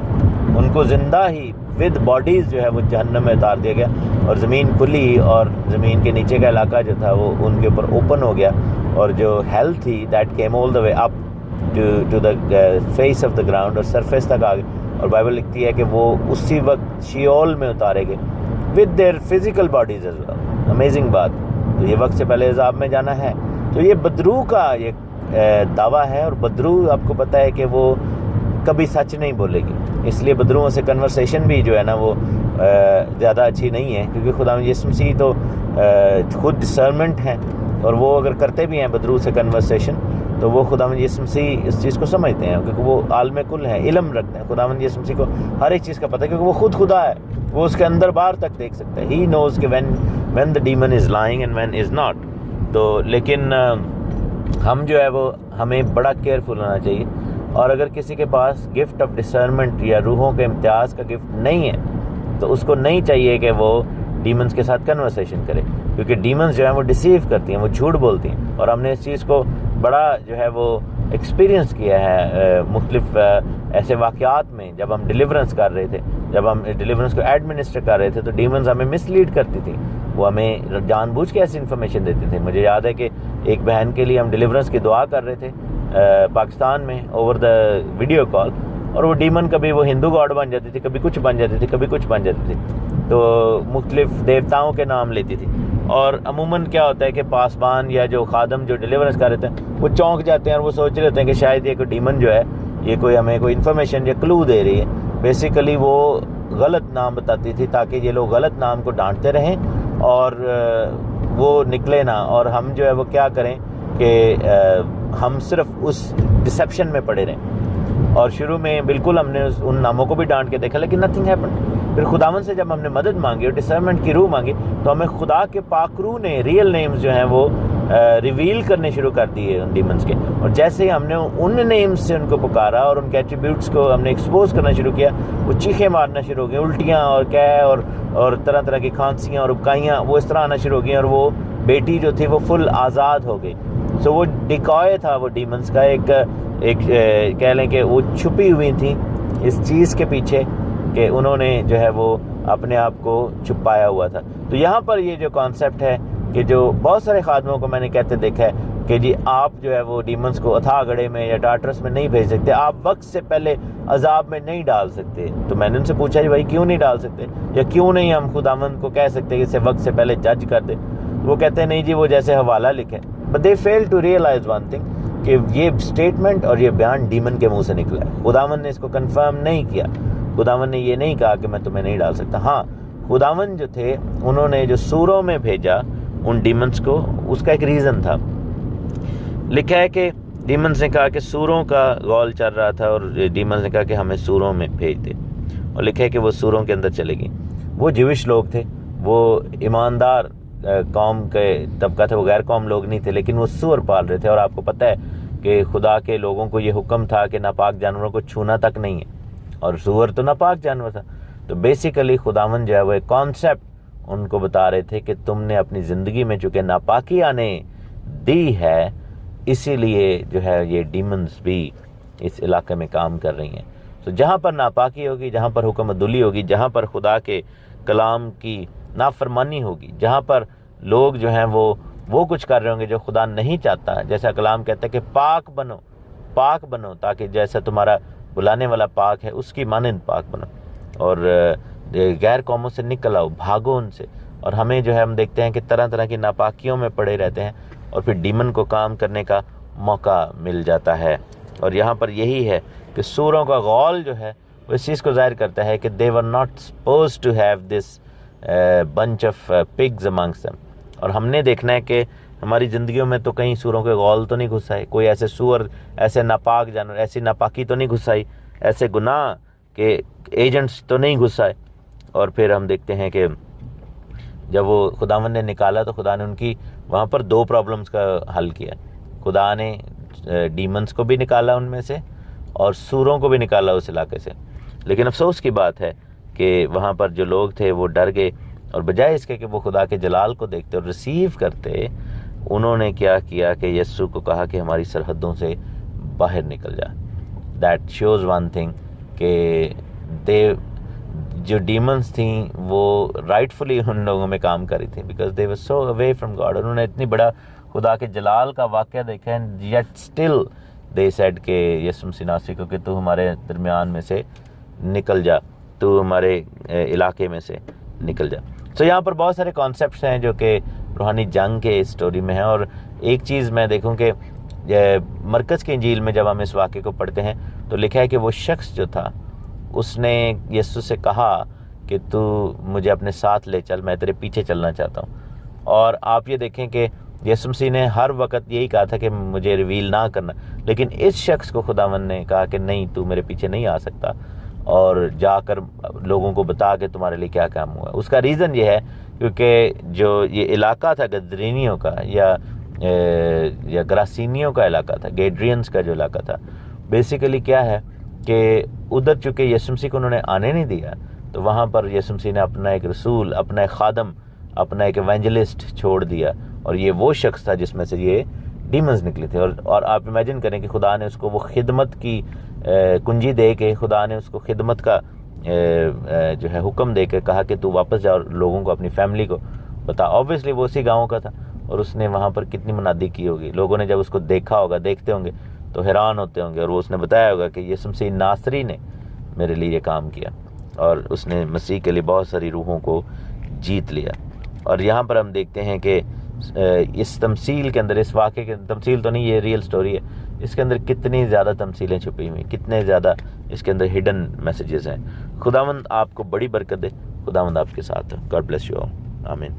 ان کو زندہ ہی ود باڈیز جو ہے وہ جہنم میں اتار دیا گیا اور زمین کھلی اور زمین کے نیچے کا علاقہ جو تھا وہ ان کے اوپر اوپن ہو گیا، اور جو ہیل تھی that came all the way up to the face of the ground, اور سرفیس تک آ گئے. اور بائبل لکھتی ہے کہ وہ اسی وقت شیول میں اتارے گئے with their physical bodies as well. Amazing بات. تو یہ وقت سے پہلے عذاب میں جانا ہے. تو یہ بدرو کا یہ دعویٰ ہے، اور بدرو آپ کو پتہ ہے کہ وہ کبھی سچ نہیں بولے گی، اس لیے بدروؤں سے کنورسیشن بھی جو ہے نا وہ زیادہ اچھی نہیں ہے، کیونکہ خدا یسوع مسیح تو خود ڈسرنمنٹ ہیں، اور وہ اگر کرتے بھی ہیں بدرو سے کنورسیشن تو وہ خدا یسوع مسیح اس چیز کو سمجھتے ہیں، کیونکہ وہ عالم کل ہیں، علم رکھتے ہیں. خدا یسوع مسیح کو ہر ایک چیز کا پتہ ہے کیونکہ وہ خود خدا ہے، وہ اس کے اندر باہر تک دیکھ سکتا ہے. ہی نوز کہ when the demon is lying and when is not. تو لیکن ہم جو ہے وہ ہمیں بڑا کیئرفل ہونا چاہیے، اور اگر کسی کے پاس گفٹ آف ڈسرنمنٹ یا روحوں کے امتیاز کا گفٹ نہیں ہے تو اس کو نہیں چاہیے کہ وہ ڈیمنز کے ساتھ کنورسیشن کرے، کیونکہ ڈیمنز جو ہیں وہ ڈیسیو کرتی ہیں، وہ جھوٹ بولتی ہیں. اور ہم نے اس چیز کو بڑا جو ہے وہ ایکسپیرینس کیا ہے مختلف ایسے واقعات میں. جب ہم ڈیلیورنس کر رہے تھے، جب ہم ڈیلیورنس کو ایڈمنسٹر کر رہے تھے تو ڈیمنز ہمیں مس لیڈ کرتی تھیں، وہ ہمیں جان بوجھ کے ایسی انفارمیشن دیتی تھی. مجھے یاد ہے کہ ایک بہن کے لیے ہم ڈیلیورنس کی دعا کر رہے تھے پاکستان میں اوور دا ویڈیو کال، اور وہ ڈیمن کبھی وہ ہندو گاڈ بن جاتی تھی، کبھی کچھ بن جاتی تھی، کبھی کچھ بن جاتی تھی، تو مختلف دیوتاؤں کے نام لیتی تھی. اور عموماً کیا ہوتا ہے کہ پاسبان یا جو خادم جو ڈیلیورنس کر رہے ہیں وہ چونک جاتے ہیں اور وہ سوچ رہے ہوتے ہیں کہ شاید یہ کوئی ڈیمن جو ہے یہ کوئی ہمیں کوئی انفارمیشن یا کلو دے رہی ہے. بیسیکلی وہ غلط نام بتاتی تھی تاکہ یہ لوگ غلط نام کو ڈانٹتے رہیں اور وہ نکلے نہ، اور ہم جو ہے وہ کیا کریں کہ ہم صرف اس ڈسیپشن میں پڑے رہیں. اور شروع میں بالکل ہم نے ان ناموں کو بھی ڈانٹ کے دیکھا لیکن نتھنگ ہیپن. پھر خداوند سے جب ہم نے مدد مانگی اور ڈسرنمنٹ کی روح مانگی تو ہمیں خدا کے پاک روح نے ریئل نیمز جو ہیں وہ ریویل کرنے شروع کر دیے ان ڈیمنز کے. اور جیسے ہی ہم نے ان نیمز سے ان کو پکارا اور ان کے ایٹریبیوٹس کو ہم نے ایکسپوز کرنا شروع کیا، وہ چیخیں مارنا شروع ہو گئیں، الٹیاں اور اور طرح طرح کی کھانسیاں اور ابکائیاں وہ اس طرح آنا شروع ہو گئیں، اور وہ بیٹی جو تھی وہ فل آزاد ہو گئی. سو وہ ڈیکوائے تھا وہ ڈیمنز کا، ایک کہہ لیں کہ وہ چھپی ہوئی تھیں اس چیز کے پیچھے کہ انہوں نے جو ہے وہ اپنے آپ کو چھپایا ہوا تھا. تو یہاں پر یہ جو کانسیپٹ ہے کہ جو بہت سارے خادموں کو میں نے کہتے دیکھا ہے کہ جی آپ جو ہے وہ ڈیمنز کو اتھا گڑھے میں یا ٹارٹرس میں نہیں بھیج سکتے، آپ وقت سے پہلے عذاب میں نہیں ڈال سکتے. تو میں نے ان سے پوچھا جی بھائی کیوں نہیں ڈال سکتے، یا کیوں نہیں ہم خداوند کو کہہ سکتے کہ اسے وقت سے پہلے جج کر دے؟ وہ کہتے ہیں نہیں جی وہ جیسے حوالہ لکھے. But they fail to realize one thing کہ یہ اسٹیٹمنٹ اور یہ بیان ڈیمن کے منہ سے نکلا ہے. خداوند نے اس کو کنفرم نہیں کیا، خداوند نے یہ نہیں کہا کہ میں تمہیں نہیں ڈال سکتا. ہاں خداوند جو تھے انہوں نے جو سوروں میں بھیجا ان ڈیمنز کو، اس کا ایک ریزن تھا. لکھا ہے کہ ڈیمنز نے کہا کہ سوروں کا غول چل رہا تھا اور ڈیمنز نے کہا کہ ہمیں سوروں میں بھیج دے، اور لکھا ہے کہ وہ سوروں کے اندر چلے گئیں. وہ جوش لوگ تھے، وہ ایماندار قوم کے طبقہ تھے، وہ غیر قوم لوگ نہیں تھے، لیکن وہ سور پال رہے تھے. اور آپ کو پتہ ہے کہ خدا کے لوگوں کو یہ حکم تھا کہ ناپاک جانوروں کو چھونا تک نہیں ہے، اور سور تو ناپاک جانور تھا. تو بیسیکلی خداوند جو ہے وہ ایک کانسیپٹ ان کو بتا رہے تھے کہ تم نے اپنی زندگی میں چونکہ ناپاکی آنے دی ہے، اسی لیے جو ہے یہ ڈیمنز بھی اس علاقے میں کام کر رہی ہیں. تو جہاں پر ناپاکی ہوگی، جہاں پر حکم عدولی ہوگی، جہاں پر خدا کے کلام کی نافرمانی ہوگی، جہاں پر لوگ جو ہیں وہ کچھ کر رہے ہوں گے جو خدا نہیں چاہتا، جیسا کلام کہتا ہے کہ پاک بنو تاکہ جیسا تمہارا بلانے والا پاک ہے اس کی مانند پاک بنو، اور غیر قوموں سے نکل آؤ، بھاگو ان سے. اور ہمیں جو ہے ہم دیکھتے ہیں کہ طرح طرح کی ناپاکیوں میں پڑے رہتے ہیں، اور پھر ڈیمن کو کام کرنے کا موقع مل جاتا ہے. اور یہاں پر یہی ہے کہ سوروں کا غول جو ہے وہ اس چیز کو ظاہر کرتا ہے کہ they were not supposed to have this bunch of pigs amongst them. اور ہم نے دیکھنا ہے کہ ہماری زندگیوں میں تو کہیں سوروں کے غول تو نہیں گھس آئے، کوئی ایسے سور، ایسے ناپاک جانور، ایسی ناپاکی تو نہیں گھس آئی، ایسے گناہ کے ایجنٹس تو نہیں گھس آئے. اور پھر ہم دیکھتے ہیں کہ جب وہ خداوند نے نکالا تو خدا نے ان کی وہاں پر 2 پرابلمز کا حل کیا. خدا نے ڈیمنز کو بھی نکالا ان میں سے، اور سوروں کو بھی نکالا اس علاقے سے. لیکن افسوس کی بات ہے کہ وہاں پر جو لوگ تھے وہ ڈر گئے، اور بجائے اس کے کہ وہ خدا کے جلال کو دیکھتے اور ریسیو کرتے، انہوں نے کیا کیا کہ یسوع کو کہا کہ ہماری سرحدوں سے باہر نکل جا. دیٹ شوز ون تھنگ کہ جو ڈیمنز تھیں وہ رائٹفلی ان لوگوں میں کام کر رہی تھیں، because they were so away from God. انہوں نے اتنی بڑا خدا کے جلال کا واقعہ دیکھا ہے، یٹ اسٹل دے سیڈ کہ یسوع مسیح ناصری کو کہ تو ہمارے درمیان میں سے نکل جا، تو ہمارے علاقے میں سے نکل جا. سو یہاں پر بہت سارے کانسیپٹس ہیں جو کہ روحانی جنگ کے اسٹوری میں ہیں. اور ایک چیز میں دیکھوں کہ مرکز کی انجیل میں جب ہم اس واقعے کو پڑھتے ہیں تو لکھا ہے کہ وہ شخص جو تھا اس نے یسوع سے کہا کہ تو مجھے اپنے ساتھ لے چل، میں تیرے پیچھے چلنا چاہتا ہوں. اور آپ یہ دیکھیں کہ یسوع مسیح نے ہر وقت یہی کہا تھا کہ مجھے ریویل نہ کرنا، لیکن اس شخص کو خداوند نے کہا کہ نہیں، تو میرے پیچھے نہیں آ سکتا، اور جا کر لوگوں کو بتا کہ تمہارے لیے کیا کام ہوا. اس کا ریزن یہ ہے کیونکہ جو یہ علاقہ تھا گدرینیوں کا یا گراسینیوں کا علاقہ تھا، گیڈرینز کا جو علاقہ تھا، بیسیکلی کیا ہے کہ ادھر چونکہ یسوع مسیح کو انہوں نے آنے نہیں دیا، تو وہاں پر یسوع مسیح نے اپنا ایک رسول، اپنا ایک خادم، اپنا ایک ایونجلسٹ چھوڑ دیا، اور یہ وہ شخص تھا جس میں سے یہ ڈیمنز نکلے تھے. اور آپ امیجن کریں کہ خدا نے اس کو وہ خدمت کی کنجی دے کے، خدا نے اس کو خدمت کا جو ہے حکم دے کے کہا کہ تو واپس جا اور لوگوں کو، اپنی فیملی کو بتا. آبویسلی وہ اسی گاؤں کا تھا، اور اس نے وہاں پر کتنی منادی کی ہوگی. لوگوں نے جب اس کو دیکھا ہوگا، دیکھتے ہوں گے تو حیران ہوتے ہوں گے، اور وہ اس نے بتایا ہوگا کہ یسوع مسیح ناصری نے میرے لیے یہ کام کیا، اور اس نے مسیح کے لیے بہت ساری روحوں کو جیت لیا. اور یہاں پر ہم دیکھتے ہیں کہ اس تمثیل کے اندر، اس واقعے کے تمثیل تو نہیں، یہ ریئل سٹوری ہے، اس کے اندر کتنی زیادہ تمثیلیں چھپی ہوئی، کتنے زیادہ اس کے اندر ہڈن میسیجز ہیں. خداوند آپ کو بڑی برکت دے، خداوند آپ کے ساتھ. God bless you all. آمین.